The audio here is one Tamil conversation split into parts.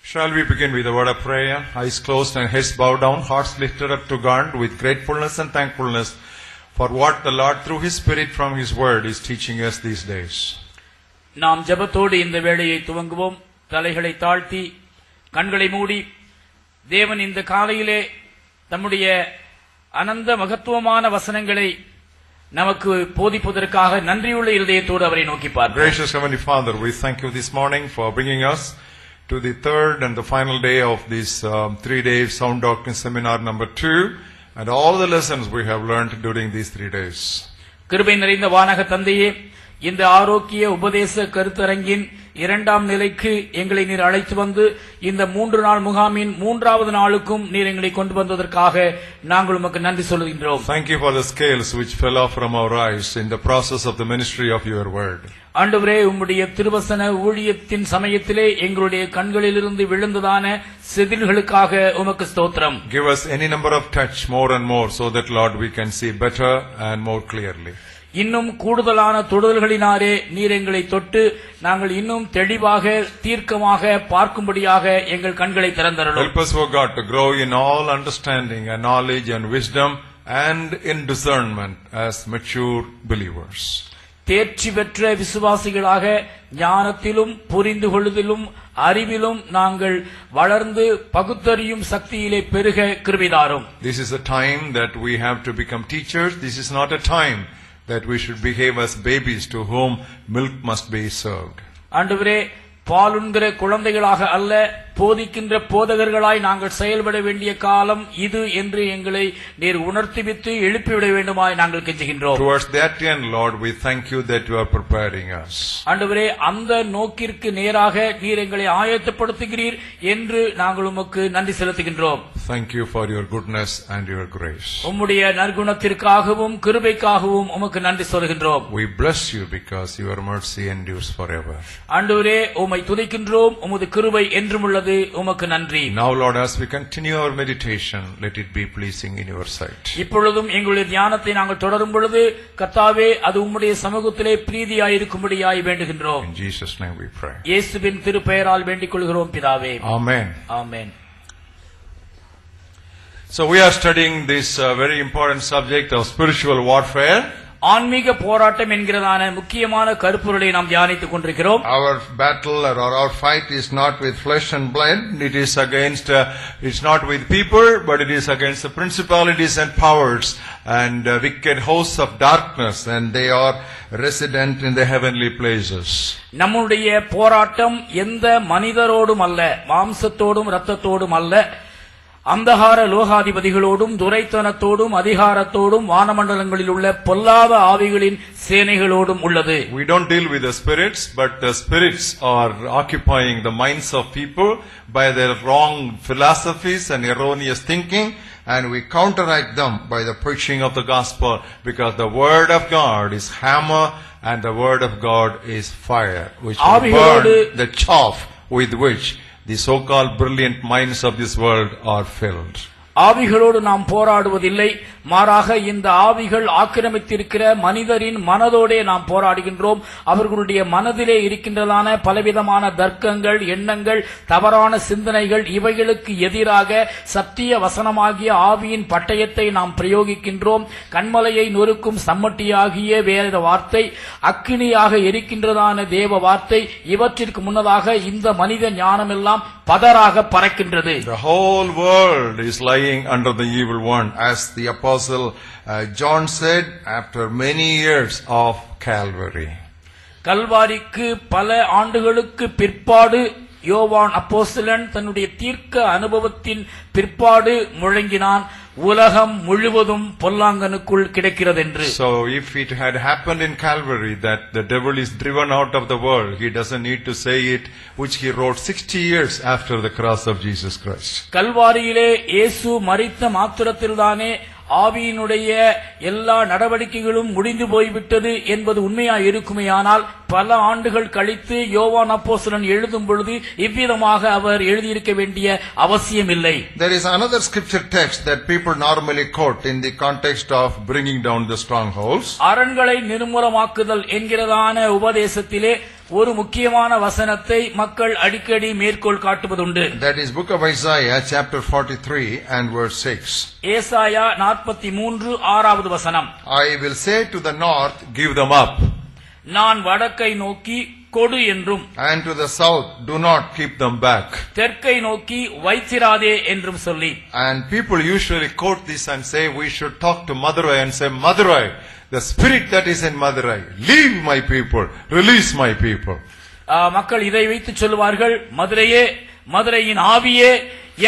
Shall we begin with a word of prayer? Eyes closed and heads bowed down, hearts lifted up to God with gratefulness and thankfulness for what the Lord through His Spirit from His Word is teaching us these days. நாம் ஜெபத்தோடு இந்த வேளையை துவங்குவோம். தலைகளை தாழ்த்தி கண்களை மூடி தேவன் இந்த காலையிலே தம்முடைய அனந்த மகத்துவமான வசனங்களை நமக்கு போதிப்பதற்காக நன்றியுள்ள இருதயத்தோடு அவரை நோக்கி பார்ப்போம். Gracious Heavenly Father, we thank you this morning for bringing us to the third and the final day of this 3-day Sound Doctrine Seminar number 2 and all the lessons we have learned during these 3 days. கிருபை நிறைந்த வானக தந்தையே, இந்த ஆரோக்கிய உபதேச கருத்தரங்கின் இரண்டாம் நிலைக்கு எங்களை நீர் அழைத்து வந்து இந்த 3 நாள் முகாமின் 3வது நாளுக்கும் நீர் எங்களை கொண்டு வந்ததற்காக நாங்கள் உமக்கு நன்றி சொல்கின்றோம். Thank you for the scales which fell off from our eyes in the process of the ministry of your word. ஆண்டவரே, உம்முடைய திருவசன ஊழியத்தின் சமயத்திலே எங்களுடைய கண்களிலிருந்து விழுந்ததான செதில்களுக்காக உமக்கு ஸ்தோத்திரம். Give us any number of touch more and more so that Lord we can see better and more clearly. இன்னும் கூடுதலான தொடுதல்களினாரே நீர் எங்களை தொட்டு நாங்கள் இன்னும் தெளிவாக தீர்க்கமாக பார்க்கும்படியாக எங்கள் கண்களை திறந்தருளும். Help us, O God, to grow in all understanding and knowledge and wisdom and in discernment as mature believers. தேர்ச்சி பெற்ற விசுவாசிகளாக ஞானத்திலும் புரிந்து கொள்ளுதலும் அறிவிலும் நாங்கள் வளர்ந்து பகுத்தறியும் சக்தியிலே பெருக கிருபைதாரும். This is a time that we have to become teachers. This is not a time that we should behave as babies to whom milk must be served. ஆண்டவரே, பாலுண்கிற குழந்தைகளாக அல்ல, போதிக்கின்ற போதகர்களாய் நாங்கள் செயல்பட வேண்டிய காலம் இது என்று எங்களை நீர் உணர்த்திவித்து எழுப்பிவிட வேண்டுமாய் நாங்கள் கெஞ்சுகின்றோம். Towards that end, Lord, we thank you that you are preparing us. ஆண்டவரே, அந்த நோக்கிற்கு நேராக நீர் எங்களை ஆயத்தப்படுத்துகிறீர் என்று நாங்கள் உமக்கு நன்றி செலுத்துகின்றோம். Thank you for your goodness and your grace. உம்முடைய நற்குணத்திற்காகவும் கிருபைக்காகவும் உமக்கு நன்றி சொல்கின்றோம். We bless you because your mercy endures forever. ஆண்டவரே, உம்மை துதிக்கின்றோம். உமது கிருபை என்றும் உள்ளது. உமக்கு நன்றி. Now, Lord, as we continue our meditation, let it be pleasing in your sight. இப்பொழுதும் எங்களுடைய தியானத்தை நாங்கள் தொடரும் பொழுது கர்த்தாவே, அது உம்முடைய சமூகத்திலே பிரீதியாய் இருக்கும்படியாய் வேண்டுகின்றோம். In Jesus' name we pray. இயேசுவின் திருப்பெயரால் வேண்டிக் கொள்கிறோம் பிதாவே. Amen. Amen. So we are studying this very important subject of spiritual warfare. ஆன்மீக போராட்டம் என்கிறதான முக்கியமான கருப்பொருளை நாம் தியானித்துக் கொண்டிருக்கிறோம். Our battle or our fight is not with flesh and blood. It is against, it's not with people, but it is against the principalities and powers and wicked hosts of darkness, and they are resident in the heavenly places. நம்முடைய போராட்டம் எந்த மனிதரோடும் அல்ல, மாம்சத்தோடும் இரத்தத்தோடும் அல்ல, அந்தகார லோகாதிபதிகளோடும் துரைத்தனத்தோடும் அதிகாரத்தோடும் வானமண்டலங்களில் உள்ள பொல்லாத ஆவிகளின் சேனைகளோடும் உள்ளது. We don't deal with the spirits, but the spirits are occupying the minds of people by their wrong philosophies and erroneous thinking, and we counteract them by the preaching of the gospel, because the word of God is hammer and the word of God is fire, which will burn the chaff with which the so-called brilliant minds of this world are filled. ஆவிகளோடு நாம் போராடுவதில்லை, மாறாக இந்த ஆவிகள் ஆக்கிரமித்திருக்கிற மனிதரின் மனதோடே நாம் போராடுகின்றோம். அவர்களுடைய மனதிலே இருக்கின்றதான பலவிதமான தர்க்கங்கள், எண்ணங்கள், தவறான சிந்தனைகள், இவைகளுக்கு எதிராக சத்திய வசனமாகிய ஆவியின் பட்டயத்தை நாம் பிரயோகிக்கின்றோம். கண்மலையை நொறுக்கும் சம்மட்டியாகிய வேத வார்த்தை, அக்கினியாக எரிக்கின்றதான தேவ வார்த்தை, இவற்றிற்கு முன்னதாக இந்த மனித ஞானமெல்லாம் பதராக பறக்கின்றது. The whole world is lying under the evil one, as the apostle John said after many years of Calvary. கல்வாரிக்கு பல ஆண்டுகளுக்கு பிற்பாடு யோவான் அப்போஸ்தலன் தன்னுடைய தீர்க்க அனுபவத்தின் பிற்பாடு முழங்கினான், உலகம் முழுவதும் பொல்லாங்கனுக்குள் கிடக்கிறது என்று. So if it had happened in Calvary that the devil is driven out of the world, he doesn't need to say it, which he wrote 60 years after the cross of Jesus Christ. கல்வாரியிலே இயேசு மரித்த மாத்திரத்தில்தானே ஆவியினுடைய எல்லா நடவடிக்கைகளும் முடிந்து போய்விட்டது என்பது உண்மையா இருக்குமேயானால் பல ஆண்டுகள் கழித்து யோவான் அப்போஸ்தலன் எழுதும் பொழுது இவ்விதமாக அவர் எழுதியிருக்க வேண்டிய அவசியமில்லை. There is another scripture text that people normally quote in the context of bringing down the strongholds. அரண்களை நிர்மூலமாக்குதல் என்கிறதான உபதேசத்திலே ஒரு முக்கியமான வசனத்தை மக்கள் அடிக்கடி மேற்கோள் காட்டுவதுண்டு. That is book of Isaiah chapter 43 and verse 6. ஏசாயா 43 6வது வசனம். I will say to the north, give them up. நான் வடக்கை நோக்கி கொடு என்றும், And to the south, do not keep them back. தெற்கை நோக்கி வைத்திராதே என்றும் சொல்லி. And people usually quote this and say, we should talk to Madurai and say, Madurai, the spirit that is in Madurai, leave my people, release my people. மக்கள் இதை வைத்து சொல்லுவார்கள், மதுரையே, மதுரையின் ஆவியே,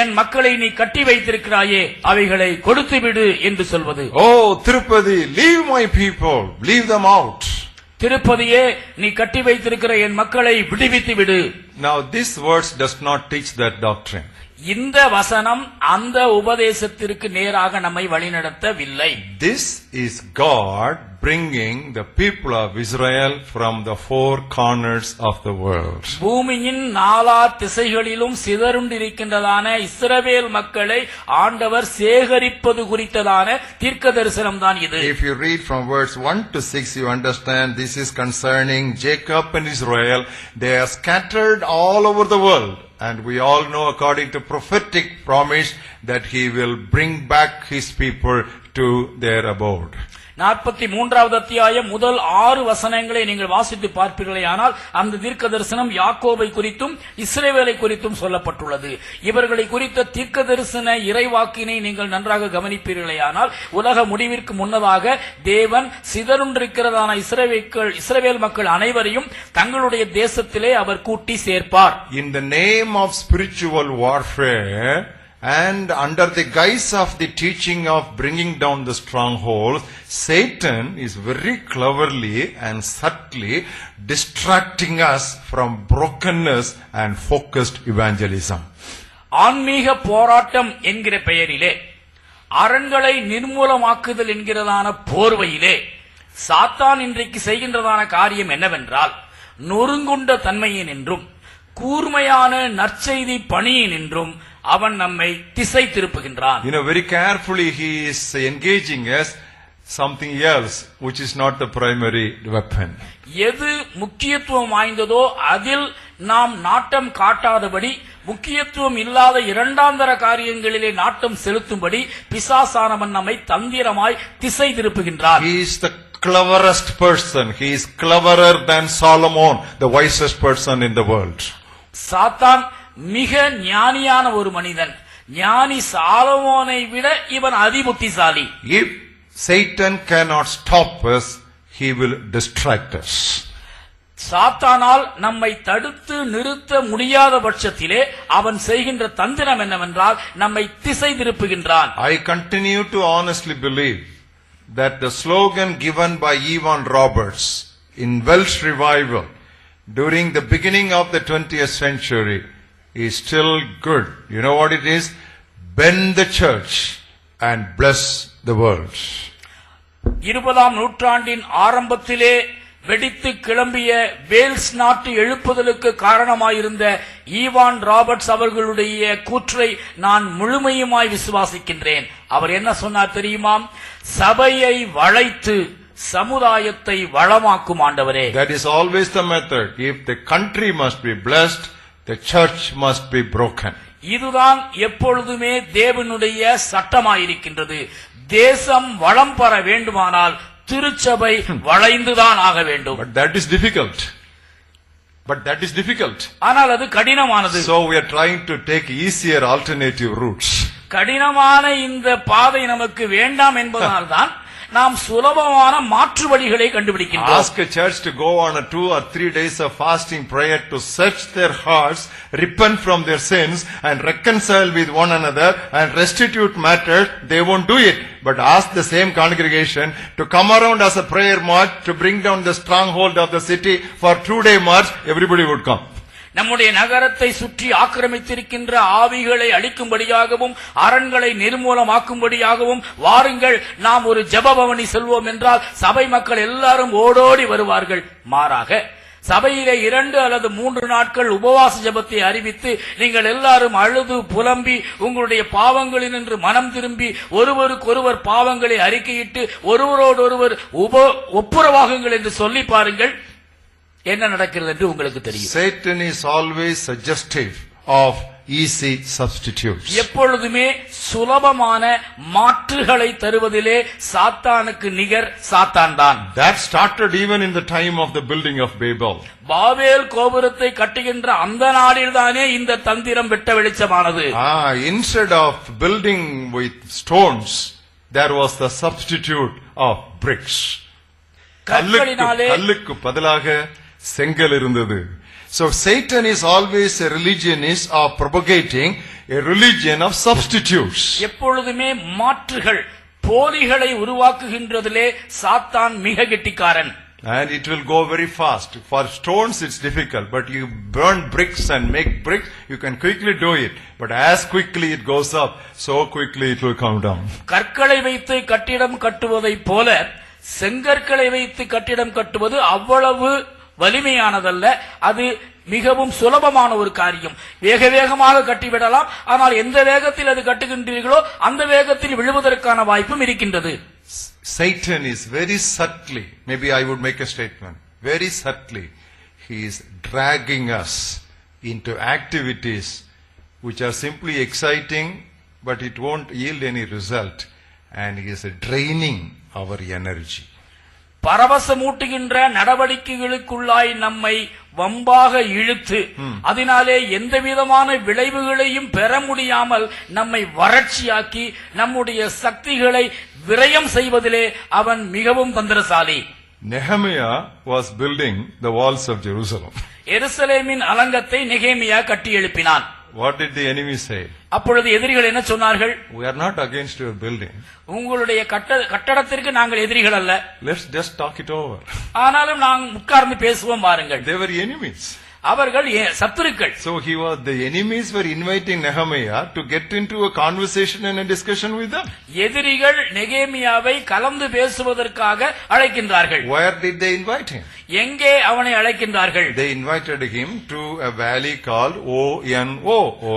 என் மக்களை நீ கட்டி வைத்திருக்கிறாயே, அவைகளை கொடுத்து விடு என்று சொல்வது. Oh, Tirupati, leave my people, leave them out. திருப்பதியே, நீ கட்டி வைத்திருக்கிற என் மக்களை விடுவித்து விடு. Now this verse does not teach that doctrine. இந்த வசனம் அந்த உபதேசத்திற்கு நேராக நம்மை வழிநடத்தவில்லை. This is God bringing the people of Israel from the four corners of the world. பூமியின் நாலா திசைகளிலும் சிதறுண்டிருக்கின்றதான இஸ்ரவேல் மக்களை ஆண்டவர் சேகரிப்பது குறித்ததான தீர்க்க தரிசனம் தான் இது. If you read from verse 1 to 6, you understand this is concerning Jacob and Israel. They are scattered all over the world. And we all know, according to prophetic promise, that he will bring back his people to their abode. 43வது அத்தியாயம் முதல் 6 வசனங்களை நீங்கள் வாசித்து பார்ப்பீர்களேயானால் அந்த தீர்க்க தரிசனம் யாக்கோபை குறித்தும் இஸ்ரவேலை குறித்தும் சொல்லப்பட்டுள்ளது. இவர்களை குறித்த தீர்க்க தரிசன இறைவாக்கினை நீங்கள் நன்றாக கவனிப்பீர்களேயானால் உலக முடிவிற்கு முன்னதாக தேவன் சிதறுண்டிருக்கிறதான இஸ்ரவேல் மக்கள் அனைவரையும் தங்களுடைய தேசத்திலே அவர் கூட்டி சேர்ப்பார். In the name of spiritual warfare and under the guise of the teaching of bringing down the strongholds, Satan is very cleverly and subtly distracting us from brokenness and focused evangelism. ஆன்மீக போராட்டம் என்கிற பெயரிலே, அரண்களை நிர்மூலமாக்குதல் என்கிறதான போர்வையிலே சாத்தான் இன்றைக்கு செய்கின்றதான காரியம் என்னவென்றால், நொறுங்குண்ட தன்மையின் என்றும் கூர்மையான நற்செய்தி பணியின் என்றும் அவன் நம்மை திசை திருப்புகின்றான். Very carefully he is engaging us something else which is not the primary weapon. எது முக்கியத்துவம் வாய்ந்ததோ அதில் நாம் நாட்டம் காட்டாதபடி, முக்கியத்துவம் இல்லாத இரண்டாந்தர காரியங்களிலே நாட்டம் செலுத்தும்படி பிசாசானவன் நம்மை தந்திரமாய் திசை திருப்புகின்றான். He is the cleverest person. He is cleverer than Solomon, the wisest person in the world. சாத்தான் மிக ஞானியான ஒரு மனிதன். ஞானி சாலமோனை விட இவன் அதிபுத்திசாலி. If Satan cannot stop us, he will distract us. சாத்தானால் நம்மை தடுத்து நிறுத்த முடியாத பட்சத்திலே அவன் செய்கின்ற தந்திரம் என்னவென்றால் நம்மை திசை திருப்புகின்றான். I continue to honestly believe that the slogan given by Evan Roberts in Welsh revival during the beginning of the 20th century is still good. You know what it is? Bend the church and bless the world. 20ஆம் நூற்றாண்டின் ஆரம்பத்திலே வெடித்து கிளம்பிய வேல்ஸ் நாட்டு எழுப்புதலுக்கு காரணமாயிருந்த ஈவான் ராபர்ட்ஸ் அவர்களுடைய கூற்றை நான் முழுமையுமாய் விசுவாசிக்கின்றேன். அவர் என்ன சொன்னார் தெரியுமா? சபையை வளைத்து சமுதாயத்தை வளமாக்கும் ஆண்டவரே. That is always the method. If the country must be blessed, the church must be broken. இதுதான் எப்பொழுதுமே தேவனுடைய சட்டமாயிருக்கின்றது. தேசம் வளம் பெற வேண்டுமானால் திருச்சபை வளைந்துதான் ஆக வேண்டும். But that is difficult. ஆனால் அது கடினமானது. So we are trying to take easier alternative routes. கடினமான இந்த பாதை நமக்கு வேண்டாம் என்பதனால்தான் நாம் சுலபமான மாற்று வழிகளை கண்டுபிடிக்கின்றோம். Ask a church to go on a 2 or 3 days of fasting prayer to search their hearts, repent from their sins and reconcile with one another and restitute matters. They won't do it. But ask the same congregation to come around as a prayer march to bring down the stronghold of the city for 2-day march, everybody would come. நம்முடைய நகரத்தை சுற்றி ஆக்கிரமித்திருக்கின்ற ஆவிகளை அழிக்கும்படியாகவும் அரண்களை நிர்மூலமாக்கும்படியாகவும் வாருங்கள், நாம் ஒரு ஜெபபவனி செல்வோம் என்றால் சபை மக்கள் எல்லாரும் ஓடோடி வருவார்கள். மாறாக சபையிலே 2 அல்லது 3 நாட்கள் உபவாச ஜெபத்தை அறிவித்து நீங்கள் எல்லாரும் அழுது புலம்பி உங்களுடைய பாவங்களினின்று மனம் திரும்பி ஒருவருக்கொருவர் பாவங்களை அறிக்கையிட்டு ஒருவரோடொருவர் ஒப்புரவாகுங்கள் என்று சொல்லி பாருங்கள், என்ன நடக்கிறது என்று உங்களுக்கு தெரியும். Satan is always suggestive of easy substitutes. எப்பொழுதுமே சுலபமான மாற்றுகளை தருவதிலே சாத்தானுக்கு நிகர் சாத்தான் தான். That started even in the time of the building of Babel. Babel கோபுரத்தை கட்டுகின்ற அந்த நாளில்தானே இந்த தந்திரம் வெட்ட வெளிச்சமானது. Instead of building with stones, there was the substitute of bricks. கல்லுக்கு பதிலாக செங்கல் இருந்தது. So Satan is always a religionist of propagating a religion of substitutes. எப்பொழுதுமே மாற்றுகள் போலிகளை உருவாக்குகின்றதிலே சாத்தான் மிக கெட்டிக்காரன். And it will go very fast. For stones it's difficult, but you burn bricks and make bricks, you can quickly do it. But as quickly it goes up, so quickly it will come down. கற்களை வைத்து கட்டிடம் கட்டுவதை போல செங்கற்களை வைத்து கட்டிடம் கட்டுவது அவ்வளவு வலிமையானதல்ல. அது மிகவும் சுலபமான ஒரு காரியம். வேக வேகமாக கட்டிவிடலாம். ஆனால் எந்த வேகத்தில் அது கட்டுகின்றீர்களோ அந்த வேகத்தில் விழுவதற்கான வாய்ப்பும் இருக்கின்றது. Satan is very subtly, maybe I would make a statement, very subtly, he is dragging us into activities which are simply exciting, but it won't yield any result, and he is draining our energy. பரவசமூட்டுகின்ற நடவடிக்கைகளுக்குள்ளாய் நம்மை வம்பாக இழுத்து அதனாலே எந்த விதமான விளைவுகளையும் பெற முடியாமல் நம்மை வறட்சியாக்கி நம்முடைய சக்திகளை விரயம் செய்வதிலே அவன் மிகவும் தந்திரசாலி. Nehemiah was building the walls of Jerusalem. எருசலேமின் அலங்கத்தை நெகேமியா கட்டி எழுப்பினான். What did the enemy say? அப்பொழுது எதிரிகள் என்ன சொன்னார்கள்? We are not against your building. உங்களுடைய கட்டடத்திற்கு நாங்கள் எதிரிகள் அல்ல. Let's just talk it over. ஆனாலும் நாங்கள் உட்கார்ந்து பேசுவோம் வாருங்கள். They were enemies. அவர்கள் சத்துருக்கள். So the enemies were inviting Nehemiah to get into a conversation and a discussion with them. எதிரிகள் நெகேமியாவை கலந்து பேசுவதற்காக அழைக்கின்றார்கள். Where did they invite him? எங்கே அவனை அழைக்கின்றார்கள்? They invited him to a valley called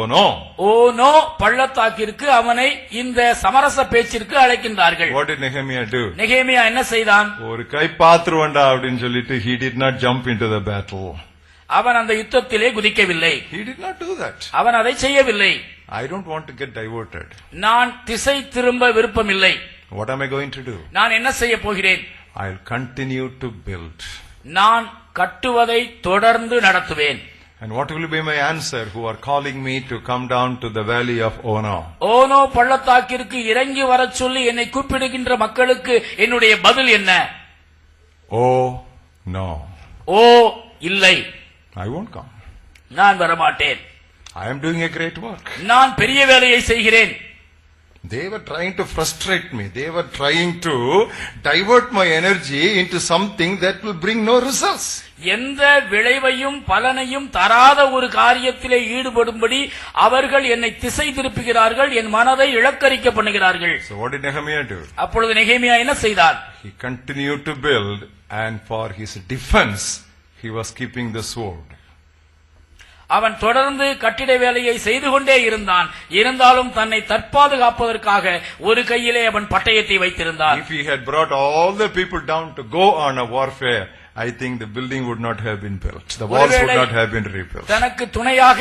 Ono. ஓனோ பள்ளத்தாக்கிற்கு அவனை இந்த சமரச பேச்சிற்கு அழைக்கின்றார்கள். What did Nehemiah do? நெகேமியா என்ன செய்தான்? ஒரு கை பாத்துருவண்டா அப்படின்னு சொல்லிட்டு he did not jump into the battle. அவன் அந்த யுத்தத்திலே குதிக்கவில்லை. He did not do that. அவன் அதை செய்யவில்லை. I don't want to get diverted. நான் திசை திரும்ப விருப்பமில்லை. What am I going to do? நான் என்ன செய்ய போகிறேன்? I'll continue to build. நான் கட்டுவதை தொடர்ந்து நடத்துவேன். And what will be my answer who are calling me to come down to the valley of Ono? ஓனோ பள்ளத்தாக்கிற்கு இறங்கி வரச் சொல்லி என்னை கூப்பிடுகின்ற மக்களுக்கு என்னுடைய பதில் என்ன? Oh no. ஓ இல்லை. I won't come. நான் வரமாட்டேன். I am doing a great work. நான் பெரிய வேலையை செய்கிறேன். They were trying to frustrate me. They were trying to divert my energy into something that will bring no results. எந்த விளைவையும் பலனையும் தராத ஒரு காரியத்திலே ஈடுபடும்படி அவர்கள் என்னை திசை திருப்புகிறார்கள், என் மனதை இழக்கரிக்க பண்ணுகிறார்கள். So what did Nehemiah do? அப்பொழுது நெகேமியா என்ன செய்தார்? He continued to build, and for his defense he was keeping the sword. அவன் தொடர்ந்து கட்டிட வேலையை செய்து கொண்டே இருந்தான். இருந்தாலும் தன்னை தற்பாதுகாப்பதற்காக ஒரு கையிலே அவன் பட்டயத்தை வைத்திருந்தான். If he had brought all the people down to go on a warfare, I think the building would not have been built. The walls would not have been rebuilt. தனக்கு துணையாக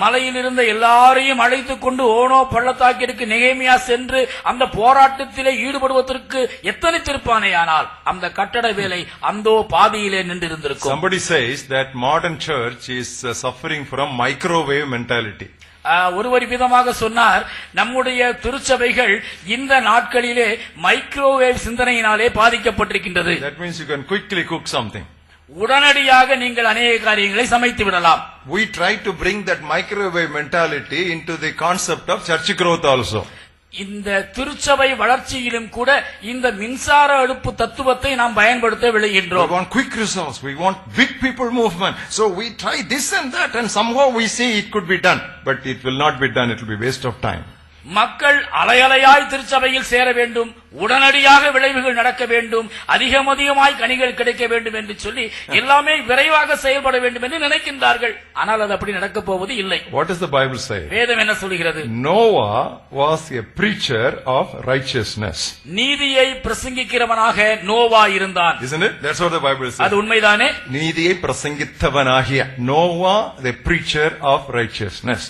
மலையில் இருந்த எல்லாரையும் அழைத்துக் கொண்டு ஓனோ பள்ளத்தாக்கிற்கு நெகேமியா சென்று அந்த போராட்டத்திலே ஈடுபடுவதற்கு எத்தனைத்திருப்பானேயானால் அந்த கட்டட வேலை அந்தோ பாதியிலே நின்றிருந்திருக்கும். Somebody says that modern church is suffering from microwave mentality. ஒருவர் விதமாக சொன்னார், நம்முடைய திருச்சபைகள் இந்த நாட்களிலே microwave சிந்தனையினாலே பாதிக்கப்பட்டிருக்கின்றது. That means you can quickly cook something. உடனடியாக நீங்கள் அநேக காரியங்களை சமைத்து விடலாம். We try to bring that microwave mentality into the concept of church growth also. இந்த திருச்சபை வளர்ச்சியிலும் கூட இந்த மின்சார அடுப்பு தத்துவத்தை நாம் பயன்படுத்த விளைகின்றோம். We want quick results. We want big people movement. So we try this and that, and somehow we see it could be done, but it will not be done. It will be waste of time. மக்கள் அலையலையாய் திருச்சபையில் சேர வேண்டும், உடனடியாக விளைவுகள் நடக்க வேண்டும், அதிகமாய் கனிகள் கிடைக்க வேண்டும் என்று சொல்லி எல்லாமே விரைவாக செயல்பட வேண்டும் என்று நினைக்கின்றார்கள். ஆனால் அது அப்படி நடக்க போவது இல்லை. What does the Bible say? வேதம் என்ன சொல்கிறது? Noah was a preacher of righteousness. நீதியை பிரசங்கிக்கிறவனாக நோவா இருந்தான். Isn't it? That's what the Bible says. அது உண்மைதானே? நீதியை பிரசங்கித்தவனாகிய Noah, the preacher of righteousness.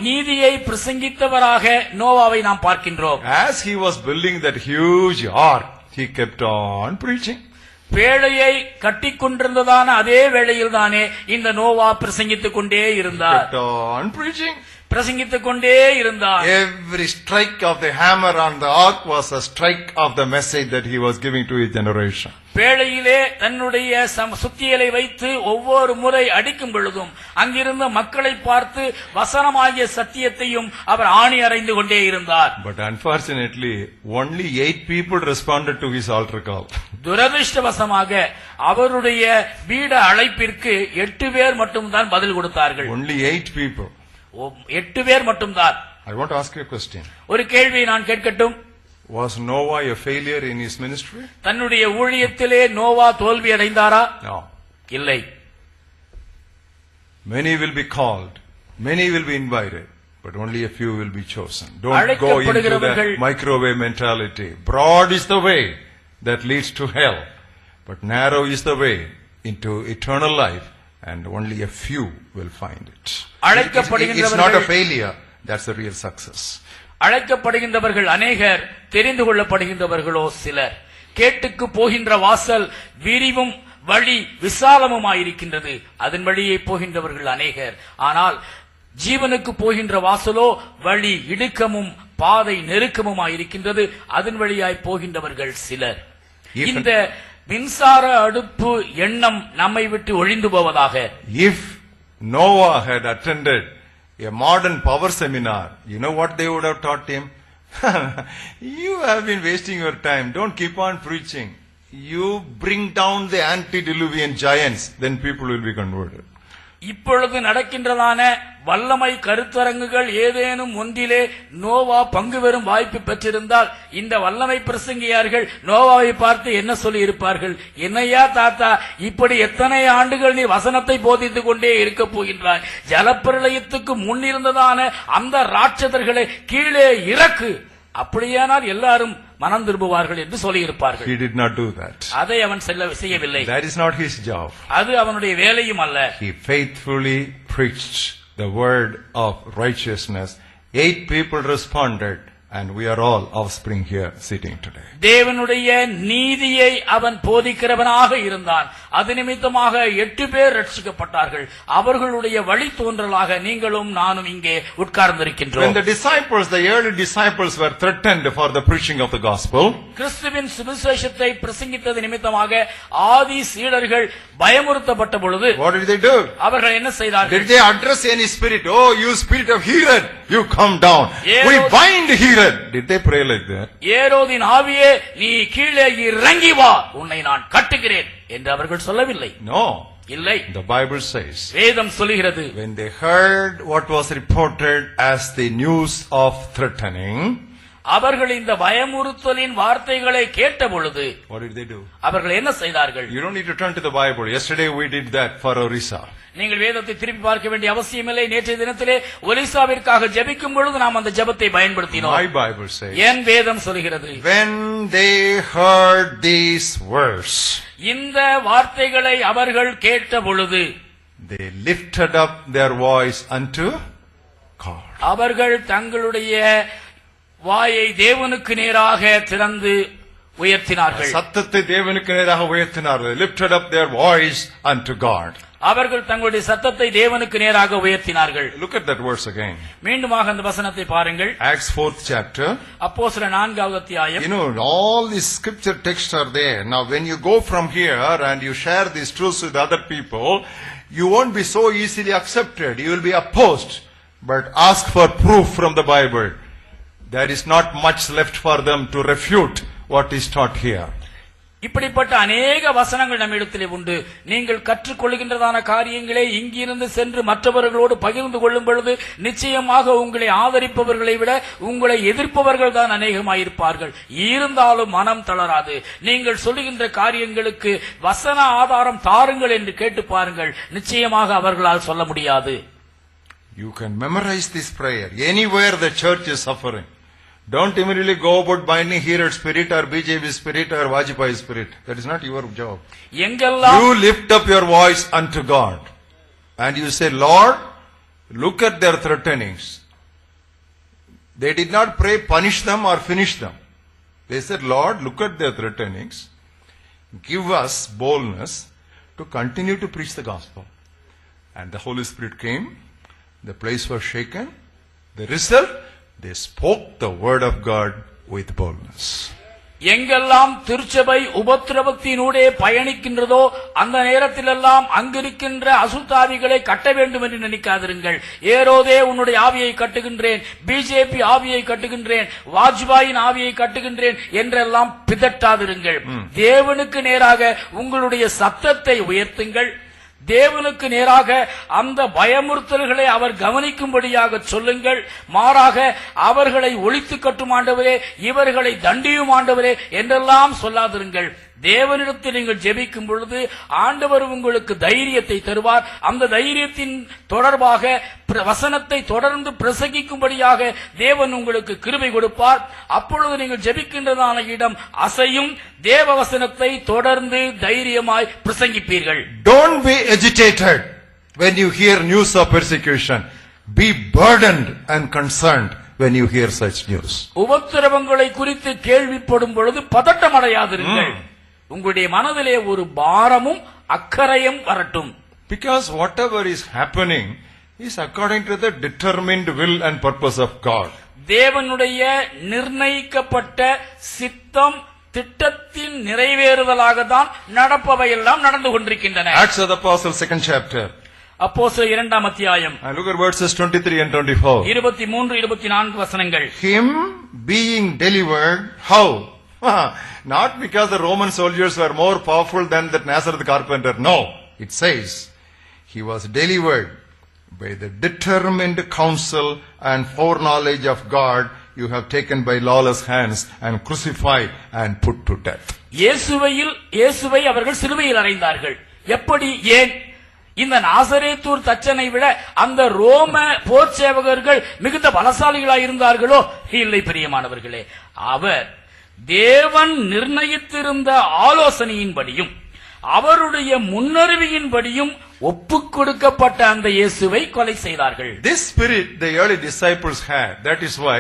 நீதியை பிரசங்கித்தவராக நோவாவை நாம் பார்க்கின்றோம். As he was building that huge ark, he kept on preaching. பேழையை கட்டிக்கொண்டிருந்ததான அதே வேளையில் தானே இந்த நோவா பிரசங்கித்துக் கொண்டே இருந்தார். Kept on preaching. பிரசங்கித்துக் கொண்டே இருந்தார். Every strike of the hammer on the ark was a strike of the message that he was giving to his generation. பேழையிலே தன்னுடைய சுத்தியலை வைத்து ஒவ்வொரு முறை அடிக்கும் பொழுதும் அங்கிருந்த மக்களை பார்த்து வசனமாகிய சத்தியத்தையும் அவர் ஆணி அறைந்து கொண்டே இருந்தார். But unfortunately, only 8 people responded to his altar call. துரதிருஷ்டவசமாக அவருடைய பீட அழைப்பிற்கு 8 பேர் மட்டும்தான் பதில் கொடுத்தார்கள். Only 8 people. 8 பேர் மட்டும்தான். I want to ask you a question. ஒரு கேள்வியை நான் கேட்கட்டும். Was Noah a failure in his ministry? தன்னுடைய ஊழியத்திலே நோவா தோல்வி அடைந்தாரா? No. இல்லை. Many will be called, many will be invited, but only a few will be chosen. Don't go into the microwave mentality. Broad is the way that leads to hell, but narrow is the way into eternal life, and only a few will find it. It's not a failure, that's the real success. அழைக்கப்படுகின்றவர்கள் அநேகர், தெரிந்து கொள்ளப்படுகின்றவர்களோ சிலர். கேட்டுக்கு போகின்ற வாசல் விரிவும் வழி விசாலமுமாயிருக்கின்றது, அதன் வழியே போகின்றவர்கள் அநேகர். ஆனால் ஜீவனுக்கு போகின்ற வாசலோ வழி இடுக்கமும் பாதை நெருக்கமுமாயிருக்கின்றது, அதன் வழியாய் போகின்றவர்கள் சிலர். இந்த மின்சார அடுப்பு எண்ணம் நம்மை விட்டு ஒழிந்து போவதாக. If Noah had attended a modern power seminar, you know what they would have taught him? You have been wasting your time. Don't keep on preaching. You bring down the antediluvian giants, then people will be converted. இப்பொழுது நடக்கின்றதான வல்லமை கருத்தரங்குகள் ஏதேனும் ஒன்றிலே நோவா பங்கு பெறும் வாய்ப்பு பெற்றிருந்தால் இந்த வல்லமை பிரசங்கியார்கள் நோவாவை பார்த்து என்ன சொல்லி இருப்பார்கள்? என்னையா தாத்தா, இப்படி எத்தனை ஆண்டுகள் நீ வசனத்தை போதித்துக் கொண்டே இருக்க போகின்றாய்? ஜலப்பிரளயத்துக்கு முன்னிருந்ததான அந்த ராட்சதர்களை கீழே இறக்கு, அப்படியானால் எல்லாரும் மனம் திரும்புவார்கள் என்று சொல்லி இருப்பார்கள். He did not do that. அதை அவன் செய்யவில்லை. That is not his job. அது அவனுடைய வேலையும் அல்ல. He faithfully preached the word of righteousness. 8 people responded, and we are all offspring here sitting today. தேவனுடைய நீதியை அவன் போதிக்கிறவனாக இருந்தான். அது நிமித்தமாக 8 பேர் ரட்சிக்கப்பட்டார்கள். அவர்களுடைய வழி தோன்றலாக நீங்களும் நானும் இங்கே உட்கார்ந்திருக்கின்றோம். When the disciples, the early disciples, were threatened for the preaching of the gospel, கிறிஸ்துவின் சுவிசேஷத்தை பிரசங்கித்தது நிமித்தமாக ஆதி சீடர்கள் பயமுறுத்தப்பட்ட பொழுது what did they do? அவர்கள் என்ன செய்தார்கள்? Did they address any spirit? Oh, you spirit of Herod, you come down. We bind Herod. Did they pray like that? ஏரோதின் ஆவியே, நீ கீழே இறங்கி வா, உன்னை நான் கட்டுகிறேன் என்று அவர்கள் சொல்லவில்லை. No. இல்லை. The Bible says, வேதம் சொல்கிறது, when they heard what was reported as the news of threatening, அவர்கள் இந்த பயமுறுத்தலின் வார்த்தைகளை கேட்ட பொழுது what did they do? அவர்கள் என்ன செய்தார்கள்? You don't need to turn to the Bible. Yesterday we did that for Orissa. நீங்கள் வேதத்தை திருப்பி பார்க்க வேண்டிய அவசியமில்லை. நேற்றைய தினத்திலே ஒரிசாவிற்காக ஜெபிக்கும் பொழுது நாம் அந்த ஜெபத்தை பயன்படுத்தினோம். My Bible says, என் வேதம் சொல்கிறது, when they heard these words, இந்த வார்த்தைகளை அவர்கள் கேட்ட பொழுது they lifted up their voice unto God. அவர்கள் தங்களுடைய வாயை தேவனுக்கு நேராக திறந்து உயர்த்தினார்கள். சத்தத்தை தேவனுக்கு நேராக உயர்த்தினார்கள். Lifted up their voice unto God. அவர்கள் தங்களுடைய சத்தத்தை தேவனுக்கு நேராக உயர்த்தினார்கள். Look at that verse again. மீண்டுமாக அந்த வசனத்தை பாருங்கள். Acts 4th chapter. அப்போஸ்தலர் 4வது அத்தியாயம். You know, all these scripture texts are there. Now when you go from here and you share these truths with other people, you won't be so easily accepted. You will be opposed. But ask for proof from the Bible. There is not much left for them to refute what is taught here. இப்படிப்பட்ட அநேக வசனங்கள் நம்மிடத்திலே உண்டு. நீங்கள் கற்றுக்கொள்கின்றதான காரியங்களை இங்கிருந்து சென்று மற்றவர்களோடு பகிர்ந்து கொள்ளும் பொழுது நிச்சயமாக உங்களை ஆதரிப்பவர்களை விட உங்களை எதிர்ப்பவர்கள் தான் அநேகமாயிருப்பார்கள். இருந்தாலும் மனம் தளராது. நீங்கள் சொல்லுகின்ற காரியங்களுக்கு வசன ஆதாரம் தாருங்கள் என்று கேட்டு பாருங்கள். நிச்சயமாக அவர்களால் சொல்ல முடியாது. You can memorize this prayer anywhere the church is suffering. Don't immediately go about binding here at spirit or BJP spirit or Vajpayee spirit. That is not your job. எங்கெல்லாம் You lift up your voice unto God and you say, Lord, look at their threatenings. They did not pray punish them or finish them. They said, Lord, look at their threatenings. Give us boldness to continue to preach the gospel. And the Holy Spirit came. The place was shaken. The result, they spoke the word of God with boldness. எங்கெல்லாம் திருச்சபை உபத்திரவத்தினூடே பயணிக்கின்றதோ அந்த நேரத்திலெல்லாம் அங்கிருக்கின்ற அசுத்தாவிகளை கட்ட வேண்டும் என்று நினைக்காதிருங்கள். ஏரோதே உன்னுடைய ஆவியை கட்டுகின்றேன், பிஜேபி ஆவியை கட்டுகின்றேன், வாஜ்பாயின் ஆவியை கட்டுகின்றேன் என்றெல்லாம் பிதட்டாதிருங்கள். தேவனுக்கு நேராக உங்களுடைய சத்தத்தை உயர்த்துங்கள். தேவனுக்கு நேராக அந்த பயமுறுத்தல்களை அவர் கவனிக்கும்படியாக சொல்லுங்கள். மாறாக அவர்களை ஒழித்து கட்டும் ஆண்டவரே, இவர்களை தண்டியும் ஆண்டவரே என்றெல்லாம் சொல்லாதிருங்கள். தேவனிடத்தில் நீங்கள் ஜெபிக்கும் பொழுது ஆண்டவர் உங்களுக்கு தைரியத்தை தருவார். அந்த தைரியத்தின் தொடர்பாக வசனத்தை தொடர்ந்து பிரசங்கிக்கும்படியாக தேவன் உங்களுக்கு கிருபை கொடுப்பார். அப்பொழுது நீங்கள் ஜெபிக்கின்றதான இடம் அசையும். தேவ வசனத்தை தொடர்ந்து தைரியமாய் பிரசங்கிப்பீர்கள். Don't be agitated when you hear news of persecution. Be burdened and concerned when you hear such news. உபத்திரவங்களை குறித்து கேள்விப்படும் பொழுது பதட்டம் அடையாதிருங்கள். உங்களுடைய மனதிலே ஒரு பாரமும் அக்கறையும் வரட்டும். Because whatever is happening is according to the determined will and purpose of God. தேவனுடைய நிர்ணயிக்கப்பட்ட சித்தம் திட்டத்தின் நிறைவேறுதலாக தான் நடப்பவையெல்லாம் நடந்து கொண்டிருக்கின்றன. Acts of the Apostles 2nd chapter. அப்போஸ்தலர் 2ஆம் அத்தியாயம். And look at verses 23 and 24. 23-24 வசனங்கள். Him being delivered, how? Not because the Roman soldiers were more powerful than that Nazareth carpenter. No, it says he was delivered by the determined counsel and foreknowledge of God. You have taken by lawless hands and crucified and put to death. இயேசுவை அவர்கள் சிலுவையில் அறைந்தார்கள். எப்படி? ஏன்? இந்த நாசரேத்தூர் தச்சனை விட அந்த ரோம போர் சேவகர்கள் மிகுந்த பலசாலிகளாய் இருந்தார்களோ? இல்லை பிரியமானவர்களே. அவர் தேவன் நிர்ணயித்திருந்த ஆலோசனையின்படியும் அவருடைய முன்னறிவியின்படியும் ஒப்புக் கொடுக்கப்பட்ட அந்த இயேசுவை கொலை செய்தார்கள். This spirit the early disciples had. That is why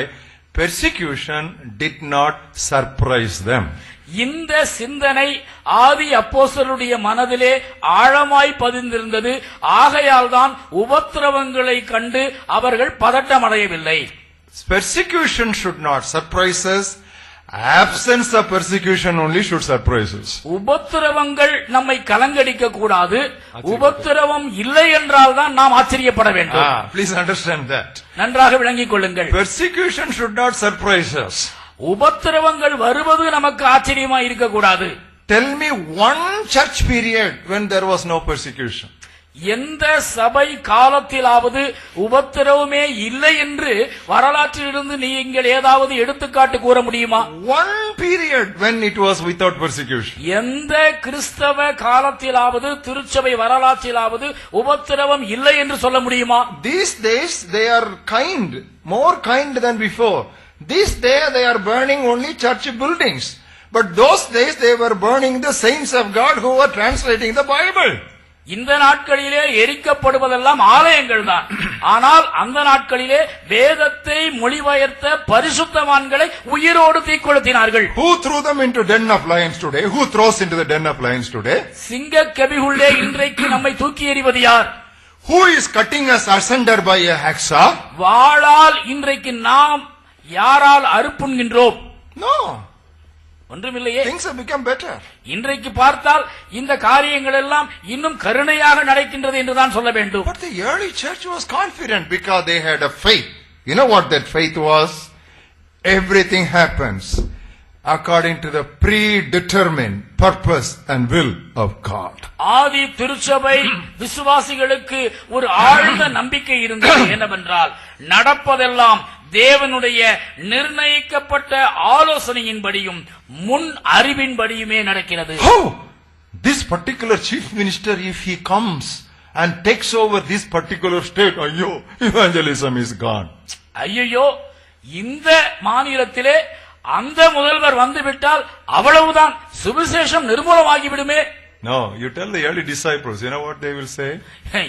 persecution did not surprise them. இந்த சிந்தனை ஆதி அப்போஸ்தலருடைய மனதிலே ஆழமாய் பதிந்திருந்தது. ஆகையால் தான் உபத்திரவங்களை கண்டு அவர்கள் பதட்டமடையவில்லை. Persecution should not surprise us. Absence of persecution only should surprise us. உபத்திரவங்கள் நம்மை கலங்கடிக்க கூடாது. உபத்திரவம் இல்லை என்றால் தான் நாம் ஆச்சரியப்பட வேண்டும். Please understand that. நன்றாக விளங்கிக் கொள்ளுங்கள். Persecution should not surprise us. உபத்திரவங்கள் வருவது நமக்கு ஆச்சரியமா இருக்க கூடாது. Tell me one church period when there was no persecution. எந்த சபை காலத்திலாவது உபத்திரவமே இல்லை என்று வரலாற்றிலிருந்து நீங்கள் ஏதாவது எடுத்துக்காட்டு கூற முடியுமா? One period when it was without persecution. எந்த கிறிஸ்தவ காலத்திலாவது திருச்சபை வரலாற்றிலாவது உபத்திரவம் இல்லை என்று சொல்ல முடியுமா? These days they are kind, more kind than before. This day they are burning only church buildings. But those days they were burning the saints of God who were translating the Bible. இந்த நாட்களிலே எரிக்கப்படுவதெல்லாம் ஆலயங்கள் தான். ஆனால் அந்த நாட்களிலே வேதத்தை மொழிபெயர்த்த பரிசுத்தவான்களை உயிரோடு தீக்கொளுத்தினார்கள். Who threw them into den of lions today? Who throws into the den of lions today? சிங்க கெபிக்குள்ளே இன்றைக்கு நம்மை தூக்கி எறிவது யார்? Who is cutting us asunder by a hacksaw? வாளால் இன்றைக்கு நாம் யாரால் அறுப்புண்கின்றோம்? No. ஒன்றுமில்லையே. Things have become better. இன்றைக்கு பார்த்தால் இந்த காரியங்கள் எல்லாம் இன்னும் கருணையாக நடக்கின்றது என்றுதான் சொல்ல வேண்டும். But the early church was confident because they had a faith. You know what that faith was? Everything happens according to the predetermined purpose and will of God. ஆதி திருச்சபை விசுவாசிகளுக்கு ஒரு ஆழ்ந்த நம்பிக்கை இருந்தது. என்னவென்றால் நடப்பதெல்லாம் தேவனுடைய நிர்ணயிக்கப்பட்ட ஆலோசனையின்படியும் முன் அறிவின்படியுமே நடக்கிறது. Oh, this particular chief minister, if he comes and takes over this particular state, ayyo, evangelism is gone. ஐயோ, இந்த மாநிலத்திலே அந்த முதல்வர் வந்துவிட்டால் அவ்வளவுதான், சுவிசேஷம் நிர்மூலமாகிவிடுமே. No, you tell the early disciples, you know what they will say?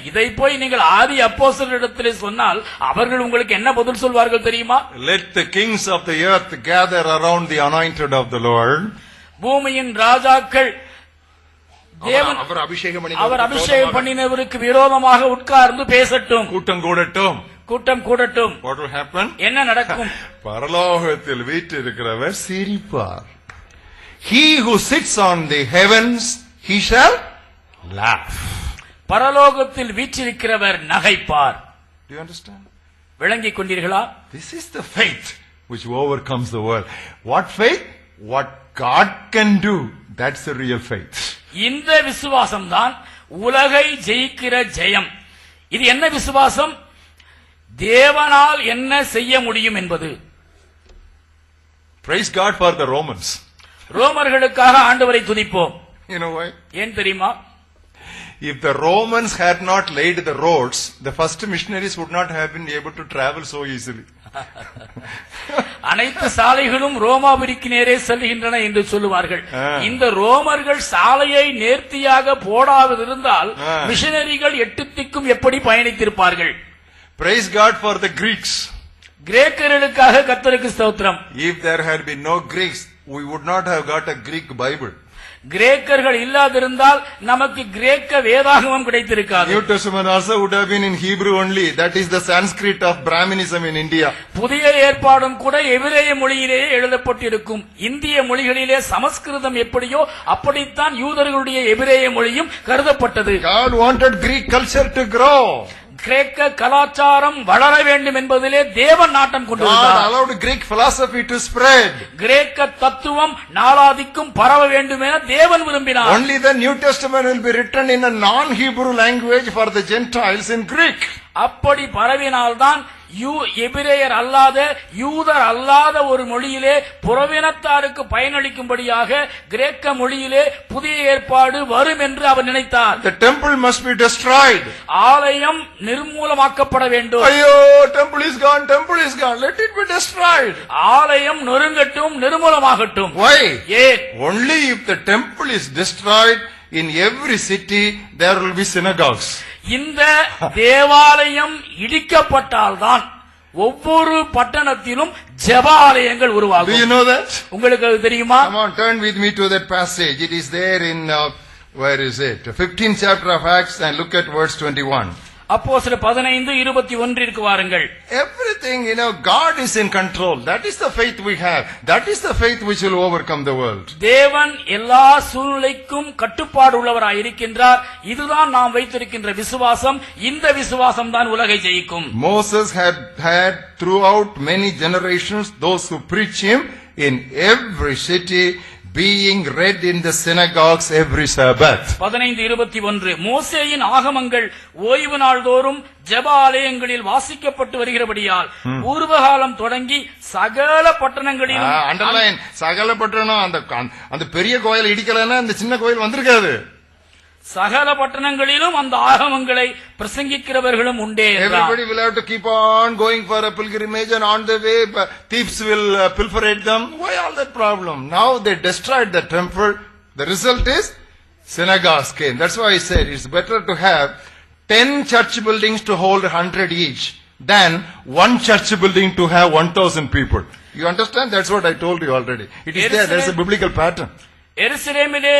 இதை போய் நீங்கள் ஆதி அப்போஸ்தலரிடத்திலே சொன்னால் அவர்கள் உங்களுக்கு என்ன பதில் சொல்வார்கள் தெரியுமா? Let the kings of the earth gather around the anointed of the Lord. பூமியின் ராஜாக்கள் தேவன் அவர் அபிஷேகம் பண்ணினவருக்கு விரோதமாக உட்கார்ந்து பேசட்டும், கூட்டம் கூடட்டும். கூட்டம் கூடட்டும். What will happen? என்ன நடக்கும்? பரலோகத்தில் வீற்றிருக்கிறவர் சிரிப்பார். He who sits on the heavens, he shall laugh. பரலோகத்தில் வீற்றிருக்கிறவர் நகைப்பார். Do you understand? விளங்கிக் கொண்டீர்களா? This is the faith which overcomes the world. What faith? What God can do. That's the real faith. இந்த விசுவாசம் தான் உலகை ஜெயிக்கிற ஜெயம். இது என்ன விசுவாசம்? தேவனால் என்ன செய்ய முடியும் என்பது. Praise God for the Romans. ரோமர்களுக்காக ஆண்டவரை துதிப்போம். You know why? ஏன் தெரியுமா? If the Romans had not laid the roads, the first missionaries would not have been able to travel so easily. அனைத்து சாலைகளும் ரோமாபுரிக்கு நேரே செல்கின்றன என்று சொல்லுவார்கள். இந்த ரோமர்கள் சாலையை நேர்த்தியாக போடாதிருந்தால் மிஷனரிகள் எட்டு திக்கும் எப்படி பயணித்திருப்பார்கள்? Praise God for the Greeks. கிரேக்கர்களுக்காக கர்த்தருக்கு ஸ்தோத்திரம். If there had been no Greeks, we would not have got a Greek Bible. கிரேக்கர்கள் இல்லாதிருந்தால் நமக்கு கிரேக்க வேதாகமம் கிடைத்திருக்காது. New Testament also would have been in Hebrew only. That is the Sanskrit of Brahminism in India. புதிய ஏற்பாடும் கூட எபிரேய மொழியிலேயே எழுதப்பட்டிருக்கும். இந்திய மொழிகளிலே சமஸ்கிருதம் எப்படியோ அப்படித்தான் யூதர்களுடைய எபிரேய மொழியும் கருதப்பட்டது. God wanted Greek culture to grow. கிரேக்க கலாச்சாரம் வளர வேண்டும் என்பதிலே தேவன் நாட்டம் கொண்டிருந்தார். God allowed Greek philosophy to spread. கிரேக்க தத்துவம் நாளாதிக்கும் பரவ வேண்டும் என தேவன் விரும்பினார். Only the New Testament will be written in a non-Hebrew language for the Gentiles in Greek. அப்படி பரவினால்தான் எபிரேயர் அல்லாத யூதர் அல்லாத ஒரு மொழியிலே புறவினத்தாருக்கு பயனளிக்கும்படியாக கிரேக்க மொழியிலே புதிய ஏற்பாடு வரும் என்று அவர் நினைத்தார். The temple must be destroyed. ஆலயம் நிர்மூலமாக்கப்பட வேண்டும். ஐயோ, temple is gone, temple is gone. Let it be destroyed. ஆலயம் நொறுங்கட்டும், நிர்மூலமாகட்டும். Why? Only if the temple is destroyed, in every city there will be synagogues. இந்த தேவாலயம் இடிக்கப்பட்டால்தான் ஒவ்வொரு பட்டணத்திலும் ஜெபாலயங்கள் உருவாகும். Do you know that? உங்களுக்கு அது தெரியுமா? Come on, turn with me to that passage. It is there in where is it? 15th chapter of Acts, and look at verse 21. அப்போஸ்தலர் 15:21 வாருங்கள். Everything, God is in control. That is the faith we have. That is the faith which will overcome the world. தேவன் எல்லா சூழ்நிலைக்கும் கட்டுப்பாடு உள்ளவராய் இருக்கின்றார். இதுதான் நாம் வைத்திருக்கின்ற விசுவாசம். இந்த விசுவாசம் தான் உலகை ஜெயிக்கும். Moses had throughout many generations those who preach him in every city, being read in the synagogues every Sabbath. 15:21 மோசேயின் ஆகமங்கள் ஓய்வு நாள்தோறும் ஜெப ஆலயங்களில் வாசிக்கப்பட்டு வருகிறபடியால் பூர்வகாலம் தொடங்கி சகல பட்டணங்களிலும் அண்டர்லைன் சகல பட்டணம். அந்த பெரிய கோயில் இடிக்கலன்னா அந்த சின்ன கோயில் வந்திருக்காது. சகல பட்டணங்களிலும் அந்த ஆகமங்களை பிரசங்கிக்கிறவர்களும் உண்டே. Everybody will have to keep on going for a pilgrimage, and on the way thieves will pilferate them. Why all that problem? Now they destroyed the temple. The result is synagogues came. That's why I said it's better to have 10 church buildings to hold 100 each than one church building to have 1,000 people. You understand? That's what I told you already. It is there. There's a biblical pattern. எருசலேமிலே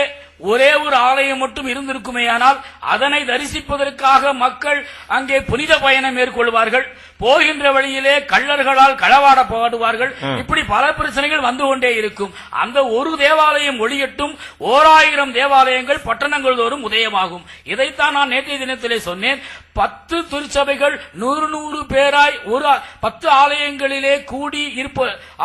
ஒரே ஒரு ஆலயம் மட்டும் இருந்திருக்குமேயானால் அதனை தரிசிப்பதற்காக மக்கள் அங்கே புனித பயணம் மேற்கொள்வார்கள். போகின்ற வழியிலே கள்ளர்களால் களவாடப்படுவார்கள். இப்படி பல பிரச்சனைகள் வந்து கொண்டே இருக்கும். அந்த ஒரு தேவாலயம் ஒழியட்டும், 1000 தேவாலயங்கள் பட்டணங்கள் தோறும் உதயமாகும். இதைத்தான் நான் நேற்றைய தினத்திலே சொன்னேன். 10 திருச்சபைகள் 100 பேராய் ஒரு 10 ஆலயங்களிலே கூடி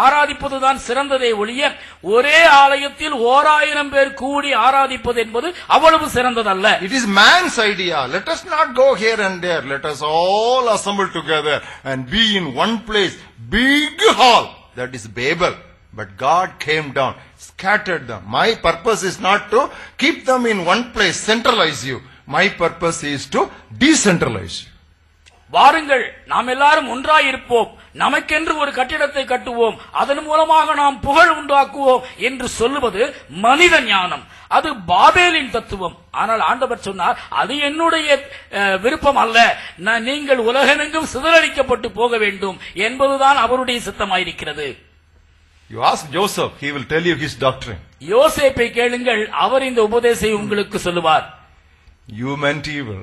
ஆராதிப்பதுதான் சிறந்ததே ஒழிய ஒரே ஆலயத்தில் 1000 பேர் கூடி ஆராதிப்பது என்பது அவ்வளவு சிறந்ததல்ல. It is man's idea. Let us not go here and there. Let us all assemble together and be in one place. Big hall. That is Babel. But God came down, scattered them. My purpose is not to keep them in one place, centralize you. My purpose is to decentralize you. வாருங்கள், நாம் எல்லாரும் ஒன்றாய் இருப்போம், நமக்கென்று ஒரு கட்டிடத்தை கட்டுவோம், அதன் மூலமாக நாம் புகழ் உண்டாக்குவோம் என்று சொல்லுவது மனித ஞானம். அது பாபேலின் தத்துவம். ஆனால் ஆண்டவர் சொன்னார், அது என்னுடைய விருப்பம் அல்ல, நீங்கள் உலகமெங்கும் சிதறடிக்கப்பட்டு போக வேண்டும் என்பதுதான் அவருடைய சித்தமாயிருக்கிறது. You ask Joseph, he will tell you his doctrine. யோசேப்பை கேளுங்கள், அவர் இந்த உபதேசத்தை உங்களுக்கு சொல்லுவார். You meant evil.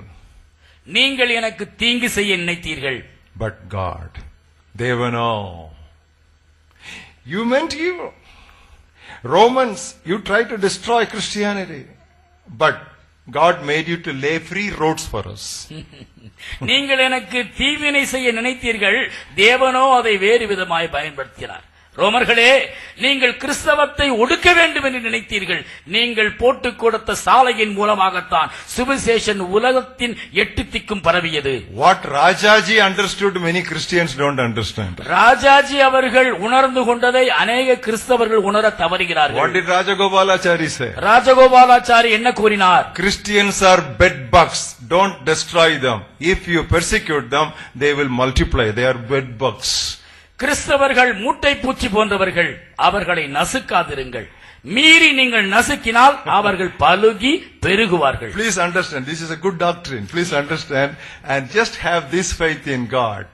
நீங்கள் எனக்கு தீங்கு செய்ய நினைத்தீர்கள். But God, Devano, you meant evil. Romans, you tried to destroy Christianity. But God made you to lay free roads for us. நீங்கள் எனக்கு தீவினை செய்ய நினைத்தீர்கள், தேவனோ அதை வேறு விதமாய் பயன்படுத்தினார். ரோமர்களே, நீங்கள் கிறிஸ்தவத்தை ஒடுக்க வேண்டும் என்று நினைத்தீர்கள். நீங்கள் போட்டுக் கொடுத்த சாலையின் மூலமாகத்தான் சுவிசேஷன் உலகத்தின் 8 திக்கும் பரவியது. What Rajaji understood, many Christians don't understand. Rajaji அவர்கள் உணர்ந்து கொண்டதை அநேக கிறிஸ்தவர்கள் உணர தவறுகிறார்கள். What did Rajagopalachari say? Rajagopalachari என்ன கூறினார்? Christians are bed bugs. Don't destroy them. If you persecute them, they will multiply. They are bed bugs. கிறிஸ்தவர்கள் மூட்டை பூச்சி போன்றவர்கள், அவர்களை நசுக்காதிருங்கள். மீறி நீங்கள் நசுக்கினால் அவர்கள் பலுகி பெருகுவார்கள். Please understand, this is a good doctrine. Please understand and just have this faith in God.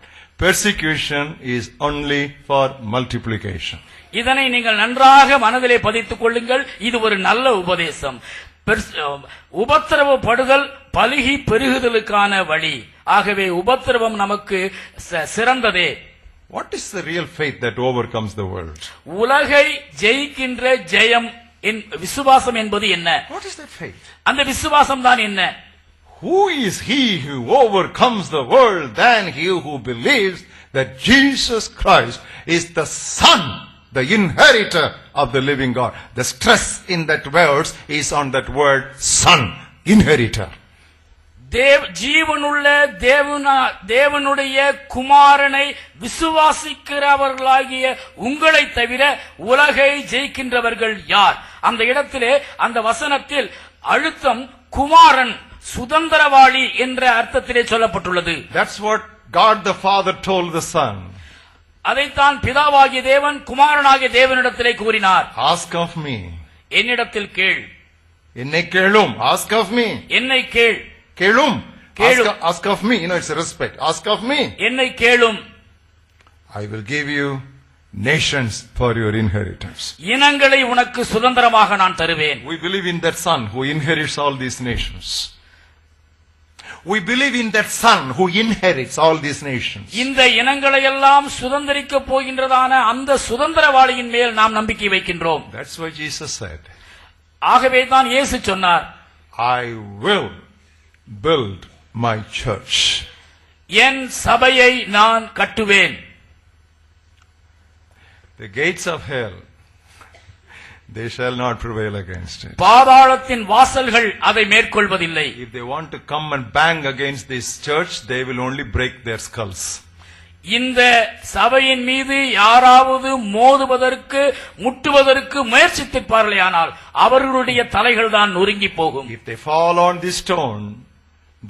Persecution is only for multiplication. இதனை நீங்கள் நன்றாக மனதிலே பதித்துக் கொள்ளுங்கள். இது ஒரு நல்ல உபதேசம். உபத்திரவப்படுதல் பலுகி பெருகுதலுக்கான வழி. ஆகவே உபத்திரவம் நமக்கு சிறந்ததே. What is the real faith that overcomes the world? உலகை ஜெயிக்கின்ற ஜெயம் விசுவாசம் என்பது என்ன? What is that faith? அந்த விசுவாசம் தான் என்ன? Who is he who overcomes the world than he who believes that Jesus Christ is the Son, the inheritor of the living God? The stress in that verse is on that word Son, inheritor. ஜீவனுள்ள தேவனுடைய குமாரனை விசுவாசிக்கிறவர்களாகிய உங்களை தவிர உலகை ஜெயிக்கின்றவர்கள் யார்? அந்த இடத்திலே அந்த வசனத்தில் அழுத்தம் குமாரன், சுதந்திரவாளி என்ற அர்த்தத்திலே சொல்லப்பட்டுள்ளது. That's what God the Father told the Son. அதைத்தான் பிதாவாகிய தேவன் குமாரனாகிய தேவனிடத்திலே கூறினார். Ask of me. என்னிடத்தில் கேள். என்னை கேளும். Ask of me. என்னை கேள். கேளும். Ask of me. You know, it's a respect. Ask of me. என்னை கேளும். I will give you nations for your inheritance. இனங்களை உனக்கு சுதந்திரமாக நான் தருவேன். We believe in that Son who inherits all these nations. We believe in that Son who inherits all these nations. இந்த இனங்களை எல்லாம் சுதந்திரிக்க போகின்றதான அந்த சுதந்திரவாளியின் மேல் நாம் நம்பிக்கை வைக்கின்றோம். That's why Jesus said, ஆகவே தான் இயேசு சொன்னார், I will build my church. என் சபையை நான் கட்டுவேன். The gates of hell, they shall not prevail against it. பாதாளத்தின் வாசல்கள் அதை மேற்கொள்வதில்லை. If they want to come and bang against this church, they will only break their skulls. இந்த சபையின் மீது யாராவது மோதுவதற்கு முட்டுவதற்கு முயற்சித்திருப்பார்களேயானால் அவர்களுடைய தலைகள் தான் நொறுங்கி போகும். If they fall on this stone,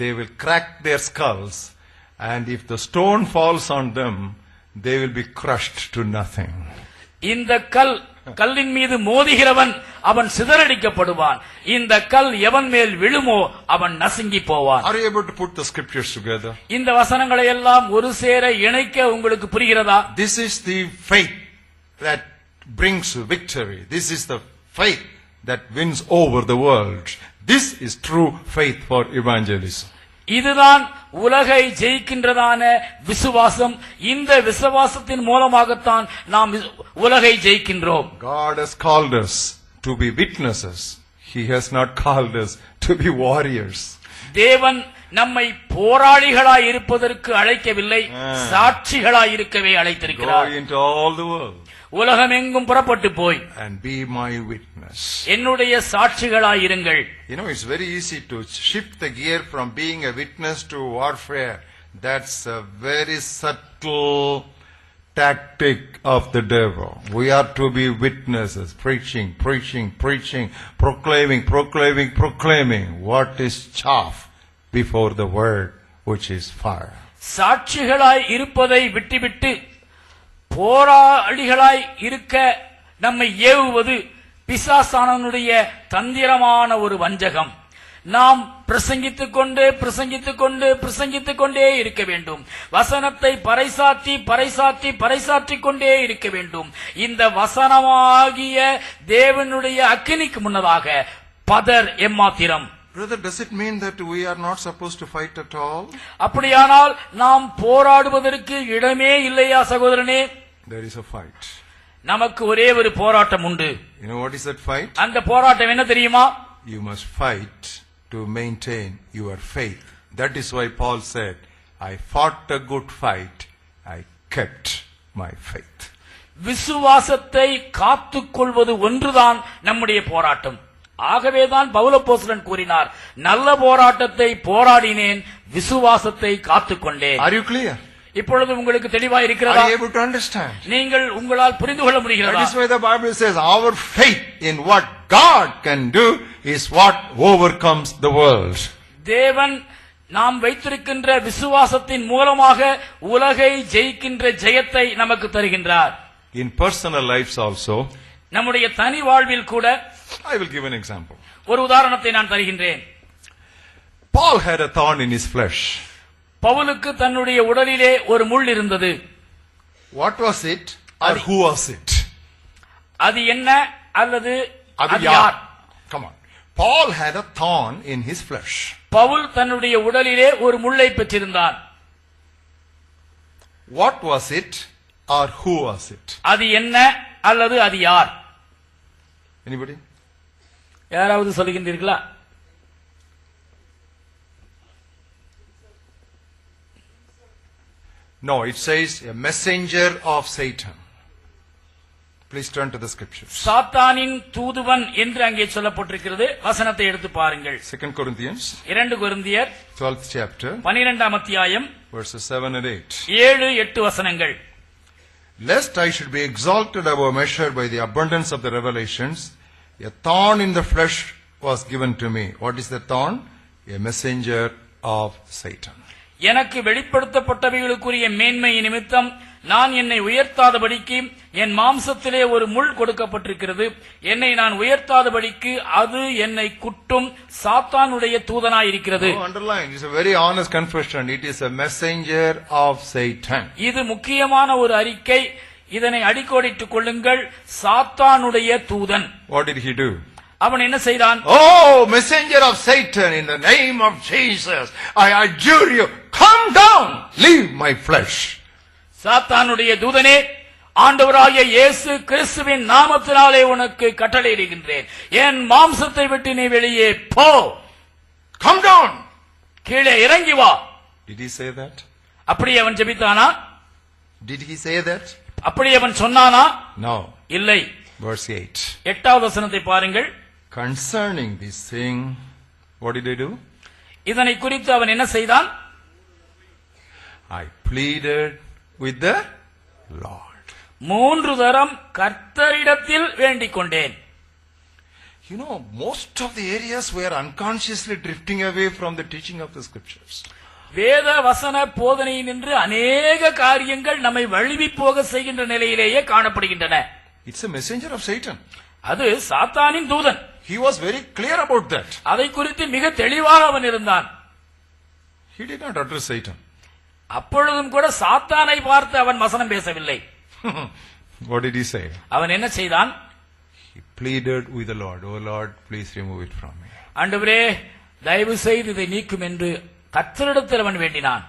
they will crack their skulls, and if the stone falls on them, they will be crushed to nothing. இந்த கல்லின் மீது மோதுகிறவன் அவன் சிதறடிக்கப்படுவான். இந்த கல் எவன் மேல் விழுமோ அவன் நசுங்கி போவான். Are you able to put the scriptures together? இந்த வசனங்களை எல்லாம் ஒரு சேர இணைக்க உங்களுக்கு புரிகிறதா? This is the faith that brings victory. This is the faith that wins over the world. This is true faith for evangelism. இதுதான் உலகை ஜெயிக்கின்றதான விசுவாசம். இந்த விசுவாசத்தின் மூலமாகத்தான் நாம் உலகை ஜெயிக்கின்றோம். God has called us to be witnesses. He has not called us to be warriors. தேவன் நம்மை போராளிகளாய் இருப்பதற்கு அழைக்கவில்லை, சாட்சிகளாய் இருக்கவே அழைத்திருக்கிறார். Go into all the world உலகமெங்கும் புறப்பட்டு போய் and be my witness. என்னுடைய சாட்சிகளாய் இருங்கள். You know, it's very easy to shift the gear from being a witness to warfare. That's a very subtle tactic of the devil. We are to be witnesses, preaching, proclaiming what is chaff before the word which is fire. சாட்சிகளாய் இருப்பதை விட்டுவிட்டு போராளிகளாய் இருக்க நம்மை ஏவுவது பிசாசானவனுடைய தந்திரமான ஒரு வஞ்சகம். நாம் பிரசங்கித்துக் கொண்டே இருக்க வேண்டும். வசனத்தை பறைசாற்றிக் கொண்டே இருக்க வேண்டும். இந்த வசனமாகிய தேவனுடைய அக்கினிக்கு முன்னதாக பதர் எம்மாத்திரம். Brother, does it mean that we are not supposed to fight at all? அப்படியானால் நாம் போராடுவதற்கு இடமே இல்லையா சகோதரனே? There is a fight. நமக்கு ஒரே ஒரு போராட்டம் உண்டு. You know what is that fight? அந்த போராட்டம் என்ன தெரியுமா? You must fight to maintain your faith. That is why Paul said, I fought a good fight, I kept my faith. விசுவாசத்தை காத்துக்கொள்வது ஒன்றுதான் நம்முடைய போராட்டம். ஆகவேதான் பவுலப்போஸ்தலன் கூறினார், நல்ல போராட்டத்தை போராடினேன், விசுவாசத்தை காத்துக்கொண்டேன். Are you clear? இப்பொழுது உங்களுக்கு தெளிவாக இருக்கிறதா? Are you able to understand? நீங்கள் உங்களால் புரிந்து கொள்ள முடிகிறதா? That is why the Bible says our faith in what God can do is what overcomes the world. தேவன் நாம் வைத்திருக்கின்ற விசுவாசத்தின் மூலமாக உலகை ஜெயிக்கின்ற ஜெயத்தை நமக்கு தருகின்றார். In personal lives also, நம்முடைய தனி வாழ்வில் கூட I will give an example. ஒரு உதாரணத்தை நான் தருகின்றேன். Paul had a thorn in his flesh. பவுலுக்கு தன்னுடைய உடலிலே ஒரு முள் இருந்தது. What was it or who was it? அது என்ன அல்லது அது அது யார்? யார்? Come on. Paul had a thorn in his flesh. Pavul தன்னுடைய உடலிலே ஒரு முள்ளை பெற்றிருந்தான். What was it or who was it? அது என்ன அல்லது அது யார்? Anybody? யாராவது சொல்லுகின்றீர்களா? No, it says a messenger of Satan. Please turn to the scriptures. சாத்தானின் தூதுவன் என்று அங்கே சொல்லப்பட்டிருக்கிறது. வசனத்தை எடுத்து பாருங்கள். 2 Corinthians 2 கொரிந்தியர் 12th chapter 12ஆம் அத்தியாயம் verses 7 and 8. 7-8 வசனங்கள். Lest I should be exalted above measure by the abundance of the revelations, a thorn in the flesh was given to me. What is the thorn? A messenger of Satan. எனக்கு வெளிப்படுத்தப்பட்டவைகளுக்குரிய மேன்மை நிமித்தம் நான் என்னை உயர்த்தாதபடிக்கு என் மாம்சத்திலே ஒரு முள் கொடுக்கப்பட்டிருக்கிறது. என்னை நான் உயர்த்தாதபடிக்கு அது என்னை குட்டும் சாத்தானுடைய தூதனாயிருக்கிறது. Underline, it's a very honest confession. It is a messenger of Satan. இது முக்கியமான ஒரு அறிக்கை. இதனை அடிக்கோடிட்டுக் கொள்ளுங்கள். சாத்தானுடைய தூதன். What did he do? அவன் என்ன செய்தான்? Oh, messenger of Satan, in the name of Jesus, I adjure you, come down, leave my flesh. சாத்தானுடைய தூதனே, ஆண்டவராகிய இயேசு கிறிஸ்துவின் நாமத்தினாலே உனக்கு கட்டளையிடுகின்றேன், என் மாம்சத்தை விட்டு நீ வெளியே போ. Come down. கீழே இறங்கி வா. Did he say that? அப்படி அவன் ஜெபித்தானா? Did he say that? அப்படி அவன் சொன்னானா? No. இல்லை. Verse 8. 8வது வசனத்தை பாருங்கள். Concerning this thing, what did I do? இதனை குறித்து அவன் என்ன செய்தான்? I pleaded with the Lord. 3 தரம் கர்த்தரிடத்தில் வேண்டிக் கொண்டேன். You know, most of the areas we are unconsciously drifting away from the teaching of the scriptures. வேத வசன போதனை நின்று அநேக காரியங்கள் நம்மை வழுவி போக செய்கின்ற நிலையிலேயே காணப்படுகின்றன. It's a messenger of Satan. அது சாத்தானின் தூதன். He was very clear about that. அதை குறித்து மிக தெளிவாக அவன் இருந்தான். He did not address Satan. அப்பொழுதும் கூட சாத்தானை பார்த்து அவன் வசனம் பேசவில்லை. What did he say? அவன் என்ன செய்தான்? He pleaded with the Lord. Oh Lord, please remove it from me. ஆண்டவரே, தயவு செய்து இதை நீக்கும் என்று கர்த்தரிடத்தில் அவன் வேண்டினான்.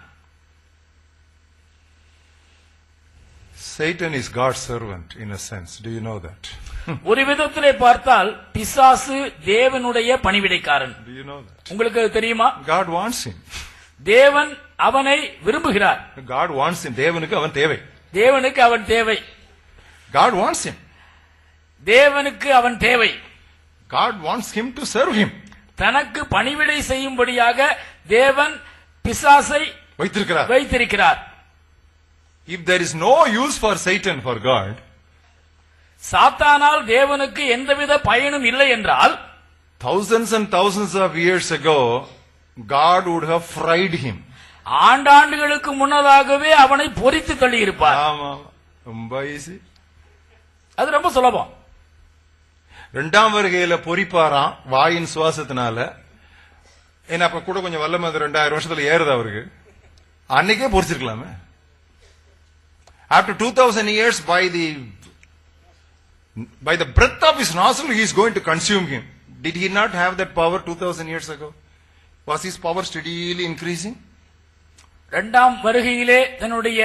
Satan is God's servant in a sense. Do you know that? ஒரு விதத்திலே பார்த்தால் பிசாசு தேவனுடைய பணிவிடைக்காரன். Do you know that? உங்களுக்கு அது தெரியுமா? God wants him. தேவன் அவனை விரும்புகிறார். God wants him. தேவனுக்கு அவன் தேவை. தேவனுக்கு அவன் தேவை. God wants him. தேவனுக்கு அவன் தேவை. God wants him to serve him. தனக்கு பணிவிடை செய்யும்படியாக தேவன் பிசாசை வைத்திருக்கிறார். If there is no use for Satan for God, சாத்தானால் தேவனுக்கு எந்தவித பயனும் இல்லை என்றால், thousands and thousands of years ago God would have fried him. ஆண்டாண்டுகளுக்கு முன்னதாகவே அவனை பொரித்து தள்ளி இருப்பார். ஆமா, ரொம்ப ஈஸி. அது ரொம்ப சுலபம். இரண்டாம் வருகையில பொரிப்பாராம் வாயின் சுவாசத்தினால. ஏன்னா அப்ப கூட கொஞ்சம் வல்லமை 2000 வருஷத்துல ஏறுது அவருக்கு. அன்னைக்கே பொரிச்சிருக்கலாமே. After 2000 years by the breath of his nostril he is going to consume him. Did he not have that power 2000 years ago? Was his power steadily increasing? இரண்டாம் வருகையிலே தன்னுடைய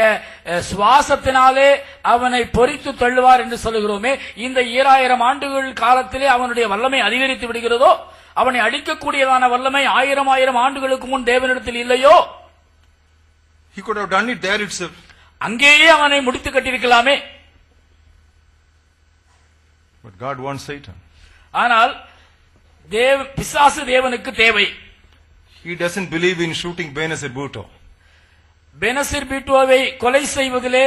சுவாசத்தினாலே அவனை பொரித்து தள்ளுவார் என்று சொல்லுகிறோமே, இந்த 2000 ஆண்டுகள் காலத்திலே அவனுடைய வல்லமை அதிகரித்து விடுகிறதோ? அவனை அடிக்கக்கூடியதான வல்லமை 1000 ஆண்டுகளுக்கு முன் தேவனிடத்தில் இல்லையோ? He could have done it there itself. அங்கேயே அவனை முடித்து கட்டியிருக்கலாமே. But God wants Satan. ஆனால் பிசாசு தேவனுக்கு தேவை. He doesn't believe in shooting Benazir Bhutto. Benazir பீட்டோவை கொலை செய்வதிலே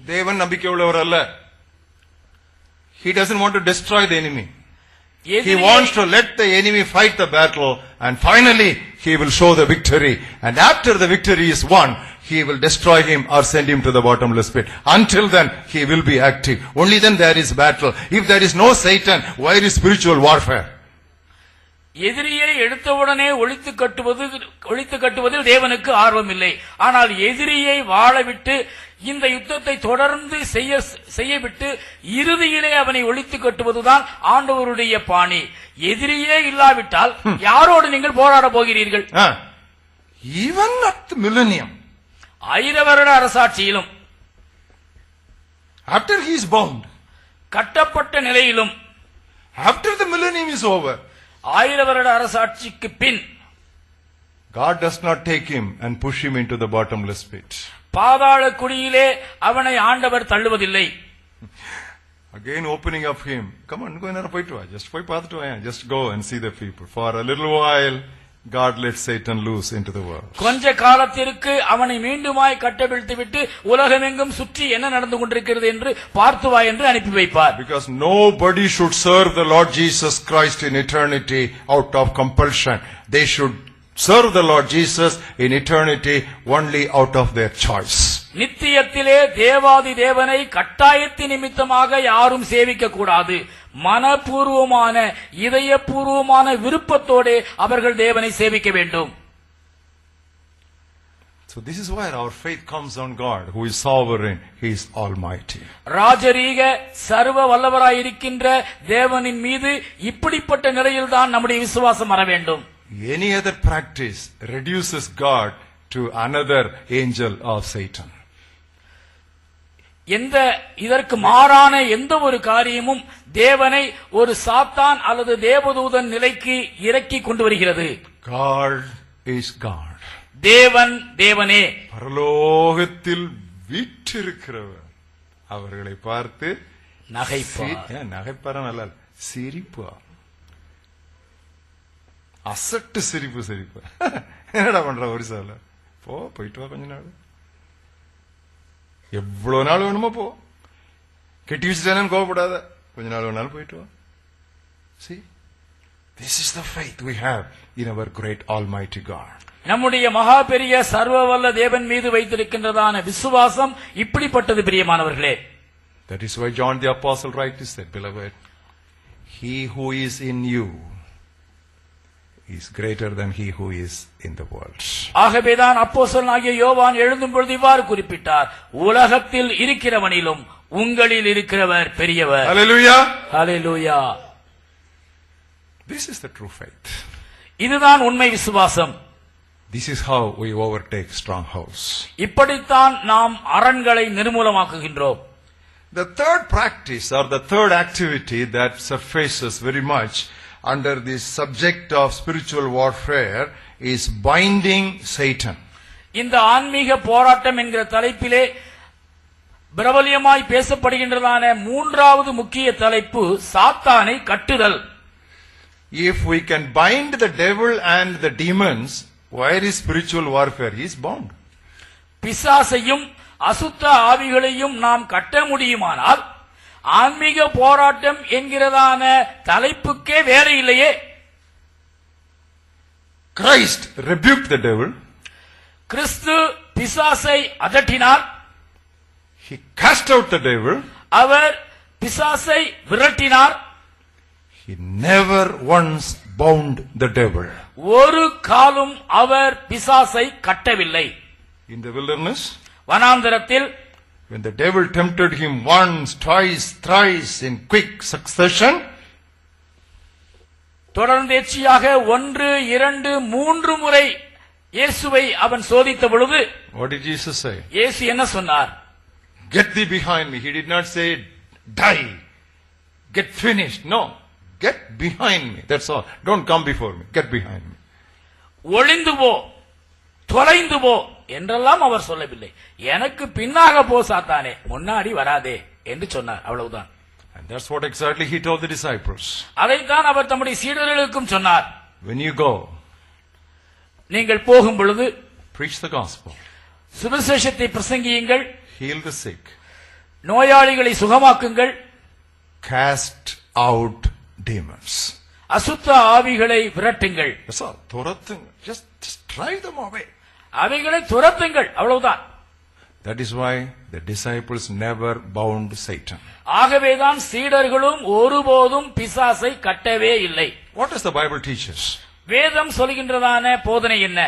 தேவன் நம்பிக்கை உள்ளவர் அல்ல. He doesn't want to destroy the enemy. He wants to let the enemy fight the battle and finally he will show the victory, and after the victory is won he will destroy him or send him to the bottomless pit. Until then he will be active. Only then there is battle. If there is no Satan, where is spiritual warfare? எதிரியை எடுத்தவுடனே ஒழித்து கட்டுவதில் தேவனுக்கு ஆர்வம் இல்லை. ஆனால் எதிரியை வாழவிட்டு இந்த யுத்தத்தை தொடர்ந்து செய்யவிட்டு இறுதியிலே அவனை ஒழித்து கட்டுவதுதான் ஆண்டவருடைய பாணி. எதிரியே இல்லாவிட்டால் யாரோடு நீங்கள் போராட போகிறீர்கள்? Even at the millennium, 1000 வருட அரசாட்சியிலும், after he is bound, கட்டப்பட்ட நிலையிலும், after the millennium is over, 1000 வருட அரசாட்சிக்கு பின் God does not take him and push him into the bottomless pit. பாதாள குழியிலே அவனை ஆண்டவர் தள்ளுவதில்லை. Again opening of him. Come on, go நேரா போயிட்டு வா. Just போய் பார்த்துட்டு வா. Just go and see the people. For a little while God let Satan loose into the world. கொஞ்ச காலத்திற்கு அவனை மீண்டுமாய் கட்டவிழ்த்து விட்டு உலகமெங்கும் சுற்றி என்ன நடந்து கொண்டிருக்கிறது என்று பார்த்து வா என்று அனுப்பி வைப்பார். Because nobody should serve the Lord Jesus Christ in eternity out of compulsion. They should serve the Lord Jesus in eternity only out of their choice. நித்தியத்திலே தேவாதி தேவனை கட்டாயத்தின் நிமித்தமாக யாரும் சேவிக்க கூடாது. மனப்பூர்வமான இதயபூர்வமான விருப்பத்தோடு அவர்கள் தேவனை சேவிக்க வேண்டும். So this is where our faith comes on God, who is sovereign, he is almighty. ராஜரீக சர்வ வல்லவராய் இருக்கின்ற தேவனின் மீது இப்படிப்பட்ட நிலையில்தான் நம்முடைய விசுவாசம் வர வேண்டும். Any other practice reduces God to another angel of Satan. இதற்கு மாறான எந்த ஒரு காரியமும் தேவனை ஒரு சாத்தான் அல்லது தேவதூதன் நிலைக்கு இறக்கி கொண்டு வருகிறது. God is God. தேவன் தேவனே. பரலோகத்தில் வீற்றிருக்கிறவர் அவர்களை பார்த்து நகைப்பார நல்ல சிரிப்பு, அசட்டு சிரிப்பு. என்னடா பண்ற ஒரு சால போயிட்டு வா, கொஞ்ச நாள் எவ்வளவு நாள் வேணுமோ போ, கெட்டி வச்சுட்டேன்னு கோவப்படாத, கொஞ்ச நாள் வேணாலும் போயிட்டு வா. See, this is the faith we have in our great almighty God. நம்முடைய மகா பெரிய சர்வவல்ல தேவன் மீது வைத்திருக்கின்றதான விசுவாசம் இப்படிப்பட்டது பிரியமானவர்களே. That is why John the Apostle rightly said, beloved, he who is in you is greater than he who is in the world. ஆகவேதான் அப்போஸ்தலனாகிய யோவான் எழுதும் பொழுது இவ்வாறு குறிப்பிட்டார், உலகத்தில் இருக்கிறவனிலும் உங்களில் இருக்கிறவர் பெரியவர். Hallelujah. Hallelujah. This is the true faith. இதுதான் உண்மை விசுவாசம். This is how we overtake strongholds. இப்படித்தான் நாம் அரண்களை நிர்மூலமாக்குகின்றோம். The third practice or the third activity that surfaces very much under this subject of spiritual warfare is binding Satan. இந்த ஆன்மீக போராட்டம் என்கிற தலைப்பிலே பிரபல்யமாய் பேசப்படுகின்றதான மூன்றாவது முக்கிய தலைப்பு சாத்தானை கட்டுதல். If we can bind the devil and the demons, where is spiritual warfare? He is bound. பிசாசையும் அசுத்த ஆவிகளையும் நாம் கட்ட முடியுமானால் ஆன்மீக போராட்டம் என்கிறதான தலைப்புக்கே வேலை இல்லையே. Christ rebuked the devil. கிறிஸ்து பிசாசை அதட்டினார். He cast out the devil. அவர் பிசாசை விரட்டினார். He never once bound the devil. ஒரு காலும் அவர் பிசாசை கட்டவில்லை. In the wilderness, வனாந்தரத்தில் when the devil tempted him once, twice, thrice in quick succession, தொடர்ந்தேர்ச்சியாக 1, 2, 3 முறை இயேசுவை அவன் சோதித்த பொழுது what did Jesus say? இயேசு என்ன சொன்னார்? Get thee behind me. He did not say die, get finished. No, get behind me. That's all. Don't come before me. Get behind me. ஒளிந்து போ, தொலைந்து போ என்றெல்லாம் அவர் சொல்லவில்லை. எனக்கு பின்னாக போ சாத்தானே, முன்னாடி வராதே என்று சொன்னார். அவ்வளவுதான். And that's what exactly he told the disciples. அதைத்தான் அவர் தம்முடைய சீடர்களுக்கும் சொன்னார். When you go, நீங்கள் போகும் பொழுது preach the gospel, சுவிசேஷத்தை பிரசங்கியுங்கள், heal the sick, நோயாளிகளை சுகமாக்குங்கள், cast out demons. அசுத்த ஆவிகளை விரட்டுங்கள். That's all. Thorathunga. Just drive them away. அவைகளை துரத்துங்கள். அவ்வளவுதான். That is why the disciples never bound Satan. ஆகவேதான் சீடர்களும் ஒருபோதும் பிசாசை கட்டவே இல்லை. What does the Bible teach us? வேதம் சொல்கின்றதான போதனை என்ன?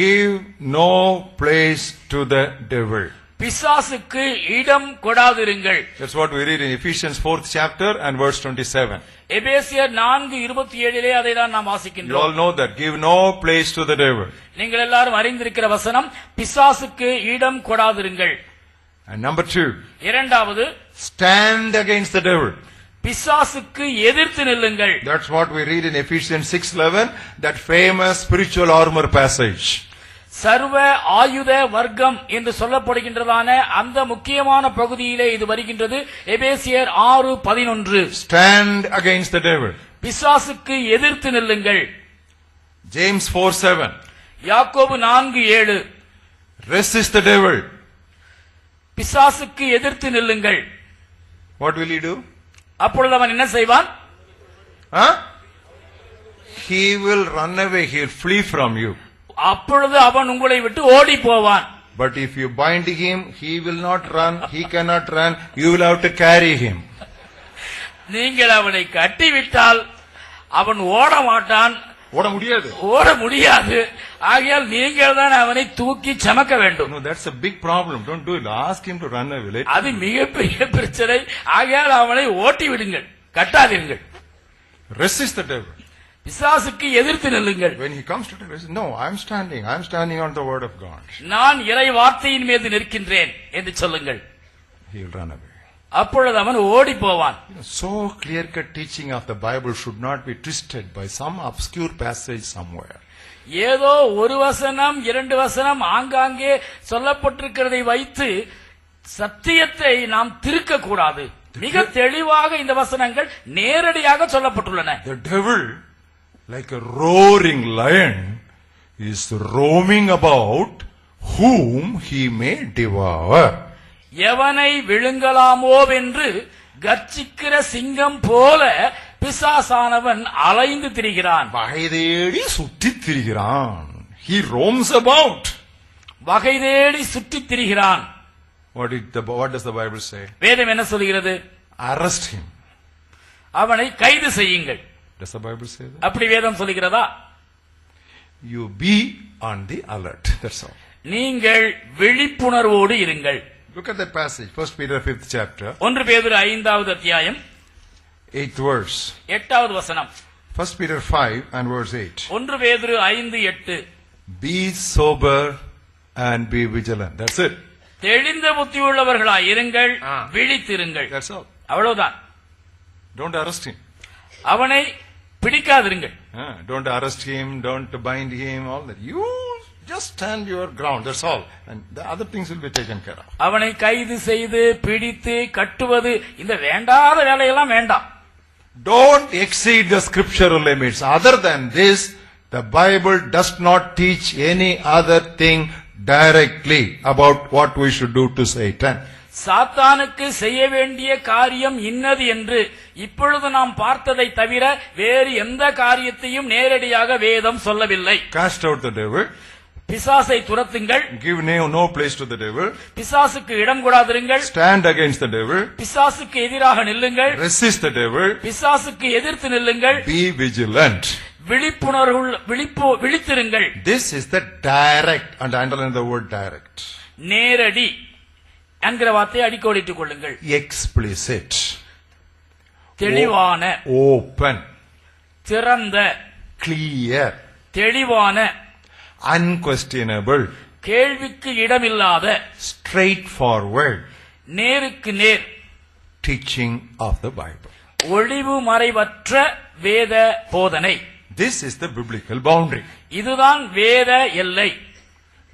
Give no place to the devil. பிசாசுக்கு இடம் கொடாதிருங்கள். That's what we read in Ephesians 4th chapter and verse 27. எபேசியர் 4:27 அதை தான் நாம் You all வாசிக்கின்றோம். know that. Give no place to the devil. நீங்கள் எல்லாரும் அறிந்திருக்கிற வசனம், பிசாசுக்கு இடம் கொடாதிருங்கள். And number 2, இரண்டாவது, stand against the devil. பிசாசுக்கு எதிர்த்து நில்லுங்கள். That's what we read in Ephesians 6:11, that famous spiritual armor passage. சர்வ ஆயுத வர்க்கம் என்று சொல்லப்படுகின்றதான அந்த முக்கியமான பகுதியிலே இது வருகின்றது. எபேசியர் 6:11. Stand against the devil. பிசாசுக்கு எதிர்த்து நில்லுங்கள். James 4:7. யாக்கோபு 4:7. Resist the devil. பிசாசுக்கு எதிர்த்து நில்லுங்கள். What will he do? அப்பொழுது அவன் என்ன செய்வான்? Huh? He will run away. He will flee from you. அப்பொழுது அவன் உங்களை விட்டு ஓடி போவான். But if you bind him, he will not run. He cannot run. You will have to carry him. நீங்கள் அவனை கட்டிவிட்டால் அவன் ஓட மாட்டான், ஓட முடியாது. ஓட முடியாது. ஆகையால் நீங்கள் தான் அவனை தூக்கி சமக்க வேண்டும். No, that's a big problem. Don't do it. Ask him to run away. அது மிகப்பெரிய பிரச்சனை. ஆகையால் அவனை ஓட்டி விடுங்கள், கட்டாதீர்கள். Resist the devil. பிசாசுக்கு எதிர்த்து நில்லுங்கள். When he comes to the devil, no, I'm standing on the word of God. நான் இறை வார்த்தையின் மீது நிற்கின்றேன் என்று சொல்லுங்கள். He will run away. அப்பொழுது அவன் ஓடி போவான். So clear-cut teaching of the Bible should not be twisted by some obscure passage somewhere. ஏதோ ஒரு வசனம் 2 வசனம் ஆங்காங்கே சொல்லப்பட்டிருக்கிறதை வைத்து சத்தியத்தை நாம் திருக்க கூடாது. மிக தெளிவாக இந்த வசனங்கள் நேரடியாக சொல்லப்பட்டுள்ளன. The devil, like a roaring lion, is roaming about whom he may devour. எவனை விழுங்கலாமோவென்று கர்ச்சிக்கிற சிங்கம் போல பிசாசானவன் அலைந்து திரிகிறான். வகை தேடி சுற்றித் திரிகிறான். He roams about. வகை தேடி சுற்றித் திரிகிறான். What does the Bible say? வேதம் என்ன சொல்கிறது? Arrest him. அவனை கைது செய்யுங்கள். Does the Bible say that? அப்படி வேதம் சொல்கிறதா? You be on the alert. That's all. நீங்கள் விழிப்புணர்வோடு இருங்கள். Look at that passage. 1 Peter 5th chapter. 1 பேதுரு 5வது அத்தியாயம் 8th verse. 8வது வசனம். 1 Peter 5 and verse 8. 1 பேதுரு 5:8. Be sober and be vigilant. That's it. தெளிந்த புத்தியுள்ளவர்களாய் இருங்கள், விழித்திருங்கள். That's all. அவ்வளவுதான். Don't arrest him. அவனை பிடிக்காதிருங்கள். Don't arrest him, don't bind him, all that. You just stand your ground, that's all. And the other things will be taken care of. அவனை கைது செய்து பிடித்து கட்டுவது இந்த வேண்டாத வேலையெல்லாம் வேண்டாம். Don't exceed the scriptural limits. Other than this, the Bible does not teach any other thing directly about what we should do to Satan. சாத்தானுக்கு செய்ய வேண்டிய காரியம் இன்னது என்று இப்பொழுது நாம் பார்த்ததை தவிர வேறு எந்த காரியத்தையும் நேரடியாக வேதம் சொல்லவில்லை. Cast out the devil. பிசாசை துரத்துங்கள். Give no place to the devil. பிசாசுக்கு இடம் கொடாதிருங்கள். Stand against the devil. பிசாசுக்கு எதிராக நில்லுங்கள். Resist the devil. பிசாசுக்கு எதிர்த்து நில்லுங்கள். Be vigilant. விழித்திருங்கள். This is the direct, and underline the word direct. நேரடி என்கிற வார்த்தையை அடிக்கோடிட்டுக் கொள்ளுங்கள். Explicit. தெளிவான. Open. திறந்த. Clear. தெளிவான. Unquestionable. கேள்விக்கு இடமில்லாத. Straightforward. நேருக்கு நேர். Teaching of the Bible. ஒளிவு மறைவற்ற வேத போதனை. This is the biblical boundary. இதுதான் வேத எல்லை.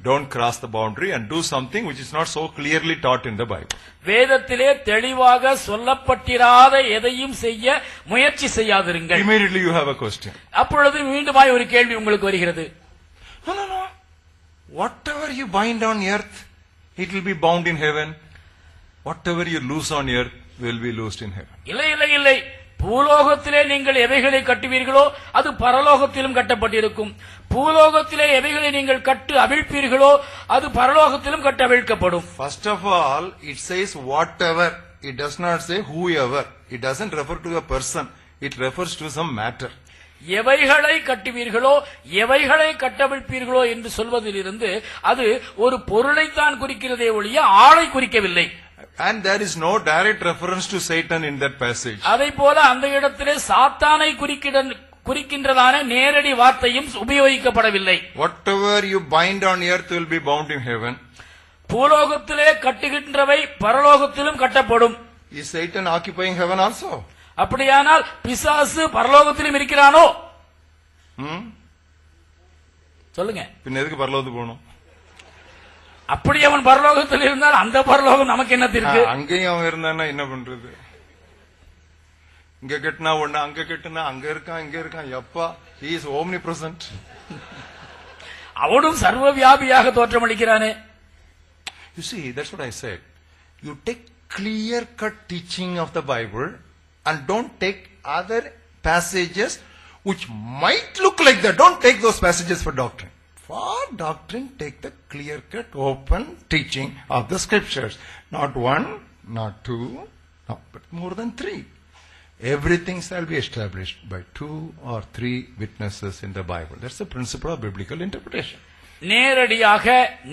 Don't cross the boundary and do something which is not so clearly taught in the Bible. வேதத்திலே தெளிவாக சொல்லப்பட்டிராத எதையும் செய்ய முயற்சி செய்யாதிருங்கள். Immediately you have a question. அப்பொழுது மீண்டுமாய் ஒரு கேள்வி உங்களுக்கு வருகிறது. No. Whatever you bind on earth, it will be bound in heaven. Whatever you loose on earth will be loosed in heaven. இல்லை. பூலோகத்திலே நீங்கள் எவைகளை கட்டுவீர்களோ அது பரலோகத்திலும் கட்டப்பட்டிருக்கும். பூலோகத்திலே எவைகளை நீங்கள் கட்டு அவிழ்ப்பீர்களோ அது பரலோகத்திலும் கட்டு அவிழ்க்கப்படும். First of all, it says whatever. It does not say whoever. It doesn't refer to a person. It refers to some matter. எவைகளை கட்டுவீர்களோ எவைகளை கட்டவிழ்ப்பீர்களோ என்று சொல்வதிலிருந்து அது ஒரு பொருளைத்தான் குறிக்கிறதே ஒழிய ஆளை குறிக்கவில்லை. And there is no direct reference to Satan in that passage. அதை போல அந்த இடத்திலே சாத்தானை குறிக்கின்றதான நேரடி வார்த்தையும் உபயோகிக்கப்படவில்லை. Whatever you bind on earth will be bound in heaven. பூலோகத்திலே கட்டுகின்றவை பரலோகத்திலும் கட்டப்படும். Is Satan occupying heaven also? அப்படியானால் பிசாசு பரலோகத்திலும் இருக்கிறானோ? சொல்லுங்க. பின்ன எதுக்கு பரலோகத்துக்கு போகணும்? அப்படி அவன் பரலோகத்தில் இருந்தால் அந்த பரலோகம் நமக்கு என்ன இருக்கு? அங்கேயும் அவன் இருந்தான்னா என்ன பண்றது? இங்க கட்டினா ஒண்ணு, அங்க கட்டினா அங்க இருக்கான், இங்க இருக்கான். எப்பா, he is omnipresent. அவனும் சர்வ வியாபியாக தோற்றமளிக்கிறானே. You see, that's what I said. You take clear-cut teaching of the Bible and don't take other passages which might look like that. Don't take those passages for doctrine. For doctrine, take the clear-cut, open teaching of the scriptures. Not one, not two, but more than three. Everything shall be established by 2 or 3 witnesses in the Bible. That's the principle of biblical interpretation. நேரடியாக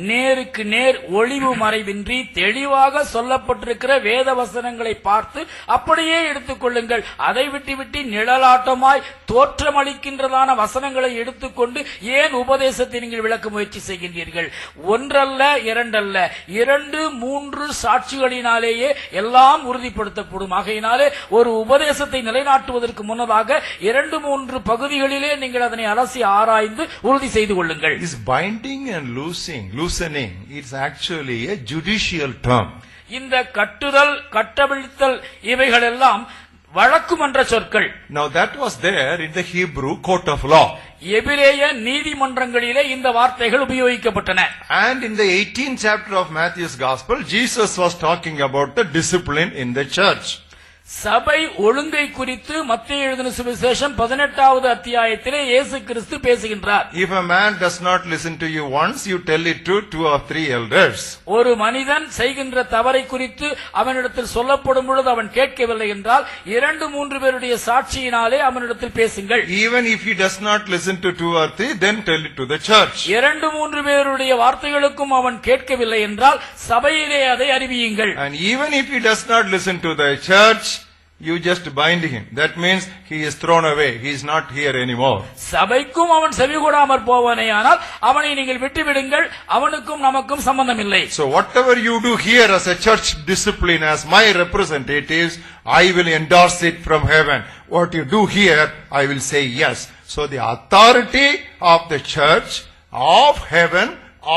நேருக்கு நேர் ஒளிவு மறைவின்றி தெளிவாக சொல்லப்பட்டிருக்கிற வேத வசனங்களை பார்த்து அப்படியே எடுத்துக்கொள்ளுங்கள். அதை விட்டு நிழலாட்டமாய் தோற்றமளிக்கின்றதான வசனங்களை எடுத்துக்கொண்டு ஏன் உபதேசத்தை நீங்கள் விளக்க முயற்சி செய்கின்றீர்கள்? ஒன்றல்ல இரண்டல்ல 2-3 சாட்சிகளினாலேயே எல்லாம் உறுதிப்படுத்தப்படும். ஆகையினாலே ஒரு உபதேசத்தை நிலைநாட்டுவதற்கு முன்னதாக 2-3 பகுதிகளிலே நீங்கள் அதனை அலசி ஆராய்ந்து உறுதி செய்து கொள்ளுங்கள். Binding and loosening, it's actually a judicial term. இந்த கட்டுதல் கட்டவிழ்த்தல் இவைகள் எல்லாம் வழக்குமன்ற சொற்கள். Now that was there in the Hebrew court of law. எபிரேய நீதிமன்றங்களிலே இந்த வார்த்தைகள் உபயோகிக்கப்பட்டன. And in the 18th chapter of Matthew's Gospel, Jesus was talking about the discipline in the church. சபை ஒழுங்கை குறித்து மத்தேயு எழுதின சுவிசேஷம் 18வது அத்தியாயத்திலே இயேசு கிறிஸ்து பேசுகின்றார். If a man does not listen to you once, you tell it to 2 or 3 elders. ஒரு மனிதன் செய்கின்ற தவறை குறித்து அவனிடத்தில் சொல்லப்படும் பொழுது அவன் கேட்கவில்லை என்றால் 2-3 பேருடைய சாட்சியினாலே அவனிடத்தில் பேசுங்கள். Even if he does not listen to 2 or 3, then tell it to the church. 2-3 பேருடைய வார்த்தைகளுக்கும் அவன் கேட்கவில்லை என்றால் சபையிலே அதை அறிவியுங்கள். And even if he does not listen to the church, you just bind him. That means he is thrown away. He is not here anymore. சபைக்கும் அவன் செவிகொடாமற் போவானேயானால் அவனை நீங்கள் விட்டுவிடுங்கள், அவனுக்கும் நமக்கும் சம்பந்தம் இல்லை. So whatever you do here as a church discipline, as my representatives, I will endorse it from heaven. What you do here, I will say yes. So the authority of the church of heaven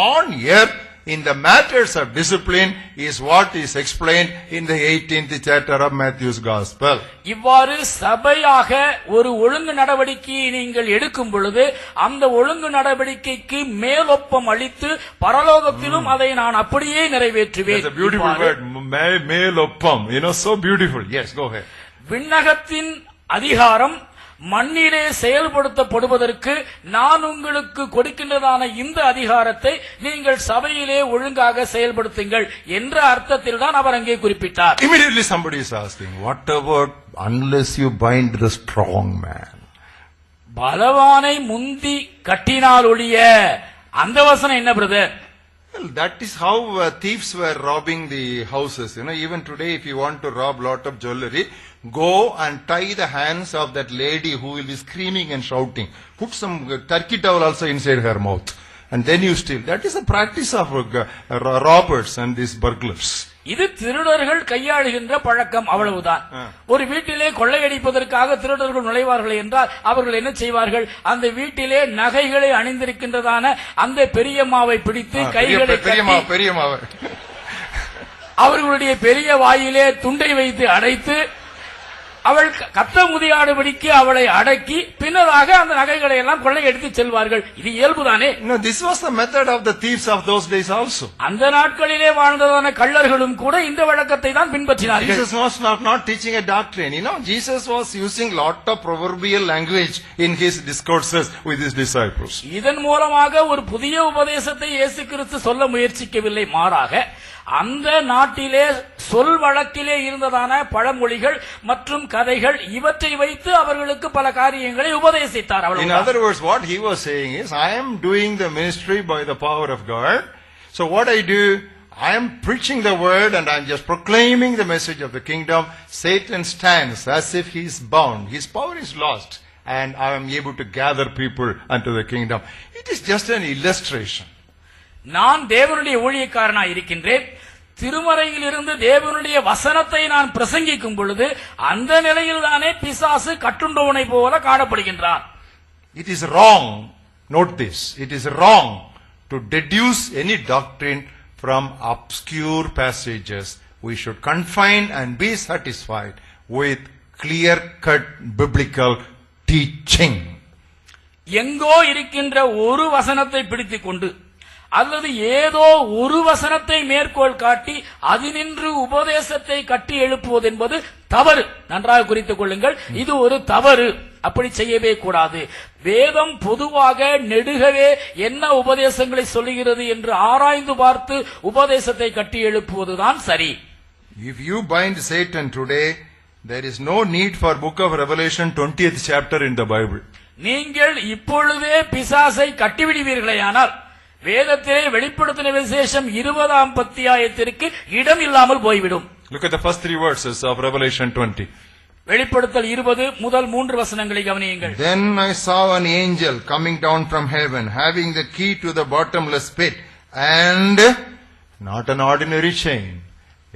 on earth in the matters of discipline is what is explained in the 18th chapter of Matthew's Gospel. இவ்வாறு சபையாக ஒரு ஒழுங்கு நடவடிக்கையை நீங்கள் எடுக்கும் பொழுது அந்த ஒழுங்கு நடவடிக்கைக்கு மேலொப்பம் அளித்து பரலோகத்திலும் அதை நான் அப்படியே நிறைவேற்றுவேன். That's a beautiful word, மேலொப்பம். You know, so beautiful. Yes, go ahead. விண்ணகத்தின் அதிகாரம் மண்ணிலே செயல்படுத்தப்படுவதற்கு நான் உங்களுக்கு கொடுக்கின்றதான இந்த அதிகாரத்தை நீங்கள் சபையிலே ஒழுங்காக செயல்படுத்துங்கள் என்ற அர்த்தத்தில் தான் அவர் அங்கே குறிப்பிட்டார். Immediately somebody is asking, what about unless you bind the strong man? பலவானை முந்தி கட்டினால் ஒழிய, அந்த வசனம் என்ன brother? Well, that is how thieves were robbing the houses. You know, even today if you want to rob lot of jewelry, go and tie the hands of that lady who will be screaming and shouting. Put some turkey towel also inside her mouth. And then you steal. That is a practice of robbers and these burglars. இது திருடர்கள் கையாளுகின்ற பழக்கம், அவ்வளவுதான். ஒரு வீட்டிலே கொள்ளையடிப்பதற்காக திருடர்கள் நுழைவார்கள் என்றால் அவர்கள் என்ன செய்வார்கள்? அந்த வீட்டிலே நகைகளை அணிந்திருக்கின்றதான அந்த பெரியம்மாவை பிடித்து கைகளை அவர்களுடைய பெரிய வாயிலே துண்டை வைத்து அடைத்து அவள் கத்த முதியாடுபடிக்கு அவளை அடக்கி பின்னதாக அந்த நகைகளை எல்லாம் கொள்ளையடித்து செல்வார்கள். இது இயல்புதானே? No, this was the method of the thieves of those days also. அந்த நாட்களிலே வாழ்ந்ததான கள்ளர்களும் கூட இந்த வழக்கத்தை தான் பின்பற்றினார்கள். Jesus was not teaching a doctrine. You know, Jesus was using lot of proverbial language in his discourses with his disciples. இதன் மூலமாக ஒரு புதிய உபதேசத்தை இயேசு கிறிஸ்து சொல்ல முயற்சிக்கவில்லை, மாறாக அந்த நாட்டிலே சொல் வழக்கிலே இருந்ததான பழமொழிகள் மற்றும் கதைகள் இவற்றை வைத்து அவர்களுக்கு பல காரியங்களை உபதேசித்தார். In other words, what he was saying is, I am doing the ministry by the power of God. So what I do, I am preaching the word and I am just proclaiming the message of the kingdom. Satan stands as if he is bound. His power is lost and I am able to gather people unto the kingdom. It is just an illustration. நான் தேவனுடைய ஊழியக்காரனாய் இருக்கின்றேன். திருமறையிலிருந்து தேவனுடைய வசனத்தை நான் பிரசங்கிக்கும் பொழுது அந்த நிலையில் தானே பிசாசு கட்டுண்டவனை போல காணப்படுகின்றான். It is wrong, note this, it is wrong to deduce any doctrine from obscure passages. We should confine and be satisfied with clear-cut biblical teaching. எங்கோ இருக்கின்ற ஒரு வசனத்தை பிடித்துக் கொண்டு அல்லது ஏதோ ஒரு வசனத்தை மேற்கோள் காட்டி அதினின்று உபதேசத்தை கட்டி எழுப்புவது என்பது தவறு. நன்றாக குறித்துக் கொள்ளுங்கள், இது ஒரு தவறு. அப்படி செய்யவே கூடாது. வேதம் பொதுவாக நெடுகவே என்ன உபதேசங்களை சொல்லுகிறது என்று ஆராய்ந்து பார்த்து உபதேசத்தை கட்டி எழுப்புவதுதான் சரி. If you bind Satan today, there is no need for book of Revelation 20th chapter in the Bible. நீங்கள் இப்பொழுதே பிசாசை கட்டிவிடுவீர்களேயானால் வேதத்திலே வெளிப்படுத்தின விசேஷம் 20ஆம் அத்தியாயத்திற்கு இடம் இல்லாமல் போய்விடும். Look at the first 3 verses of Revelation 20. வெளிப்படுத்தல் 20 முதல் 3 வசனங்களை கவனியுங்கள். Then I saw an angel coming down from heaven, having the key to the bottomless pit, and not an ordinary chain,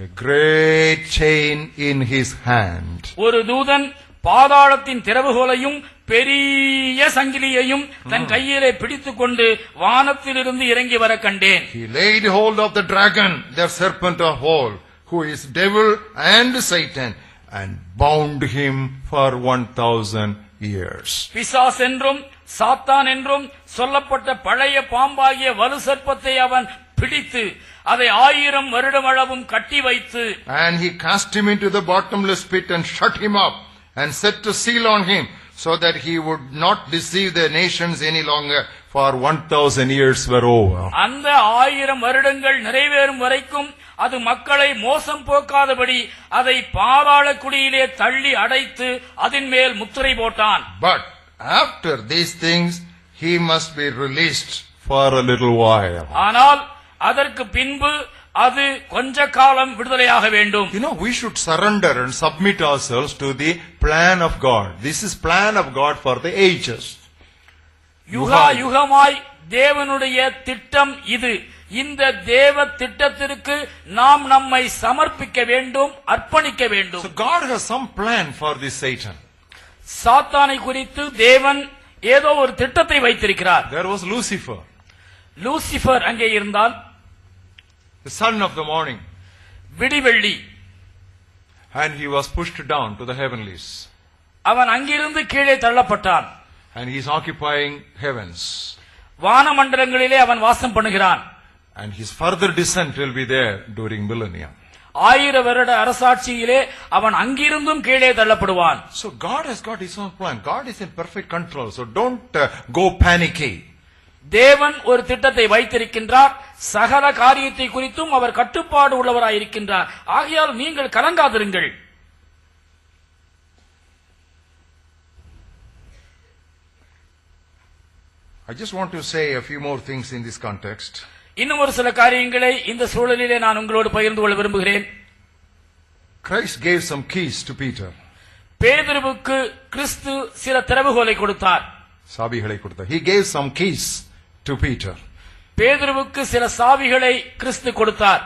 a great chain in his hand. ஒரு தூதன் பாதாளத்தின் திறவுகோலையும் பெரிய சங்கிலியையும் தன் கையிலே பிடித்துக் கொண்டு வானத்திலிருந்து இறங்கி வர கண்டேன். He laid hold of the dragon, the serpent of old, who is devil and Satan, and bound him for 1000 years. பிசாஸ் என்றும் சாத்தான் என்றும் சொல்லப்பட்ட பழைய பாம்பாகிய வலு சர்ப்பத்தை அவன் பிடித்து அதை 1000 வருடம் அளவும் கட்டி வைத்து, and he cast him into the bottomless pit and shut him up and set a seal on him, so that he would not deceive the nations any longer, for 1000 years were over. அந்த 1000 வருடங்கள் நிறைவேறும் வரைக்கும் அது மக்களை மோசம் போக்காதபடி அதை பாதாள குழியிலே தள்ளி அடைத்து அதன் மேல் முத்திரை போட்டான். But after these things he must be released for a little while. ஆனால் அதற்கு பின்பு அது கொஞ்ச காலம் விடுதலையாக வேண்டும். We should surrender and submit ourselves to the plan of God. This is plan of God for the ages. யுகா யுகமாய் தேவனுடைய திட்டம் இது. இந்த தேவ திட்டத்திற்கு நாம் நம்மை சமர்ப்பிக்க வேண்டும், அர்ப்பணிக்க வேண்டும். So God has some plan for this Satan. சாத்தானை குறித்து தேவன் ஏதோ ஒரு திட்டத்தை வைத்திருக்கிறார். There was Lucifer, லூசிபர் அங்கே இருந்தால், the son of the morning, Vidivelli, and he was pushed down to the heavenlies, அவன் அங்கிருந்து கீழே தள்ளப்பட்டான். and he is occupying heavens, வானமண்டலங்களிலே அவன் வாசம் பண்ணுகிறான். and his further descent will be there during millennium. 1000 வருட அரசாட்சியிலே அவன் அங்கிருந்தும் கீழே தள்ளப்படுவான். So God has got his own plan. God is in perfect control. So don't go panicky. தேவன் ஒரு திட்டத்தை வைத்திருக்கின்றார். சகல காரியத்தை குறித்தும் அவர் கட்டுப்பாடு உள்ளவராயிருக்கின்றார். ஆகையால் நீங்கள் கலங்காதிருங்கள். I just want to say a few more things in this context. இன்னும் ஒரு சில காரியங்களை இந்த சூழலிலே நான் உங்களோடு பகிர்ந்து கொள்ள விரும்புகிறேன். Christ gave some keys to Peter. பேதுருவுக்கு கிறிஸ்து சில திறவுகோலை கொடுத்தார். சாவிகளை கொடுத்தார். He gave some keys to Peter. பேதுருவுக்கு சில சாவிகளை கிறிஸ்து கொடுத்தார்.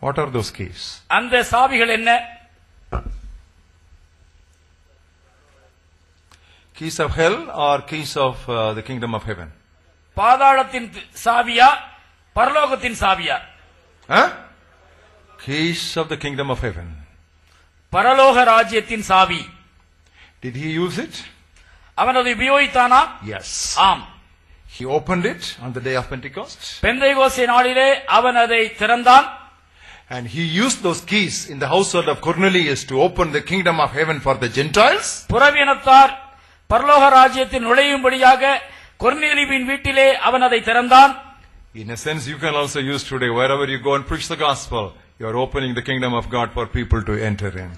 What are those keys? அந்த சாவிகள் என்ன? Keys of hell or keys of the kingdom of heaven? பாதாளத்தின் சாவியா, பரலோகத்தின் சாவியா? Keys of the kingdom of heaven. பரலோக ராஜ்யத்தின் சாவி. Did he use it? அவன் அதை உபயோகித்தானா? Yes. ஆம். He opened it on the day of Pentecost. பெந்தைகோஸ்தே நாளிலே அவன் அதை திறந்தான். And he used those keys in the household of Cornelius to open the kingdom of heaven for the Gentiles. புறவினத்தார் பரலோக ராஜ்யத்தில் நுழையும்படியாக கொர்நேலியுவின் வீட்டிலே அவன் அதை திறந்தான். In a sense, you can also use today, wherever you go and preach the gospel, you are opening the kingdom of God for people to enter in.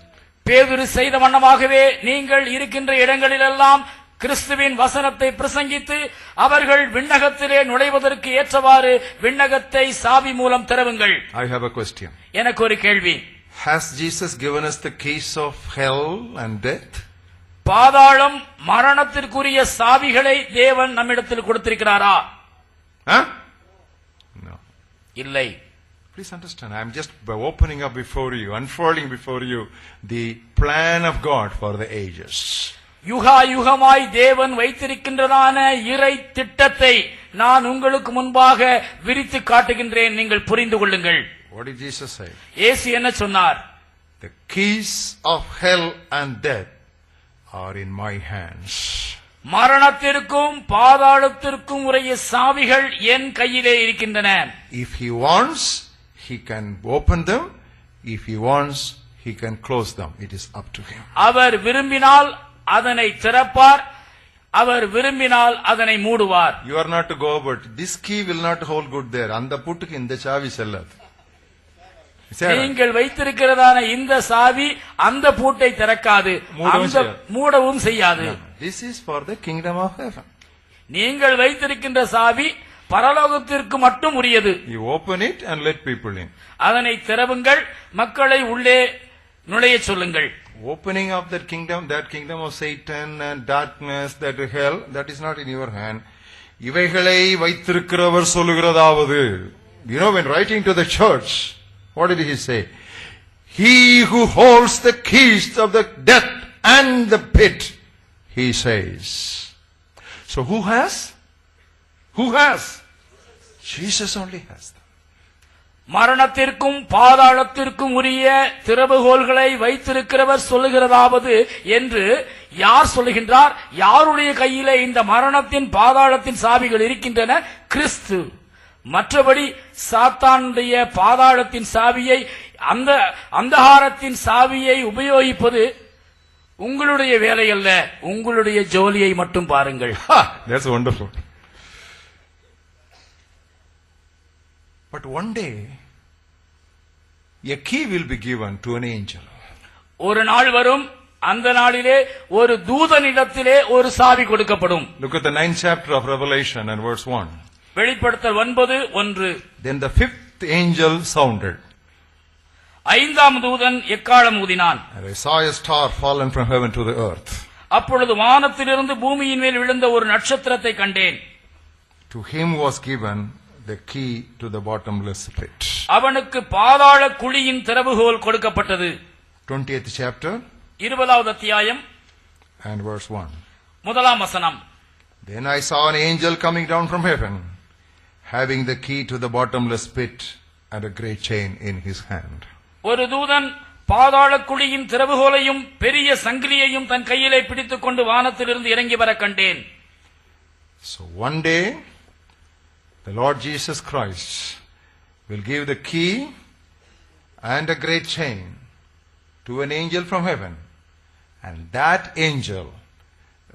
பேதுரு செய்த வண்ணமாகவே நீங்கள் இருக்கின்ற இடங்களிலெல்லாம் கிறிஸ்துவின் வசனத்தை பிரசங்கித்து அவர்கள் விண்ணகத்திலே நுழைவதற்கு ஏற்றவாறு விண்ணகத்தை சாவி மூலம் திறவுங்கள். I have a question. எனக்கு ஒரு கேள்வி. Has Jesus given us the keys of hell and death? பாதாளம் மரணத்திற்குரிய சாவிகளை தேவன் நம்மிடத்தில் கொடுத்திருக்கிறாரா? No. இல்லை. Please understand, I am just opening up before you, unfolding before you the plan of God for the ages. யுகா யுகமாய் தேவன் வைத்திருக்கின்றதான இறை திட்டத்தை நான் உங்களுக்கு முன்பாக விரித்து காட்டுகின்றேன். நீங்கள் புரிந்து கொள்ளுங்கள். What did Jesus say? இயேசு என்ன சொன்னார்? The keys of hell and death are in my hands. மரணத்திற்கும் பாதாளத்திற்கும் உரிய சாவிகள் என் கையிலே இருக்கின்றன. If he wants, he can open them. If he wants, he can close them. It is up to him. அவர் விரும்பினால் அதனை திறப்பார், அவர் விரும்பினால் அதனை மூடுவார். You are not to go, but this key will not hold good there. அந்த பூட்டுக்கு இந்த சாவி செல்லாது. நீங்கள் வைத்திருக்கிறதான இந்த சாவி அந்த பூட்டை திறக்காது, மூடவும் செய்யாது. This is for the kingdom of heaven. நீங்கள் வைத்திருக்கின்ற சாவி பரலோகத்திற்கு மட்டும் உரியது. You open it and let people in. அதனை திறவுங்கள், மக்களை உள்ளே நுழைய சொல்லுங்கள். Opening of that kingdom of Satan and darkness, that hell, that is not in your hand. இவைகளை வைத்திருக்கிறவர் சொல்லுகிறதாவது. When writing to the church, what did he say? He who holds the keys of the death and the pit, he says. So who has? Who has? Jesus only has them. மரணத்திற்கும் பாதாளத்திற்கும் உரிய திறவுகோல்களை வைத்திருக்கிறவர் சொல்லுகிறதாவது என்று யார் சொல்லுகின்றார்? யாருடைய கையிலே இந்த மரணத்தின் பாதாளத்தின் சாவிகள் இருக்கின்றன? கிறிஸ்து. மற்றபடி சாத்தானுடைய பாதாளத்தின் சாவியை, அந்த அந்தகாரத்தின் சாவியை உபயோகிப்பது உங்களுடைய வேலை அல்ல. உங்களுடைய ஜோலியை மட்டும் பாருங்கள். That's wonderful. But one day, a key will be given to an angel. ஒரு நாள் வரும், அந்த நாளிலே ஒரு தூதனிடத்திலே ஒரு சாவி கொடுக்கப்படும். Look at the 9th chapter of Revelation and verse 1. வெளிப்படுத்தல் 9:1. Then the fifth angel sounded. ஐந்தாம் தூதன் எக்காளம் ஊதினான். And I saw a star fallen from heaven to the earth. அப்பொழுது வானத்திலிருந்து பூமியின் மேல் விழுந்த ஒரு நட்சத்திரத்தை கண்டேன். To him was given the key to the bottomless pit. அவனுக்கு பாதாள குழியின் திறவுகோல் கொடுக்கப்பட்டது. 20th chapter 20வது அத்தியாயம் and verse 1. முதலாம் வசனம். Then I saw an angel coming down from heaven, having the key to the bottomless pit and a great chain in his hand. ஒரு தூதன் பாதாள குழியின் திறவுகோலையும் பெரிய சங்கிலியையும் தன் கையிலே பிடித்துக் கொண்டு வானத்திலிருந்து இறங்கி வர கண்டேன். So one day the Lord Jesus Christ will give the key and a great chain to an angel from heaven, and that angel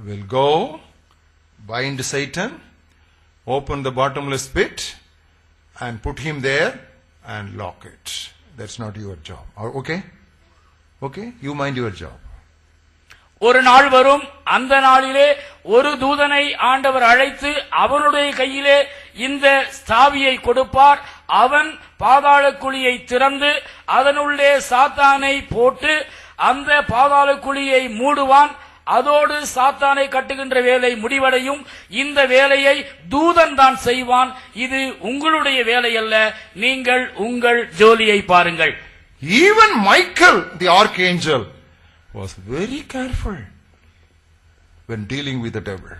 will go bind Satan, open the bottomless pit and put him there and lock it. That's not your job. Okay? Okay? You mind your job. ஒரு நாள் வரும், அந்த நாளிலே ஒரு தூதனை ஆண்டவர் அழைத்து அவனுடைய கையிலே இந்த ஸ்தாவியை கொடுப்பார். அவன் பாதாள குழியை திறந்து அதனுள்ளே சாத்தானை போட்டு அந்த பாதாள குழியை மூடுவான். அதோடு சாத்தானை கட்டுகின்ற வேலை முடிவடையும். இந்த வேலையை தூதன் தான் செய்வான். இது உங்களுடைய வேலை அல்ல. நீங்கள் உங்கள் ஜோலியை பாருங்கள். Even Michael, the archangel, was very careful when dealing with the devil.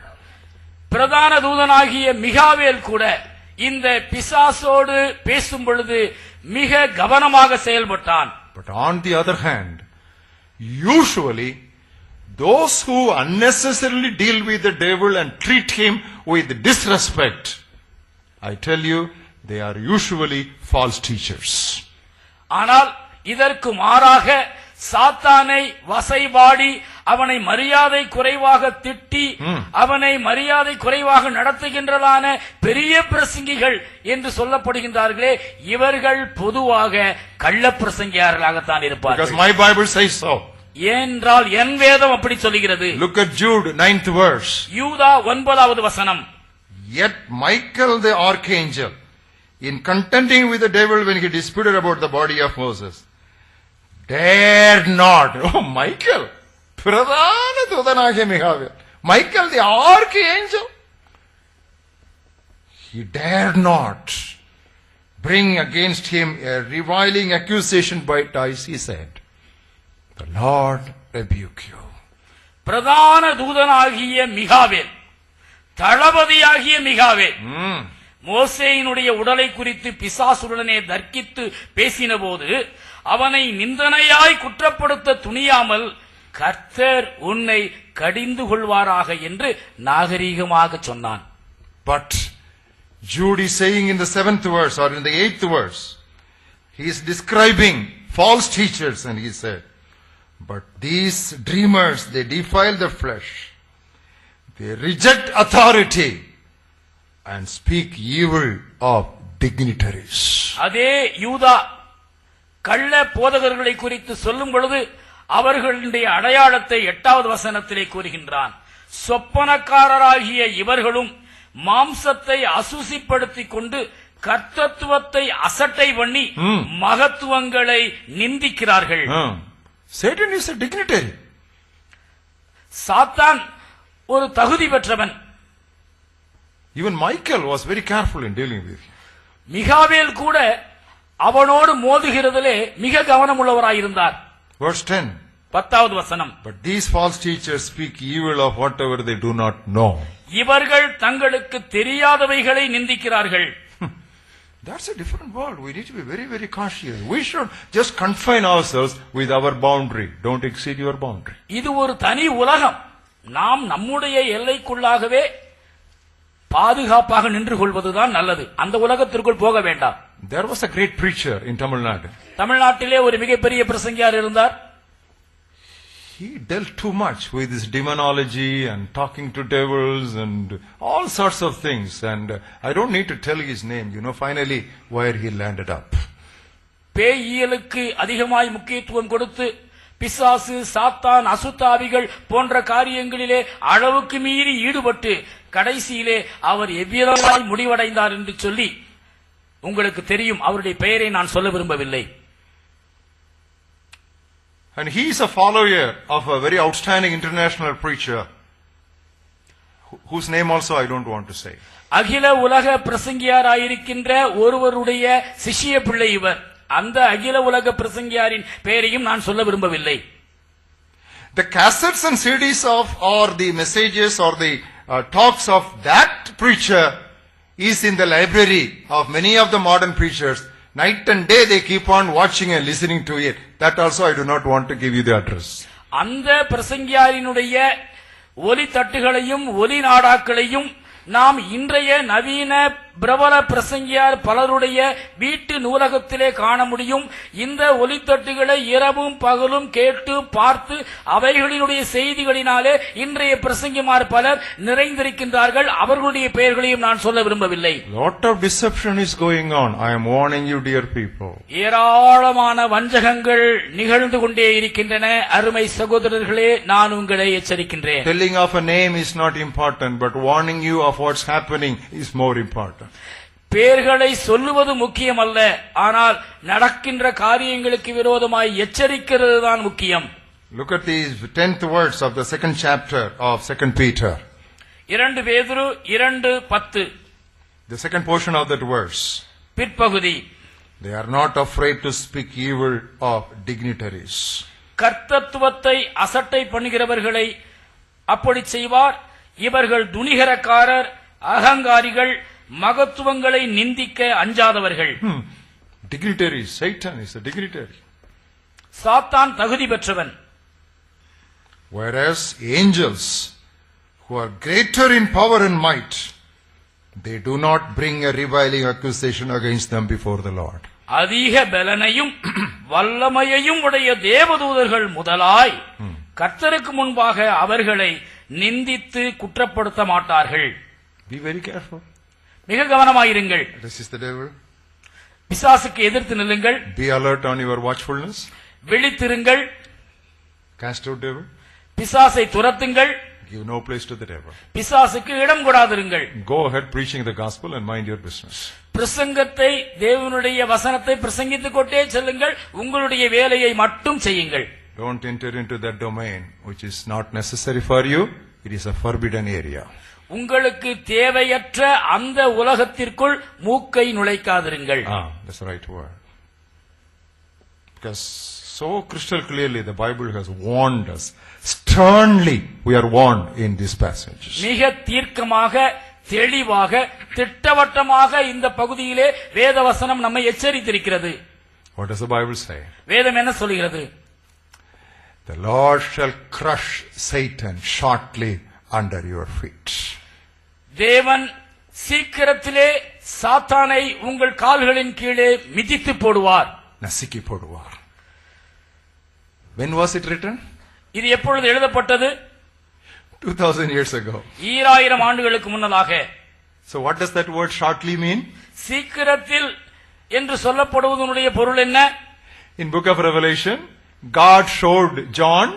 பிரதான தூதனாகிய மிகாவேல் கூட இந்த பிசாசோடு பேசும் பொழுது மிக கவனமாக செயல்பட்டான். But on the other hand, usually those who unnecessarily deal with the devil and treat him with disrespect, I tell you, they are usually false teachers. ஆனால் இதற்கு மாறாக சாத்தானை வசைபாடி அவனை மரியாதை குறைவாக திட்டி அவனை மரியாதை குறைவாக நடத்துகின்றதான பெரிய பிரசங்கிகள் என்று சொல்லப்படுகின்றார்களே, இவர்கள் பொதுவாக கள்ள பிரசங்கியார்களாகத்தான் Because இருப்பார்கள். my Bible says so. ஏனென்றால் என் வேதம் அப்படி சொல்லுகிறது. Look at Jude, 9th verse. யூதா 9வது வசனம். Yet Michael the archangel, in contending with the devil when he disputed about the body of Moses, dared not. Oh, Michael, pradhana dudanagiya Michael, Michael the archangel, he dared not bring against him a reviling accusation by ties. He said, the Lord rebuke you. பிரதான தூதனாகிய மிகாவேல், தளபதியாகிய மிகாவேல் மோசேயினுடைய உடலை குறித்து பிசாசுடனே தர்க்கித்து பேசின போது அவனை நிந்தனையாய் குற்றப்படுத்த துணியாமல் கர்த்தர் உன்னை கடிந்து கொள்வாராக என்று நாகரீகமாக சொன்னான். But Jude is saying in the 7th verse or in the 8th verse, he is describing false teachers and he said, but these dreamers, they defile the flesh, they reject authority and speak evil of dignitaries. அதே யூதா கள்ள போதகர்களை குறித்து சொல்லும் பொழுது அவர்களுடைய அடையாளத்தை 8வது வசனத்திலே கூறுகின்றான். சொப்பனக்காரராகிய இவர்களும் மாம்சத்தை அசுசிப்படுத்திக் கொண்டு கர்த்தத்துவத்தை அசட்டை பண்ணி மகத்துவங்களை நிந்திக்கிறார்கள். Satan is a dignitary. சாத்தான் ஒரு தகுதி பெற்றவன். Even Michael was very careful in dealing with him. மிகாவேல் கூட அவனோடு மோதுகிறதிலே மிக கவனமுள்ளவராயிருந்தார். Verse 10. 10வது வசனம். But these false teachers speak evil of whatever they do not know. இவர்கள் தங்களுக்கு தெரியாதவைகளை நிந்திக்கிறார்கள். That's a different world. We need to be very, very cautious. We should just confine ourselves with our boundary. Don't exceed your boundary. இது ஒரு தனி உலகம். நாம் நம்முடைய எல்லைக்குள்ளாகவே பாதுகாப்பாக நின்று கொள்வதுதான் நல்லது. அந்த உலகத்திற்குள் போக வேண்டாம். There was a great preacher in Tamil Nadu. தமிழ்நாட்டிலே ஒரு மிகப்பெரிய பிரசங்கியார் இருந்தார். He dealt too much with this demonology and talking to devils and all sorts of things. And I don't need to tell his name, finally where he landed up. பேயியலுக்கு அதிகமாய் முக்கியத்துவம் கொடுத்து பிசாசு, சாத்தான், அசுத்தாவிகள் போன்ற காரியங்களிலே அளவுக்கு மீறி ஈடுபட்டு கடைசியிலே அவர் எவ்விதமாய் முடிவடைந்தார் என்று சொல்லி உங்களுக்கு தெரியும், அவருடைய பெயரை நான் சொல்ல விரும்பவில்லை. And he is a follower of a very outstanding international preacher, whose name also I don't want to say. அகில உலக பிரசங்கியாராயிருக்கின்ற ஒருவருடைய சிஷ்ய பிள்ளை இவர். அந்த அகில உலக பிரசங்கியாரின் பெயரையும் நான் சொல்ல விரும்பவில்லை. The cassettes and CDs of or the messages or the talks of that preacher is in the library of many of the modern preachers. Night and day they keep on watching and listening to it. That also I do not want to give you the address. அந்த பிரசங்கியாரினுடைய ஒலி தட்டுகளையும் ஒலி நாடாக்களையும் நாம் இன்றைய நவீன பிரபல பிரசங்கியார் பலருடைய வீட்டு நூலகத்திலே காண முடியும். இந்த ஒலித்தட்டுகளை இரவும் பகலும் கேட்டு பார்த்து அவைகளினுடைய செய்திகளினாலே இன்றைய பிரசங்கிமார் பலர் நிறைந்திருக்கின்றார்கள். அவர்களுடைய பெயர்களையும் நான் சொல்ல விரும்பவில்லை. Lot of deception is going on. I am warning you, dear people. ஏராளமான வஞ்சகங்கள் நிகழ்ந்து கொண்டே இருக்கின்றன. அருமை சகோதரர்களே, நான் உங்களை எச்சரிக்கின்றேன். Telling of a name is not important, but warning you of what's happening is more important. பெயர்களை சொல்லுவது முக்கியம் அல்ல, ஆனால் நடக்கின்ற காரியங்களுக்கு விரோதமாய் எச்சரிக்கிறது தான் முக்கியம். Look at these 10th words of the 2nd chapter of 2 Peter. 2 பேதுரு 2:10. The second portion of that verse. பிற்பகுதி. They are not afraid to speak evil of dignitaries. கர்த்தத்துவத்தை அசட்டை பண்ணுகிறவர்களை அப்படி செய்வார். இவர்கள் துணிகரக்காரர், அகங்காரிகள், மகத்துவங்களை நிந்திக்க அஞ்சாதவர்கள். Dignitary, Satan is a dignitary. சாத்தான் தகுதி பெற்றவன். Whereas angels, who are greater in power and might, they do not bring a reviling accusation against them before the Lord. அதிக பலனையும் வல்லமையையும் உடைய தேவதூதர்கள் முதலாய் கர்த்தருக்கு முன்பாக அவர்களை நிந்தித்து குற்றப்படுத்த மாட்டார்கள். Be very careful. மிக கவனமாயிருங்கள். Resist the devil. பிசாசுக்கு எதிர்த்து நில்லுங்கள். Be alert on your watchfulness. விழித்திருங்கள். Cast out devil. பிசாசை துரத்துங்கள். Give no place to the devil. பிசாசுக்கு இடம் கொடாதிருங்கள். Go ahead preaching the gospel and mind your business. பிரசங்கத்தை, தேவனுடைய வசனத்தை பிரசங்கித்துக் கொண்டே செல்லுங்கள். உங்களுடைய வேலையை மட்டும் செய்யுங்கள். Don't enter into that domain which is not necessary for you. It is a forbidden area. உங்களுக்கு தேவையற்ற அந்த உலகத்திற்குள் மூக்கை நுழைக்காதிருங்கள். That's the right word. Because so crystal clearly the Bible has warned us. Sternly we are warned in these passages. மிக தீர்க்கமாக, தெளிவாக, திட்டவட்டமாக இந்த பகுதியிலே வேதவசனம் நம்மை எச்சரித்திருக்கிறது. What does the Bible say? வேதம் என்ன சொல்கிறது? The Lord shall crush Satan shortly under your feet. தேவன் சீக்கிரத்திலே சாத்தானை உங்கள் கால்களின் கீழே மிதித்து போடுவார். நசுக்கி போடுவார். When was it written? இது எப்பொழுது எழுதப்பட்டது? 2000 years ago. 2000 ஆண்டுகளுக்கு முன்னதாக. So what does that word shortly mean? சீக்கிரத்தில் என்று சொல்லப்படுவதனுடைய பொருள் என்ன? In book of Revelation, God showed John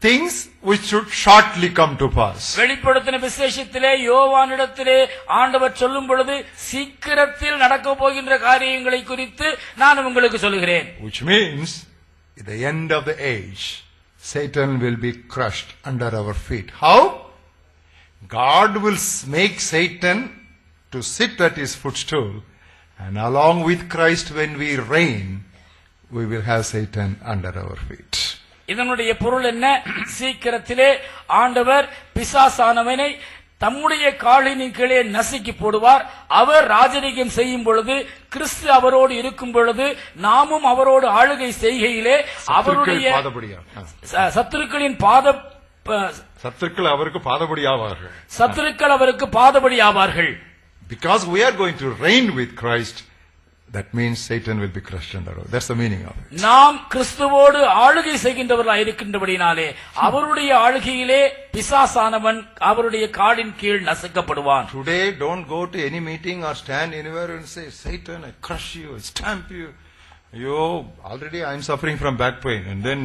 things which should shortly come to pass. வெளிப்படுத்தின விசேஷத்திலே யோவானிடத்திலே ஆண்டவர் சொல்லும் பொழுது சீக்கிரத்தில் நடக்க போகின்ற காரியங்களை குறித்து நான் உங்களுக்கு சொல்கிறேன். Which means at the end of the age Satan will be crushed under our feet. How? God will make Satan to sit at his footstool, and along with Christ when we reign, we will have Satan under our feet. இதனுடைய பொருள் என்ன? சீக்கிரத்திலே ஆண்டவர் பிசாசானவனை தம்முடைய காலின் கீழே நசுக்கி போடுவார். அவர் ராஜரீகம் செய்யும் பொழுது, கிறிஸ்து அவரோடு இருக்கும் பொழுது, நாமும் அவரோடு ஆளுகை செய்கையிலே அவருடைய சத்துருக்களின் சத்துருக்கள் அவருக்கு பாதபடி ஆவார்கள். சத்துருக்கள் அவருக்கு பாதபடி ஆவார்கள். Because we are going to reign with Christ, that means Satan will be crushed under our. That's the meaning of it. நாம் கிறிஸ்துவோடு ஆளுகை செய்கின்றவர்களாய் இருக்கின்றபடினாலே அவருடைய ஆளுகையிலே பிசாசானவன் அவருடைய காலின் கீழ் நசுக்கப்படுவான். Today don't go to any meeting or stand anywhere and say, Satan, I crush you, I stamp you. Already I am suffering from back pain. And then,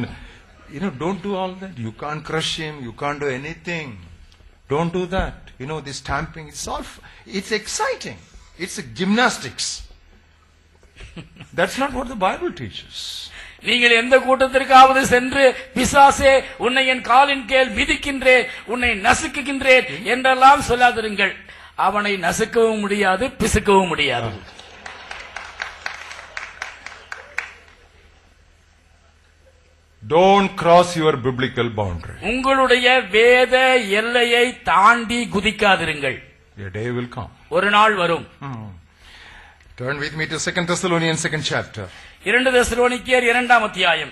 don't do all that. You can't crush him, you can't do anything. Don't do that. This stamping, it's exciting. It's gymnastics. That's not what the Bible teaches. நீங்கள் எந்த கூட்டத்திற்காவது சென்று பிசாசே உன்னை என் காலின் கீழ் மிதிக்கின்றேன், உன்னை நசுக்குகின்றேன் என்றெல்லாம் சொல்லாதிருங்கள். அவனை நசுக்கவும் முடியாது, பிசுக்கவும் முடியாது. Don't cross your biblical boundary. உங்களுடைய வேத எல்லையை தாண்டி குதிக்காதிருங்கள். A day will come. ஒரு நாள் வரும். Turn with me to 2 Thessalonians 2nd chapter 2 தெசலோனிக்கேயர் 2ஆம் அத்தியாயம்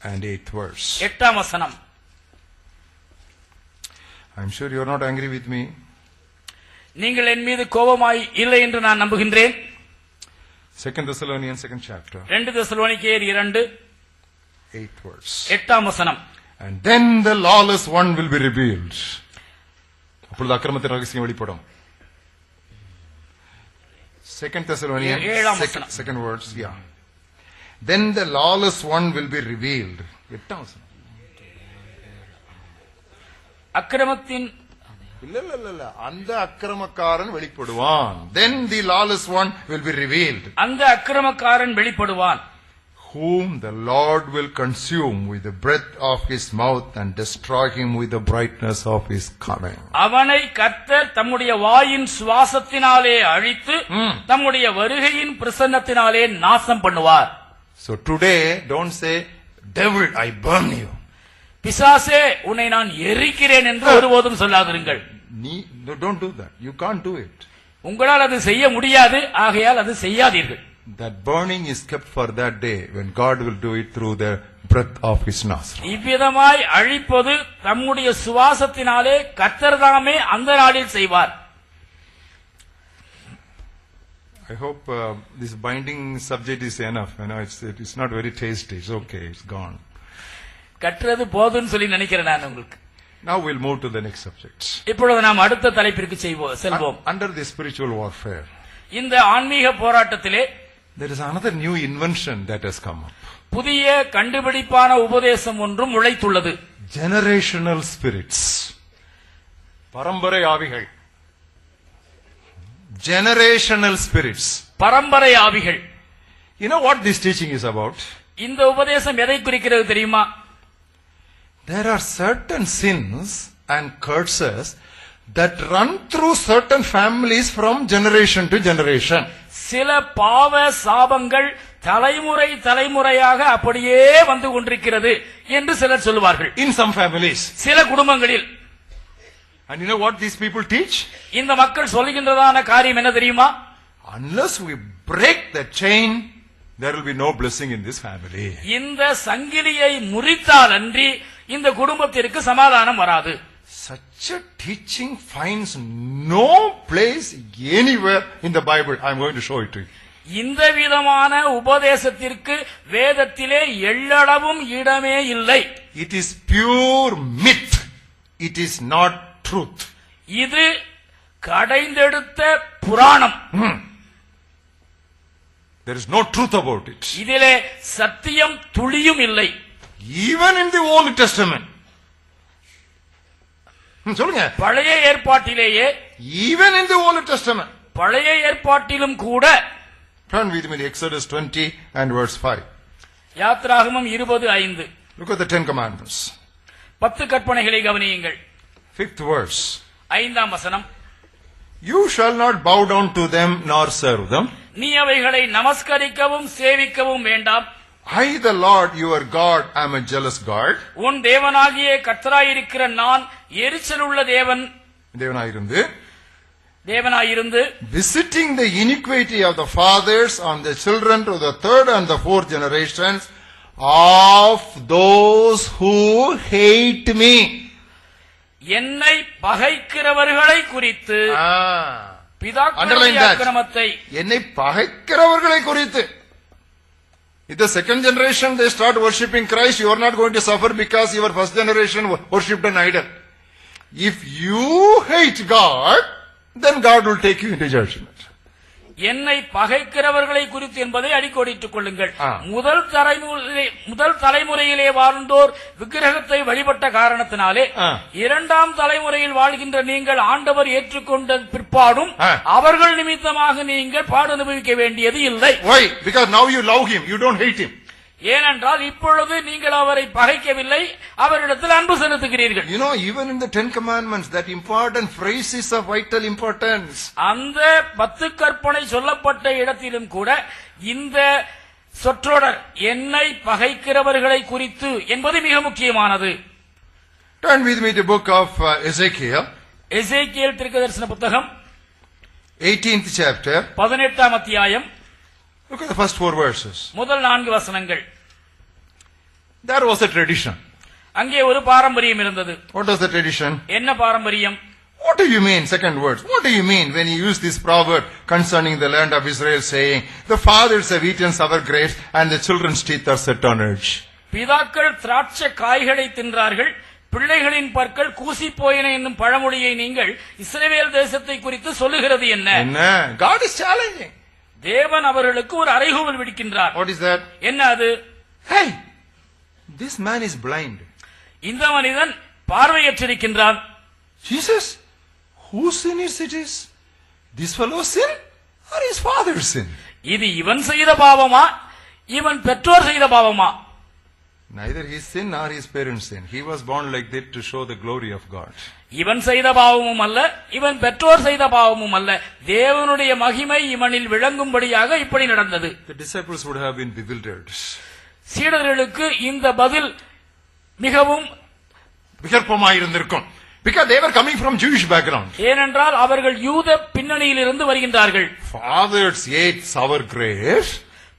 and 8th verse. 8ஆம் வசனம். I'm sure you're not angry with me. நீங்கள் என் மீது கோபமாய் இல்லை என்று நான் நம்புகின்றேன். 2 Thessalonians 2nd chapter 2 தெசலோனிக்கேயர் 2 8th verse. 8ஆம் வசனம். And then the lawless one will be revealed. அப்பொழுது அக்கிரமத்தின் ரகசியம் வெளிப்படும். 2 Thessalonians 2nd verse. Yeah. Then the lawless one will be revealed. 8ஆம் வசனம். அக்கிரமத்தின் இல்ல அந்த அக்கிரமக்காரன் வெளிப்படுவான். Then the lawless one will be revealed. அந்த அக்கிரமக்காரன் வெளிப்படுவான். Whom the Lord will consume with the breath of his mouth and destroy him with the brightness of his coming. அவனை கர்த்தர் தம்முடைய வாயின் சுவாசத்தினாலே அழித்து தம்முடைய வருகையின் பிரசன்னத்தினாலே நாசம் பண்ணுவார். So today don't say, devil, I burn you. பிசாசே உன்னை நான் எரிக்கிறேன் என்று ஒருபோதும் சொல்லாதிருங்கள். Don't do that. You can't do it. உங்களால் அது செய்ய முடியாது, ஆகையால் அது செய்யாதீர்கள். That burning is kept for that day when God will do it through the breath of his nostril. இவ்விதமாய் அழிப்பது தம்முடைய சுவாசத்தினாலே கர்த்தர் தாமே அந்த நாளில் செய்வார். I hope this binding subject is enough. I know it's not very tasty. It's okay. It's gone. கற்றது போதும்னு சொல்லி நினைக்கிறேன் நான் உங்களுக்கு. Now we'll move to the next subject. இப்பொழுது நாம் அடுத்த தலைப்பிற்கு செல்வோம். Under the spiritual warfare, இந்த ஆன்மீக போராட்டத்திலே there is another new invention that has come up. புதிய கண்டுபிடிப்பான உபதேசம் ஒன்றும் உழைத்துள்ளது. Generational spirits. பரம்பரை ஆவிகள். Generational spirits. பரம்பரை ஆவிகள். You know what this teaching is about? இந்த உபதேசம் எதை குறிக்கிறது தெரியுமா? There are certain sins and curses that run through certain families from generation to generation. சில பாவ சாபங்கள் தலைமுறை தலைமுறையாக அப்படியே வந்து கொண்டிருக்கிறது என்று சிலர் சொல்வார்கள். In some families. சில குடும்பங்களில். And you know what these people teach? இந்த மக்கள் சொல்கின்றதான காரியம் என்ன தெரியுமா? Unless we break the chain, there will be no blessing in this family. இந்த சங்கிலியை முறித்தால் அன்றி இந்த குடும்பத்திற்கு சமாதானம் வராது. Such a teaching finds no place anywhere in the Bible. I am going to show it to you. இந்த விதமான உபதேசத்திற்கு வேதத்திலே எள்ளளவும் இடமே இல்லை. It is pure myth. It is not truth. இது கடைந்தெடுத்த புராணம். There is no truth about it. இதிலே சத்தியம் துளியும் இல்லை. Even in the Old Testament. சொல்லுங்க. பழைய ஏற்பாட்டிலேயே even in the Old Testament. பழைய ஏற்பாட்டிலும் கூட. Turn with me to Exodus 20 and verse 5. யாத்ராகமம் 20:5. Look at the 10 commandments. 10 கற்பனைகளை கவனியுங்கள். 5th verse. 5ஆம் வசனம். You shall not bow down to them nor serve them. நீ அவைகளை நமஸ்கரிக்கவும் சேவிக்கவும் வேண்டாம். I, the Lord your God, am a jealous God. உன் தேவனாகிய கர்த்தராயிருக்கிற நான் எரிச்சலுள்ள தேவனாயிருந்து visiting the iniquity of the fathers on the children to the third and the fourth generations of those who hate me. என்னை பகைக்கிறவர்களை குறித்து பிதாக்களுடைய அக்கிரமத்தை என்னை பகைக்கிறவர்களை குறித்து. If the second generation they start worshipping Christ, you are not going to suffer because your first generation worshipped an idol. If you hate God, then God will take you into judgment. என்னை பகைக்கிறவர்களை குறித்து என்பதை அடிக்கோடிட்டுக் கொள்ளுங்கள். ஆ. முதல் தலைமுறையிலே வாழ்ந்தோர் விக்கிரகத்தை வழிபட்ட காரணத்தினாலே ஆ. இரண்டாம் தலைமுறையில் வாழ்கின்ற நீங்கள் ஆண்டவர் ஏற்றுக்கொண்ட பிற்பாடும் ஆ. அவர்கள் நிமித்தமாக நீங்கள் பாடு அனுபவிக்க வேண்டியது இல்லை. Why? Because now you love him, you don't hate him. ஏனென்றால் இப்பொழுது நீங்கள் அவரை பகைக்கவில்லை, அவரிடத்தில் அன்பு செலுத்துகிறீர்கள். You know, even in the 10 commandments, that important phrase is of vital importance. அந்த 10 கற்பனை சொல்லப்பட்ட இடத்திலும் கூட இந்த சொற்றொடர் என்னை பகைக்கிறவர்களை குறித்து என்பது மிக முக்கியமானது. Turn with me to book of Ezekiel, எசேக்கியேல் தீர்க்கதரிசன புத்தகம் 18th chapter. 18ஆம் அத்தியாயம். Look at the first 4 verses. முதல் 4 வசனங்கள். There was a tradition. அங்கே ஒரு பாரம்பரியம் இருந்தது. What was the tradition? என்ன பாரம்பரியம்? What do you mean, second words? What do you mean when you use this proverb concerning the land of Israel saying, the fathers have eaten sour grapes and the children's teeth are set on edge? பிதாக்கள் திராட்சை காய்களை தின்றார்கள், பிள்ளைகளின் பற்கள் கூசி போயின என்னும் பழமொழியை நீங்கள் இஸ்ரவேல் தேசத்தை குறித்து சொல்லுகிறது என்ன? God is challenging. தேவன் அவர்களுக்கு ஒரு அறைகூவல் விடுக்கின்றார். What is that? என்ன அது? Hey, this man is blind. இந்த மனிதன் பார்வையற்றிருக்கின்றான். Jesus, whose sin is it is? This fellow's sin or his father's sin? இது இவன் செய்த பாவமா, இவன் பெற்றோர் செய்த பாவமா? Neither his sin nor his parents' sin. He was born like that to show the glory of God. இவன் செய்த பாவமும் அல்ல, இவன் பெற்றோர் செய்த பாவமும் அல்ல, தேவனுடைய மகிமை இவனில் விளங்கும்படியாக இப்படி நடந்தது. The disciples would have been bewildered. சீடர்களுக்கு இந்த பதில் மிகவும் விகற்பமாயிருந்திருக்கும். Because they were coming from Jewish background. ஏனென்றால் அவர்கள் யூத பின்னணியிலிருந்து வருகின்றார்கள். Fathers ate sour grapes.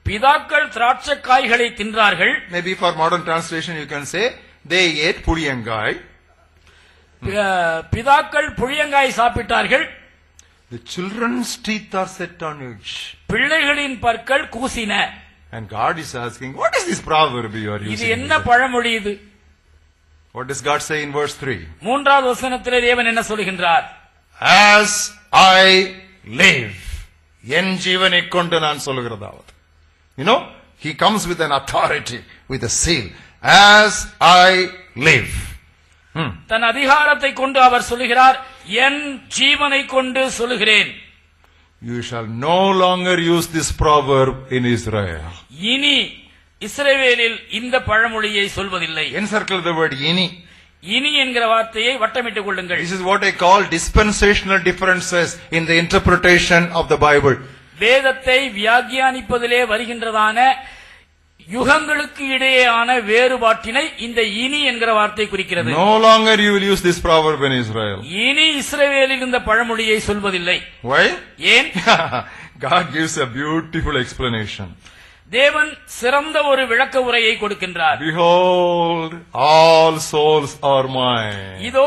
பிதாக்கள் திராட்சை காய்களை தின்றார்கள். Maybe for modern translation you can say they ate புளியங்காய். பிதாக்கள் புளியங்காய் சாப்பிட்டார்கள். The children's teeth are set on edge. பிள்ளைகளின் பற்கள் கூசின. And God is asking, what is this proverb you are using? இது என்ன பழமொழி இது? What does God say in verse 3? மூன்றாவது வசனத்திலே தேவன் என்ன சொல்கின்றார்? As I live. என் ஜீவனை கொண்டு நான் சொல்கிறதாவது. You know, he comes with an authority, with a seal. As I live. தன் அதிகாரத்தை கொண்டு அவர் சொல்கிறார், என் ஜீவனை கொண்டு சொல்கிறேன். You shall no longer use this proverb in Israel. இனி இஸ்ரவேலில் இந்த பழமொழியை சொல்வதில்லை. Encircle the word ini. இனி என்கிற வார்த்தையை வட்டமிட்டுக் கொள்ளுங்கள். This is what I call dispensational differences in the interpretation of the Bible. வேதத்தை வியாக்கியானிப்பதிலே வருகின்றதான யுகங்களுக்கு இடையேயான வேறுபாட்டினை இந்த இனி என்கிற வார்த்தை குறிக்கிறது. No longer you will use this proverb in Israel. இனி இஸ்ரவேலில் இந்த பழமொழியை சொல்வதில்லை. Why? ஏன்? God gives a beautiful explanation. தேவன் சிறந்த ஒரு விளக்க உரையை கொடுக்கின்றார். Behold, all souls are mine. இதோ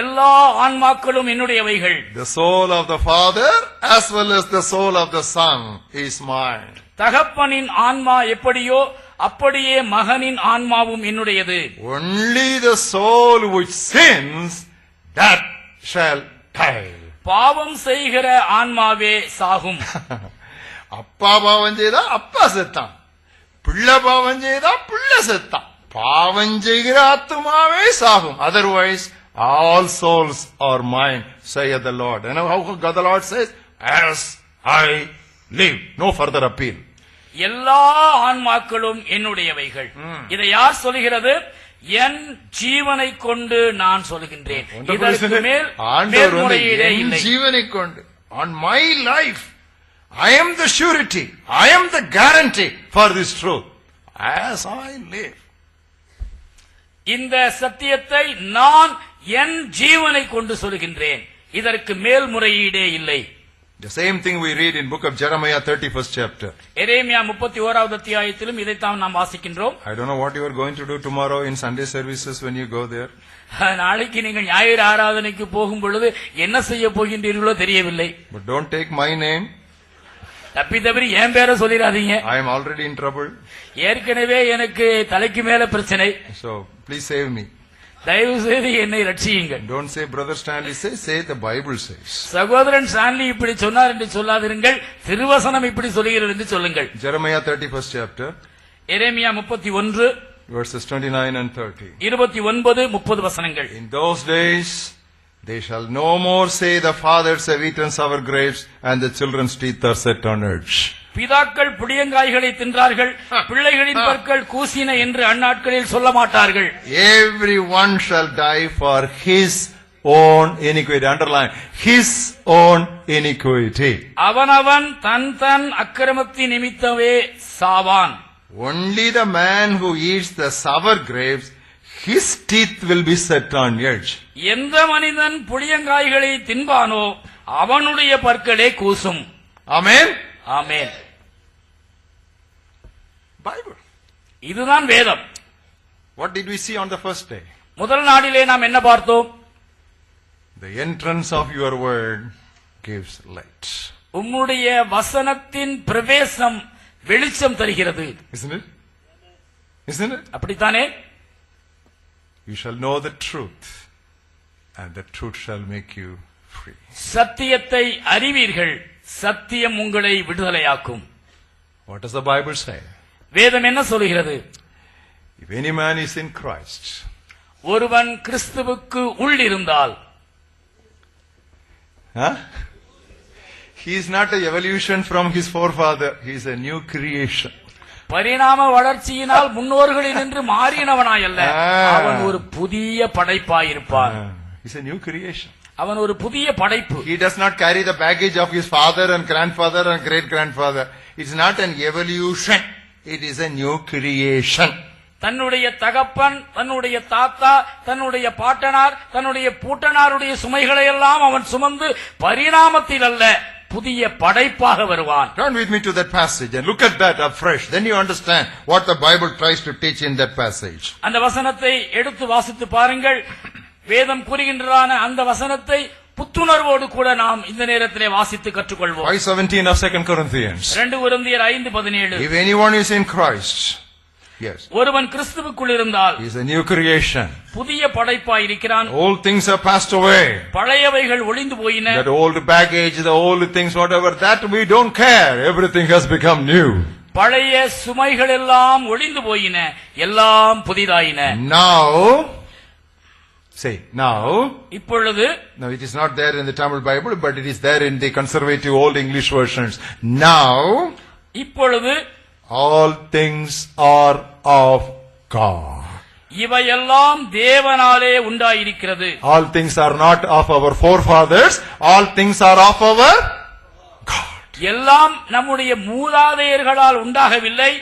எல்லா ஆன்மாக்களும் என்னுடையவைகள். The soul of the Father as well as the soul of the Son is mine. தகப்பனின் ஆன்மா எப்படியோ அப்படியே மகனின் ஆன்மாவும் என்னுடையது. Only the soul which sins, that shall die. பாவம் செய்கிற ஆன்மாவே சாகும். அப்பா பாவம் செய்தா அப்பா செத்தான், பிள்ளை பாவம் செய்தா பிள்ளை செத்தான். பாவம் செய்கிற ஆத்மாவே சாகும். Otherwise, all souls are mine, saith the Lord. You know how God the Lord says, as I live. No further appeal. எல்லா ஆன்மாக்களும் என்னுடையவைகள். இதை யார் சொல்கிறது? என் ஜீவனை கொண்டு நான் சொல்கின்றேன். இதற்கு மேல் மேல்முறையீடே இல்லை. ஜீவனை கொண்டு, on my life, I am the surety, I am the guarantee for this truth. As I live. இந்த சத்தியத்தை நான் என் ஜீவனை கொண்டு சொல்கின்றேன். இதற்கு மேல்முறையீடே இல்லை. The same thing we read in book of Jeremiah 31st chapter. எரேமியா 31வது அத்தியாயத்திலும் இதைத்தான் நாம் வாசிக்கின்றோம். I don't know what you are going to do tomorrow in Sunday services when you go there. நாளைக்கு நீங்கள் ஞாயிறு ஆராதனைக்கு போகும் பொழுது என்ன செய்ய போகின்றீர்களோ தெரியவில்லை. But don't take my name. தப்பி தவறி என் பேரை சொல்லிடாதீங்க. I am already in trouble. ஏற்கனவே எனக்கு தலைக்கு மேல பிரச்சனை. So please save me. தயவு செய்து என்னை ரட்சியுங்கள். Don't say Brother Stanley says, say the Bible says. சகோதரன் ஸ்டான்லி இப்படி சொன்னார் என்று சொல்லாதிருங்கள், திருவசனம் இப்படி சொல்கிறது என்று சொல்லுங்கள். Jeremiah 31st chapter, Jeremiah 31 verses 29 and 30. 29 30 வசனங்கள். In those days, they shall no more say, the fathers have eaten sour grapes and the children's teeth are set on edge. பிதாக்கள் புளியங்காய்களை தின்றார்கள், பிள்ளைகளின் பற்கள் கூசின என்று அந்நாட்களில் சொல்ல மாட்டார்கள். Everyone shall die for his own iniquity. Underline, his own iniquity. அவனவன் தன் தன் அக்கிரமத்தின் நிமித்தமே சாவான். Only the man who eats the sour grapes, his teeth will be set on edge. எந்த மனிதன் புளியங்காய்களை தின்பானோ அவனுடைய பற்களே கூசும். Amen. ஆமென். Bible. இதுதான் வேதம். What did we see on the first day? முதல் நாளிலே நாம் என்ன பார்த்தோம்? The entrance of your word gives light. உம்முடைய வசனத்தின் பிரவேசம் வெளிச்சம் தருகிறது. Isn't it? Isn't it? அப்படித்தானே? You shall know the truth, and the truth shall make you free. சத்தியத்தை அறிவீர்கள், சத்தியம் உங்களை விடுதலையாக்கும். What does the Bible say? வேதம் என்ன சொல்கிறது? If any man is in Christ, ஒருவன் கிறிஸ்துவுக்கு உள் இருந்தால், he is not an evolution from his forefather, he is a new creation. பரிணாம வளர்ச்சியினால் முன்னோர்களினின்று மாறினவனாயல்ல, அவன் ஒரு புதிய படைப்பாயிருப்பான். He is a new creation. அவன் ஒரு புதிய படைப்பு. He does not carry the baggage of his father and grandfather and great grandfather. It's not an evolution, it is a new creation. தன்னுடைய தகப்பன், தன்னுடைய தாத்தா, தன்னுடைய பாட்டனார், தன்னுடைய பூட்டனாருடைய சுமைகளை எல்லாம் அவன் சுமந்து பரிணாமத்தில் அல்ல, புதிய படைப்பாக வருவான். Turn with me to that passage and look at that afresh. Then you understand what the Bible tries to teach in that passage. அந்த வசனத்தை எடுத்து வாசித்து பாருங்கள். வேதம் கூறுகின்றதான அந்த வசனத்தை புத்துணர்வோடு கூட நாம் இந்த நேரத்திலே வாசித்து கற்றுக்கொள்வோம். 5:17 of 2 Corinthians. 2 கொரிந்தியர் 5:17. If anyone is in Christ, yes, ஒருவன் கிறிஸ்துவுக்குள் இருந்தால் he is a new creation. புதிய படைப்பாய் இருக்கிறான். Old things have passed away. பழையவைகள் ஒளிந்து போயின. That old baggage, the old things, whatever, that we don't care. Everything has become new. பழைய சுமைகள் எல்லாம் ஒளிந்து போயின, எல்லாம் புதிதாயின. Now, say, now, இப்பொழுது, now it is not there in the Tamil Bible, but it is there in the conservative old English versions. Now, இப்பொழுது all things are of God. இவையெல்லாம் தேவனாலே உண்டாயிருக்கிறது. All things are not of our forefathers, all things are of our God. எல்லாம் நம்முடைய மூதாதையர்களால் உண்டாகவில்லை,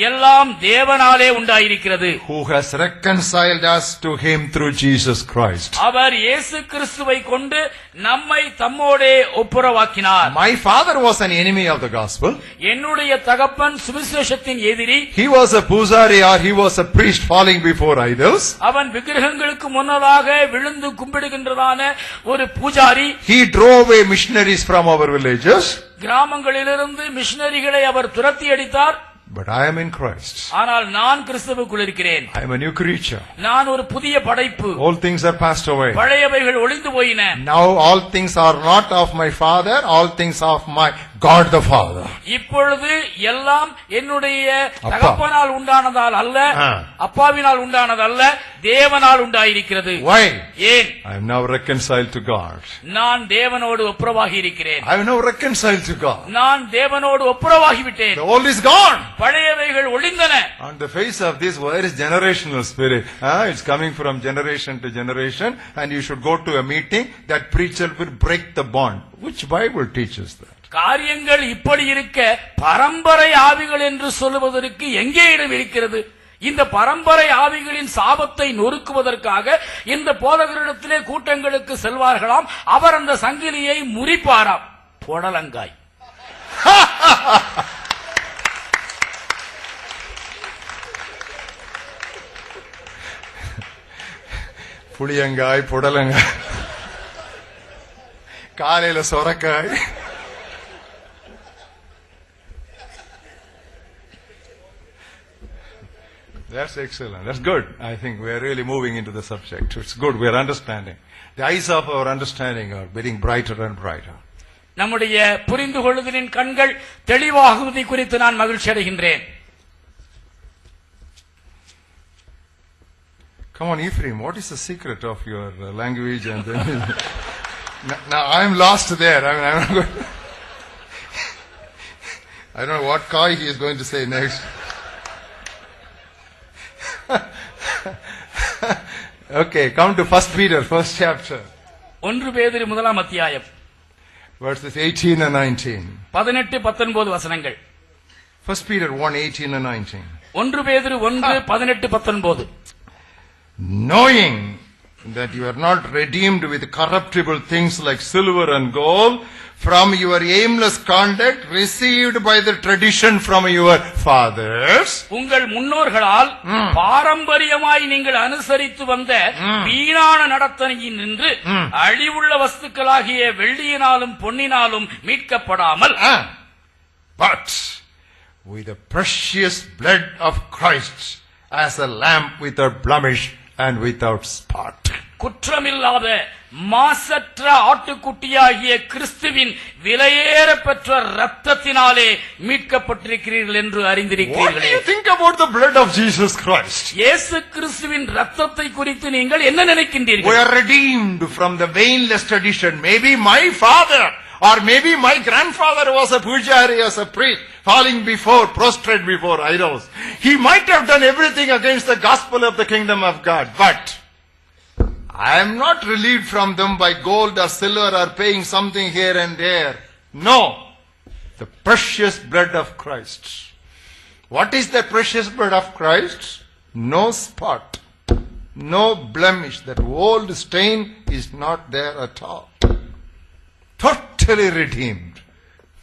எல்லாம் தேவனாலே உண்டாயிருக்கிறது. Who has reconciled us to him through Jesus Christ. அவர் இயேசு கிறிஸ்துவை கொண்டு நம்மை தம்மோடே ஒப்புரவாக்கினார். My father was an enemy of the gospel. என்னுடைய தகப்பன் சுவிசேஷத்தின் எதிரி. He was a pujari or he was a priest falling before idols. அவன் விக்கிரகங்களுக்கு முன்னதாக விழுந்து கும்பிடுகின்றதான ஒரு pujari. He drove away missionaries from our villages. கிராமங்களிலிருந்து மிஷனரிகளை அவர் துரத்தி அடித்தார். But I am in Christ. ஆனால் நான் கிறிஸ்துவுக்குள் இருக்கிறேன். I am a new creature. நான் ஒரு புதிய படைப்பு. All things are passed away. பழையவைகள் ஒளிந்து போயின. Now all things are not of my father, all things of my God the Father. இப்பொழுது எல்லாம் என்னுடைய தகப்பனால் உண்டானதால் அல்ல, அப்பாவினால் உண்டானதல்ல, தேவனால் உண்டாயிருக்கிறது. Why? ஏன்? I am now reconciled to God. நான் தேவனோடு ஒப்புரவாகி இருக்கிறேன். I am now reconciled to God. நான் தேவனோடு ஒப்புரவாகி விட்டேன். The old is gone. பழையவைகள் ஒளிந்தன. On the face of this, where is generational spirit? It's coming from generation to generation, and you should go to a meeting. That preacher will break the bond. Which Bible teaches that? காரியங்கள் இப்படி இருக்க பரம்பரை ஆவிகள் என்று சொல்லுவதற்கு எங்கே இடம் இருக்கிறது? இந்த பரம்பரை ஆவிகளின் சாபத்தை நொறுக்குவதற்காக இந்த போதகரிடத்திலே கூட்டங்களுக்கு செல்வார்களாம். அவர் அந்த சங்கிலியை முறிப்பாராம். பொடலங்காய். புளியங்காய், புடலங்காய், காலையில சொரக்காய். That's excellent. That's good. I think we are really moving into the subject. It's good. We are understanding. The eyes of our understanding are getting brighter and brighter. நம்முடைய புரிந்து கொள்ளுதலின் கண்கள் தெளிவாகுவதை குறித்து நான் மகிழ்ச்சி அடைகின்றேன். Come on, Ephraim, what is the secret of your language? And then now I'm lost there. I mean, I'm going I don't know what Kai he is going to say next. Okay, come to 1 Peter, first chapter. 1 பேதுரு முதலாம் அத்தியாயம் Verses 18 and 19. 18-19 வசனங்கள். 1 Peter 1:18 and 19. 1 பேதுரு 1:18-19. Knowing that you are not redeemed with corruptible things like silver and gold from your aimless conduct received by the tradition from your fathers. உங்கள் முன்னோர்களால் பாரம்பரியமாய் நீங்கள் அனுசரித்து வந்த வீணான நடத்தையில் நின்று அழிவுள்ள வஸ்துக்களாகிய வெள்ளியினாலும் பொன்னினாலும் மீட்கப்படாமல் But with the precious blood of Christ as a lamb without blemish and without spot. குற்றமில்லாத மாசற்ற ஆட்டுக்குட்டியாகிய கிறிஸ்துவின் விலையேற பெற்ற இரத்தத்தினாலே மீட்கப்பட்டிருக்கிறீர்கள் என்று What do அறிந்திருக்கிறீர்களே. you think about the blood of Jesus Christ? இயேசு கிறிஸ்துவின் இரத்தத்தை குறித்து நீங்கள் என்ன We நினைக்கின்றீர்கள்? are redeemed from the vainless tradition. Maybe my father or maybe my grandfather was a pujari, as a priest, falling before, prostrate before idols. He might have done everything against the gospel of the kingdom of God. But I am not relieved from them by gold or silver or paying something here and there. No. The precious blood of Christ. What is the precious blood of Christ? No spot. No blemish. That old stain is not there at all. Totally redeemed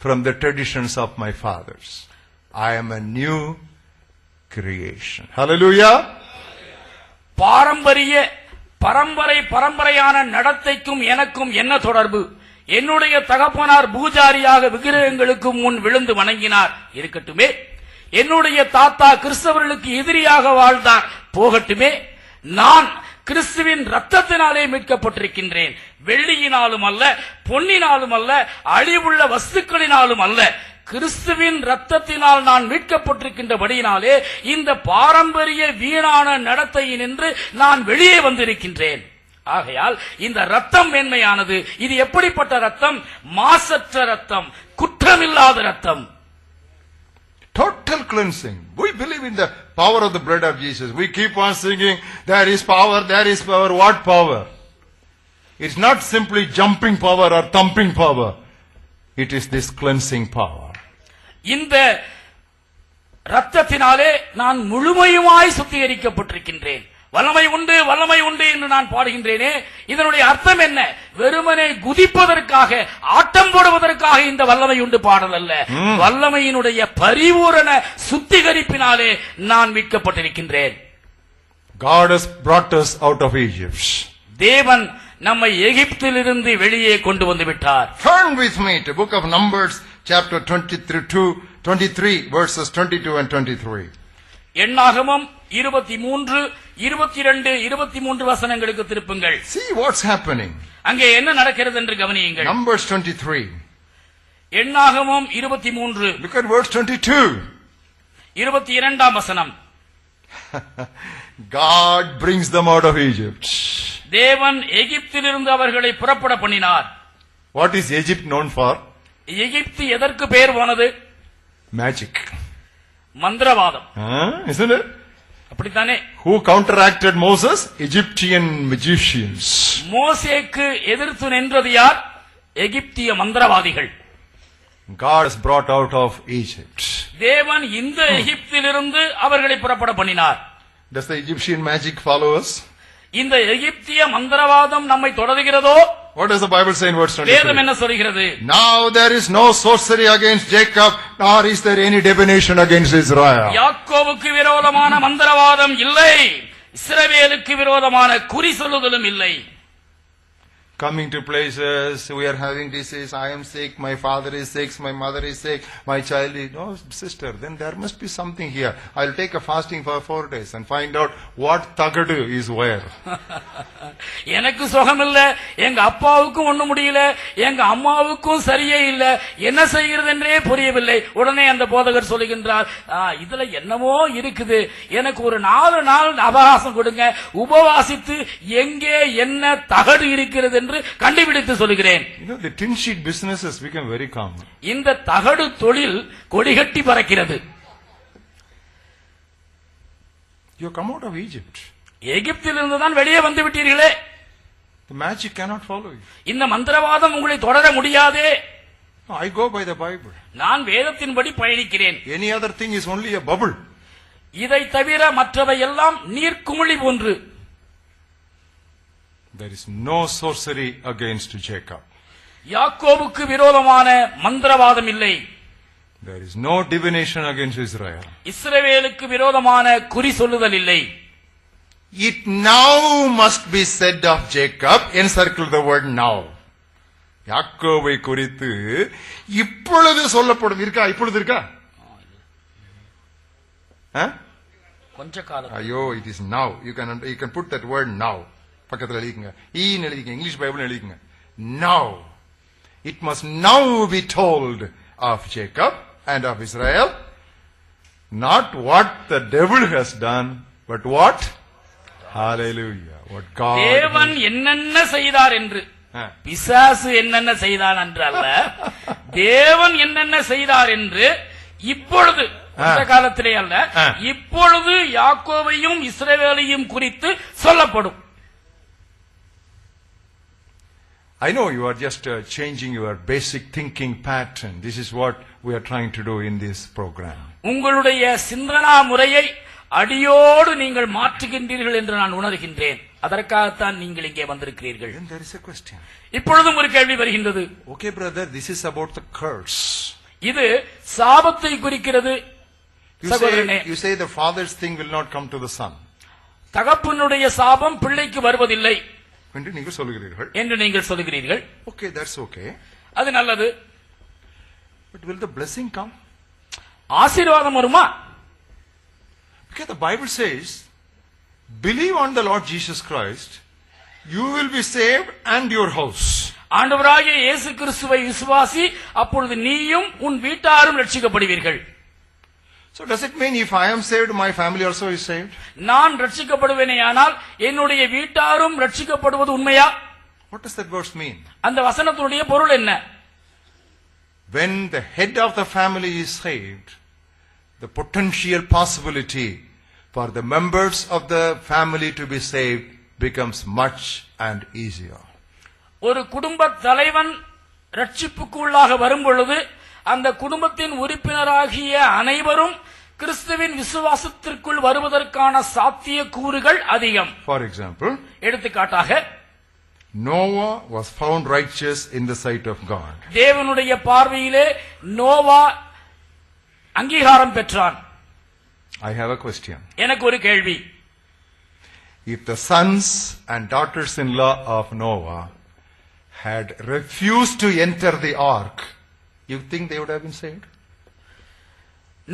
from the traditions of my fathers. I am a new creation. Hallelujah. பரம்பரையான நடத்தைக்கும் எனக்கும் என்ன தொடர்பு? என்னுடைய தகப்பனார் பூஜாரியாக விக்கிரகங்களுக்கு முன் விழுந்து வணங்கினார், இருக்கட்டுமே. என்னுடைய தாத்தா கிறிஸ்தவர்களுக்கு எதிரியாக வாழ்ந்தார், போகட்டுமே. நான் கிறிஸ்துவின் இரத்தத்தினாலே மீட்கப்பட்டிருக்கின்றேன். வெள்ளியினாலும் அல்ல, பொன்னினாலும் அல்ல, அழிவுள்ள வஸ்துக்களினாலும் அல்ல. கிறிஸ்துவின் இரத்தத்தினால் நான் மீட்கப்பட்டிருக்கின்றபடியினாலே இந்த பாரம்பரிய வீணான நடத்தையினின்று நான் வெளியே வந்திருக்கின்றேன். ஆகையால் இந்த இரத்தம் மேன்மையானது. இது எப்படிப்பட்ட இரத்தம்? மாசற்ற இரத்தம், குற்றமில்லாத இரத்தம். Total cleansing. We believe in the power of the blood of Jesus. We keep on singing, there is power, there is power. What power? It's not simply jumping power or thumping power. It is this cleansing power. இந்த இரத்தத்தினாலே நான் முழுமையுமாய் சுத்திகரிக்கப்பட்டிருக்கின்றேன். வல்லமை உண்டு, வல்லமை உண்டு என்று நான் பாடுகின்றேனே, இதனுடைய அர்த்தம் என்ன? வெறுமனே குதிப்பதற்காக, ஆட்டம் போடுவதற்காக இந்த வல்லமை உண்டு பாடல் அல்ல. வல்லமையினுடைய பரிபூரண சுத்திகரிப்பினாலே நான் மீட்கப்பட்டிருக்கின்றேன். God has brought us out of Egypt. தேவன் நம்மை எகிப்திலிருந்து வெளியே கொண்டு வந்து விட்டார். Turn with me to book of Numbers chapter 23 verses 22 and 23. எண்ணாகமம் 23, 22, 23 வசனங்களுக்கு திருப்புங்கள். See what's happening. அங்கே என்ன நடக்கிறது என்று கவனியுங்கள். Numbers 23. எண்ணாகமம் 23. Look at verse 22. 22ஆம் வசனம். God brings them out of Egypt. தேவன் எகிப்திலிருந்து அவர்களை புறப்பட பண்ணினார். What is Egypt known for? எகிப்து எதற்கு பெயர் போனது? Magic. மந்திரவாதம். Isn't it? அப்படித்தானே? Who counteracted Moses? Egyptian magicians. மோசேக்கு எதிர்த்து நின்றது யார்? எகிப்திய மந்திரவாதிகள். God has brought out of Egypt. தேவன் இந்த எகிப்திலிருந்து அவர்களை புறப்பட பண்ணினார். Does the Egyptian magic follow us? இந்த எகிப்திய மந்திரவாதம் நம்மை தொடர்கிறதோ? What does the Bible say in verse 23? வேதம் என்ன சொல்கிறது? Now there is no sorcery against Jacob, nor is there any divination against Israel. யாக்கோபுக்கு விரோதமான மந்திரவாதம் இல்லை, இஸ்ரவேலுக்கு விரோதமான குறி சொல்லுதலும் இல்லை. coming to places, we are having disease, I am sick, my father is sick, my mother is sick, my child is... No, sister, then there must be something here. I'll take a fasting for 4 days and find out what tagadu is where. எனக்கு சுகம் இல்ல, எங்க அப்பாவுக்கும் ஒண்ணு முடியல, எங்க அம்மாவுக்கும் சரியே இல்ல, என்ன செய்கிறது என்றே புரியவில்லை. உடனே அந்த போதகர் சொல்லுகின்றார், இதுல என்னமோ இருக்குது, எனக்கு ஒரு 4 நாள் அவகாசம் கொடுங்க, உபவாசித்து எங்கே என்ன தகடு இருக்கிறது என்று கண்டுபிடித்து சொல்லுகிறேன். The tin sheet business has become very common. இந்த தகடு தொழில் கொடிகட்டி பறக்கிறது. You come out of Egypt. எகிப்திலிருந்து தான் வெளியே வந்து விட்டீர்களே. The magic cannot follow you. இந்த மந்திரவாதம் உங்களை தொடர முடியாதே. I go by the Bible. நான் வேதத்தின்படி பயணிக்கிறேன். Any other thing is only a bubble. இதை தவிர மற்றவை எல்லாம் நீர்க்குமிழி போன்று. There is no sorcery against Jacob. யாக்கோபுக்கு விரோதமான மந்திரவாதம் இல்லை. There is no divination against Israel. இஸ்ரவேலுக்கு விரோதமான குறி சொல்லுதல் இல்லை. It now must be said of Jacob. Encircle the word now. யாக்கோபை குறித்து இப்பொழுது சொல்லப்படும். இருக்கா? இப்பொழுது இருக்கா? கொஞ்ச காலம். ஐயோ, it is now. You can put that word now. பக்கத்துல எழுதிக்கங்க. எழுதிக்கங்க. இங்கிலீஷ் பைபிள் எழுதிக்கங்க. Now. It must now be told of Jacob and of Israel. Not what the devil has done, but what? Hallelujah. What God. தேவன் என்னென்ன செய்தார் என்று. பிசாசு என்னென்ன செய்தான் என்றல்ல, தேவன் என்னென்ன செய்தார் என்று இப்பொழுது, அந்த காலத்திலே அல்ல, இப்பொழுது யாக்கோபையும் இஸ்ரவேலையும் குறித்து சொல்லப்படும். I know you are just changing your basic thinking pattern. This is what we are trying to do in this program. உங்களுடைய சிந்தனா முறையை அடியோடு நீங்கள் மாற்றுகின்றீர்கள் என்று நான் உணர்கின்றேன். அதற்காகத்தான் நீங்கள் இங்கே வந்திருக்கிறீர்கள். Then there is a question. இப்பொழுதும் ஒரு கேள்வி வருகின்றது. Okay brother, this is about the curse. இது சாபத்தை குறிக்கிறது. You say the father's thing will not come to the son. தகப்பனுடைய சாபம் பிள்ளைக்கு வருவதில்லை என்று நீங்கள் சொல்கிறீர்கள். என்று நீங்கள் சொல்கிறீர்கள். Okay, that's okay. அது நல்லது. But will the blessing come? ஆசீர்வாதம் வருமா? Because the Bible says, believe on the Lord Jesus Christ, you will be saved and your house. ஆண்டவராகிய இயேசு கிறிஸ்துவை விசுவாசி, அப்பொழுது நீயும் உன் வீட்டாரும் ரட்சிக்கப்படுவீர்கள். So does it mean if I am saved, my family also is saved? நான் ரட்சிக்கப்படுவேனேயானால் என்னுடைய வீட்டாரும் ரட்சிக்கப்படுவது உண்மையா? What does that verse mean? அந்த வசனத்துடைய பொருள் என்ன? When the head of the family is saved, the potential possibility for the members of the family to be saved becomes much and easier. ஒரு குடும்ப தலைவன் ரட்சிப்புக்குள்ளாக வரும் பொழுது அந்த குடும்பத்தின் உறுப்பினராகிய அனைவரும் கிறிஸ்துவின் விசுவாசத்திற்குள் வருவதற்கான சாத்திய கூறுகள் அதிகம். For example, எடுத்துக்காட்டாக Noah was found righteous in the sight of God. தேவனுடைய பார்வையிலே நோவா அங்கீகாரம் பெற்றான். I have a question. எனக்கு ஒரு கேள்வி. If the sons and daughters-in-law of Noah had refused to enter the ark, you think they would have been saved?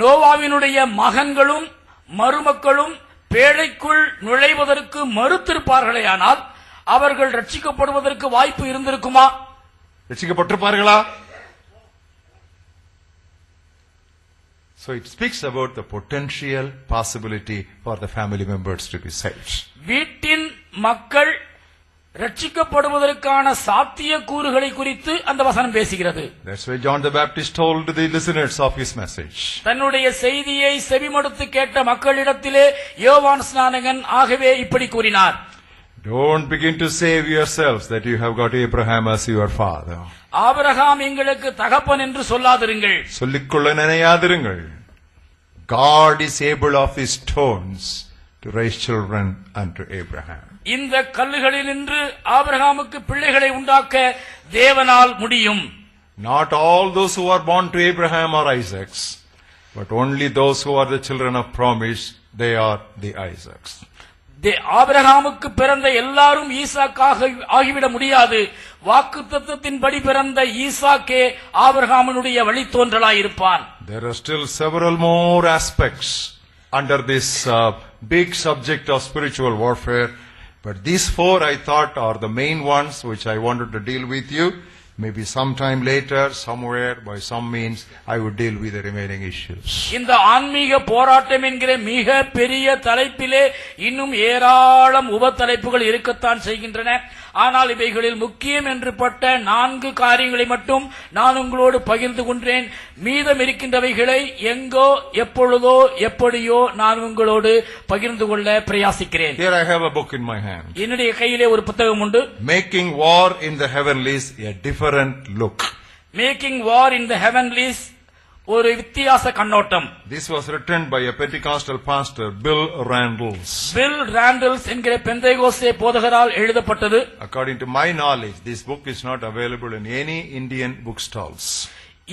நோவாவினுடைய மகன்களும் மருமக்களும் பேழைக்குள் நுழைவதற்கு மறுத்திருப்பார்களேயானால் அவர்கள் ரட்சிக்கப்படுவதற்கு வாய்ப்பு இருந்திருக்குமா? ரட்சிக்கப்பட்டிருப்பார்களா? So it speaks about the potential possibility for the family members to be saved. வீட்டின் மக்கள் ரட்சிக்கப்படுவதற்கான சாத்திய கூறுகளை குறித்து அந்த வசனம் பேசுகிறது. That's why John the Baptist told the listeners of his message. தன்னுடைய செய்தியை செவிமடுத்து கேட்ட மக்களிடத்திலே யோவான் ஸ்நானகன் ஆகவே இப்படி கூறினார். Don't begin to save yourselves that you have got Abraham as your father. Abraham எங்களுக்கு தகப்பன் என்று சொல்லாதிருங்கள். சொல்லிக்கொள்ள நினையாதிருங்கள். God is able of these stones to raise children unto Abraham. இந்த கல்லுகளினின்று ஆபிரகாமுக்கு பிள்ளைகளை உண்டாக்க தேவனால் முடியும். Not all those who are born to Abraham are Isaacs, but only those who are the children of promise, they are the Isaacs. ஆபிரகாமுக்கு பிறந்த எல்லாரும் ஈசாக்காக ஆகிவிட முடியாது. வாக்குத்தத்தத்தின்படி பிறந்த ஈசாக்கே ஆபிரகாமினுடைய வழித்தோன்றலாயிருப்பான். There are still several more aspects under this big subject of spiritual warfare, but these four I thought are the main ones which I wanted to deal with you. Maybe sometime later, somewhere, by some means, I would deal with the remaining issues. இந்த ஆன்மீக போராட்டம் என்கிற மிக பெரிய தலைப்பிலே இன்னும் ஏராளம் உபத்தலைப்புகள் இருக்கத்தான் செய்கின்றன. ஆனால் இவைகளில் முக்கியம் என்று பட்ட 4 காரியங்களை மட்டும் நான் உங்களோடு பகிர்ந்து கொண்டேன். மீதம் இருக்கின்றவைகளை எங்கோ எப்பொழுதோ எப்படியோ நான் உங்களோடு பகிர்ந்து கொள்ள பிரயாசிக்கிறேன். Here I have a book in my hand. என்னுடைய கையிலே ஒரு புத்தகம் உண்டு. Making War in the Heavenlies, a different look. Making War in the Heavenlies, ஒரு வித்தியாச கண்ணோட்டம். This was written by a Pentecostal pastor, Bill Randalls. Bill Randalls என்கிற பெந்தேகோஸ்தே போதகரால் எழுதப்பட்டது. According to my knowledge, this book is not available in any Indian bookstalls.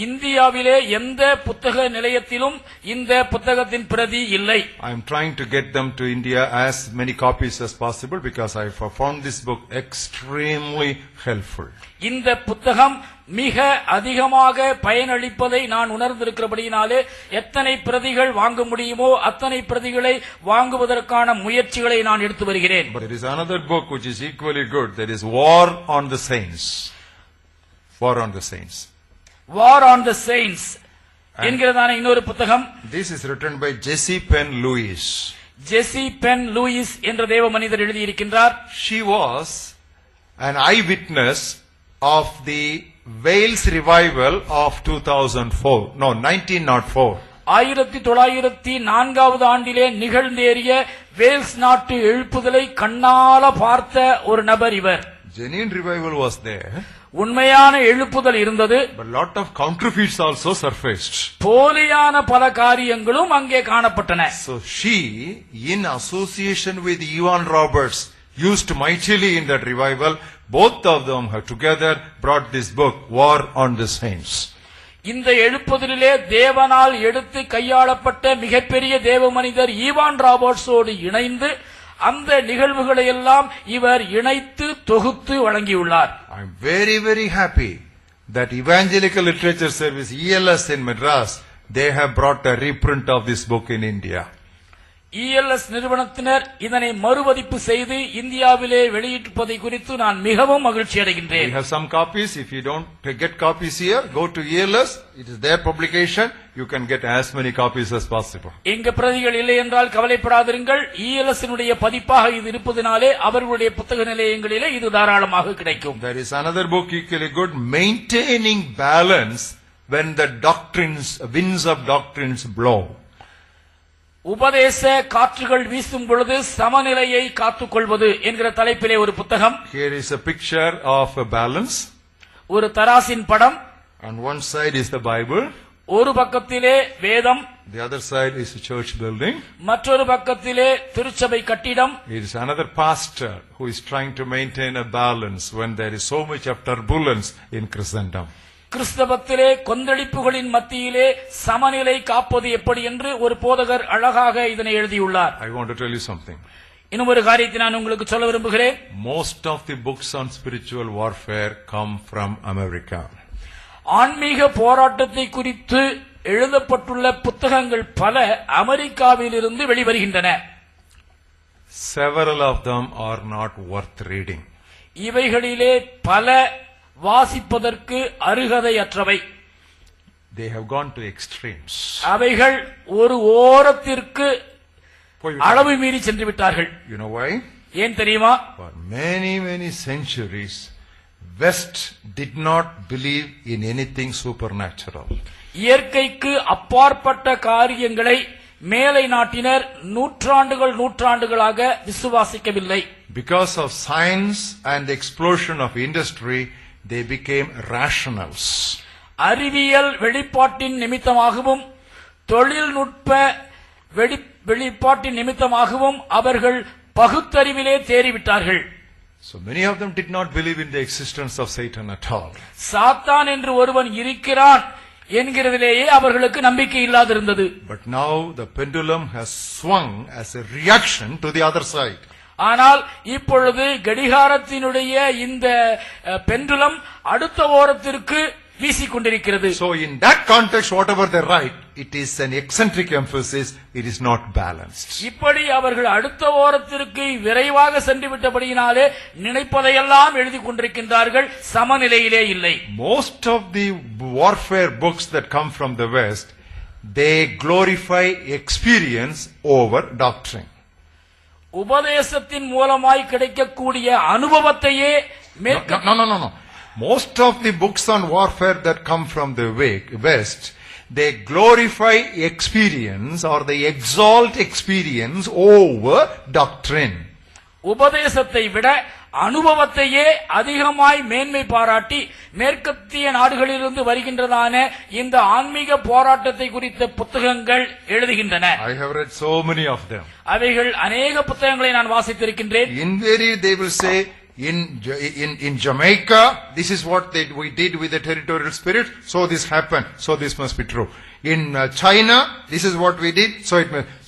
இந்தியாவிலே எந்த புத்தக நிலையத்திலும் இந்த புத்தகத்தின் பிரதி இல்லை. I am trying to get them to India as many copies as possible because I found this book extremely helpful. இந்த புத்தகம் மிக அதிகமாக பயனளிப்பதை நான் உணர்ந்திருக்கிறபடியினாலே எத்தனை பிரதிகள் வாங்க முடியுமோ அத்தனை பிரதிகளை வாங்குவதற்கான முயற்சிகளை நான் எடுத்து வருகிறேன். But there is another book which is equally good. That is War on the Saints. War on the Saints. War on the Saints என்கிறதான இன்னொரு புத்தகம். This is written by Jesse Penn Lewis. Jesse Penn Lewis என்ற தேவ மனிதர் எழுதியிருக்கின்றார். She was an eyewitness of the Wales revival of 2004. No, 1904. 1904 ஆண்டிலே நிகழ்ந்தேறிய வேல்ஸ் நாட்டு எழுப்புதலை கண்ணால பார்த்த ஒரு நபர் இவர். Genuine revival was there. உண்மையான எழுப்புதல் இருந்தது. But lot of counterfeits also surfaced. போலியான பல காரியங்களும் அங்கே காணப்பட்டன. So she, in association with Evan Roberts, used mightily in that revival. Both of them have together brought this book, War on the Saints. இந்த எழுப்புதலிலே தேவனால் எடுத்து கையாளப்பட்ட மிகப்பெரிய தேவ மனிதர் ஈவான் ராபர்ட்ஸோடு இணைந்து அந்த நிகழ்வுகளை எல்லாம் இவர் இணைத்து தொகுத்து வழங்கியுள்ளார். I am very, very happy that Evangelical Literature Service, ELS in Madras, they have brought a reprint of this book in India. ELS நிறுவனத்தினர் இதனை மறுபதிப்பு செய்து இந்தியாவிலே வெளியிட்டிருப்பதை குறித்து நான் மிகவும் மகிழ்ச்சி அடைகின்றேன். We have some copies. If you don't get copies here, go to ELS. It is their publication. You can get as many copies as possible. எங்க பிரதிகள் இல்லை என்றால் கவலைப்படாதிருங்கள். ELS னுடைய பதிப்பாக இது இருப்பதனாலே அவர்களுடைய புத்தக நிலையங்களிலே இது தாராளமாக கிடைக்கும். There is another book equally good, Maintaining Balance When the Winds of Doctrines Blow. உபதேச காற்றுகள் வீசும் பொழுது சமநிலையை காத்துக் கொள்வது என்கிற தலைப்பிலே ஒரு புத்தகம். Here is a picture of a balance. ஒரு தராசின் படம். On one side is the Bible. ஒரு பக்கத்திலே வேதம். The other side is a church building. மற்றொரு பக்கத்திலே திருச்சபை கட்டிடம். It is another pastor who is trying to maintain a balance when there is so much of turbulence in Christendom. கிறிஸ்தவத்திலே கொந்தளிப்புகளின் மத்தியிலே சமநிலை காப்பது எப்படி என்று ஒரு போதகர் அழகாக இதனை எழுதியுள்ளார். I want to tell you something. இன்னும் ஒரு காரியத்தை நான் உங்களுக்கு சொல்ல விரும்புகிறேன். Most of the books on spiritual warfare come from America. ஆன்மீக போராட்டத்தை குறித்து எழுதப்பட்டுள்ள புத்தகங்கள் பல அமெரிக்காவிலிருந்து வெளிவருகின்றன. Several of them are not worth reading. இவைகளிலே பல வாசிப்பதற்கு அருகதையற்றவை. They have gone to extremes. அவைகள் ஒரு ஓரத்திற்கு அளவு மீறி சென்று விட்டார்கள். You know why? ஏன் தெரியுமா? For many centuries, West did not believe in anything supernatural. இயற்கைக்கு அப்பாற்பட்ட காரியங்களை மேலை நாட்டினர் நூற்றாண்டுகளாக விசுவாசிக்கவில்லை. Because of science and the explosion of industry, they became rationals. அறிவியல் வெளிப்பாட்டின் நிமித்தமாகவும் தொழில்நுட்ப வெளிப்பாட்டின் நிமித்தமாகவும் அவர்கள் பகுத்தறிவிலே தேறிவிட்டார்கள். So many of them did not believe in the existence of Satan at all. சாத்தான் என்று ஒருவன் இருக்கிறான் என்கிறதிலேயே அவர்களுக்கு நம்பிக்கை இல்லாதிருந்தது. But now the pendulum has swung as a reaction to the other side. ஆனால் இப்பொழுது கடிகாரத்தினுடைய இந்த பெண்டுலம் அடுத்த ஓரத்திற்கு வீசிக்கொண்டிருக்கிறது. So in that context, whatever they write, it is an eccentric emphasis, it is not balanced. இப்படி அவர்கள் அடுத்த ஓரத்திற்கு விரைவாக சென்று விட்டபடியினாலே நினைப்பதையெல்லாம் எழுதி கொண்டிருக்கின்றார்கள், சமநிலையிலே இல்லை. Most of the warfare books that come from the West, they glorify experience over doctrine. உபதேசத்தின் மூலமாய் கிடைக்கக்கூடிய அனுபவத்தையே No. Most of the books on warfare that come from the West, they glorify experience or they exalt experience over doctrine. உபதேசத்தை விட அனுபவத்தையே அதிகமாய் மேன்மை பாராட்டி மேற்கத்திய நாடுகளிலிருந்து வருகின்றதான இந்த ஆன்மீக போராட்டத்தை குறித்த புத்தகங்கள் எழுதுகின்றன. I have read so many of them. அவைகள் அநேக புத்தகங்களை நான் வாசித்திருக்கின்றேன். Invariably they will say, in Jamaica, this is what we did with the territorial spirit, so this happened, so this must be true. In China, this is what we did,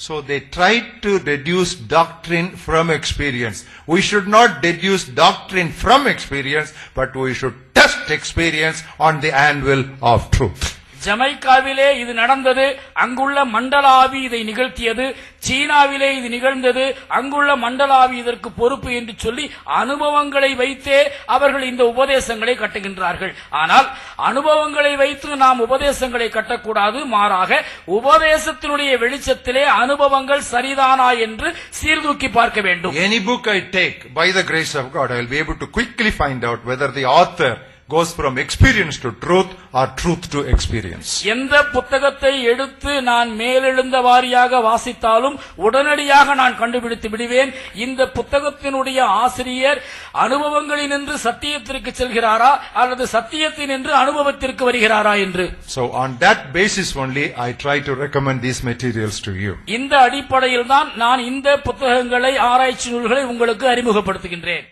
so they tried to deduce doctrine from experience. We should not deduce doctrine from experience, but we should test experience on the anvil of truth. ஜமைக்காவிலே இது நடந்தது, அங்குள்ள மண்டலாவி இதை நிகழ்த்தியது. சீனாவிலே இது நிகழ்ந்தது, அங்குள்ள மண்டலாவி இதற்கு பொறுப்பு என்று சொல்லி அனுபவங்களை வைத்தே அவர்கள் இந்த உபதேசங்களை கட்டுகின்றார்கள். ஆனால் அனுபவங்களை வைத்து நாம் உபதேசங்களை கட்டக்கூடாது, மாறாக உபதேசத்தினுடைய வெளிச்சத்திலே அனுபவங்கள் சரிதானா என்று சீர்தூக்கி பார்க்க வேண்டும். Any book I take, by the grace of God, I will be able to quickly find out whether the author goes from experience to truth or truth to experience. எந்த புத்தகத்தை எடுத்து நான் மேலெழுந்த வாரியாக வாசித்தாலும் உடனடியாக நான் கண்டுபிடித்து விடுவேன், இந்த புத்தகத்தினுடைய ஆசிரியர் அனுபவங்களினின்று சத்தியத்திற்கு செல்கிறாரா அல்லது சத்தியத்தினின்று அனுபவத்திற்கு வருகிறாரா என்று. So on that basis only I try to recommend these materials to you. இந்த அடிப்படையில் தான் நான் இந்த புத்தகங்களை, ஆராய்ச்சி நூல்களை உங்களுக்கு அறிமுகப்படுத்துகின்றேன்.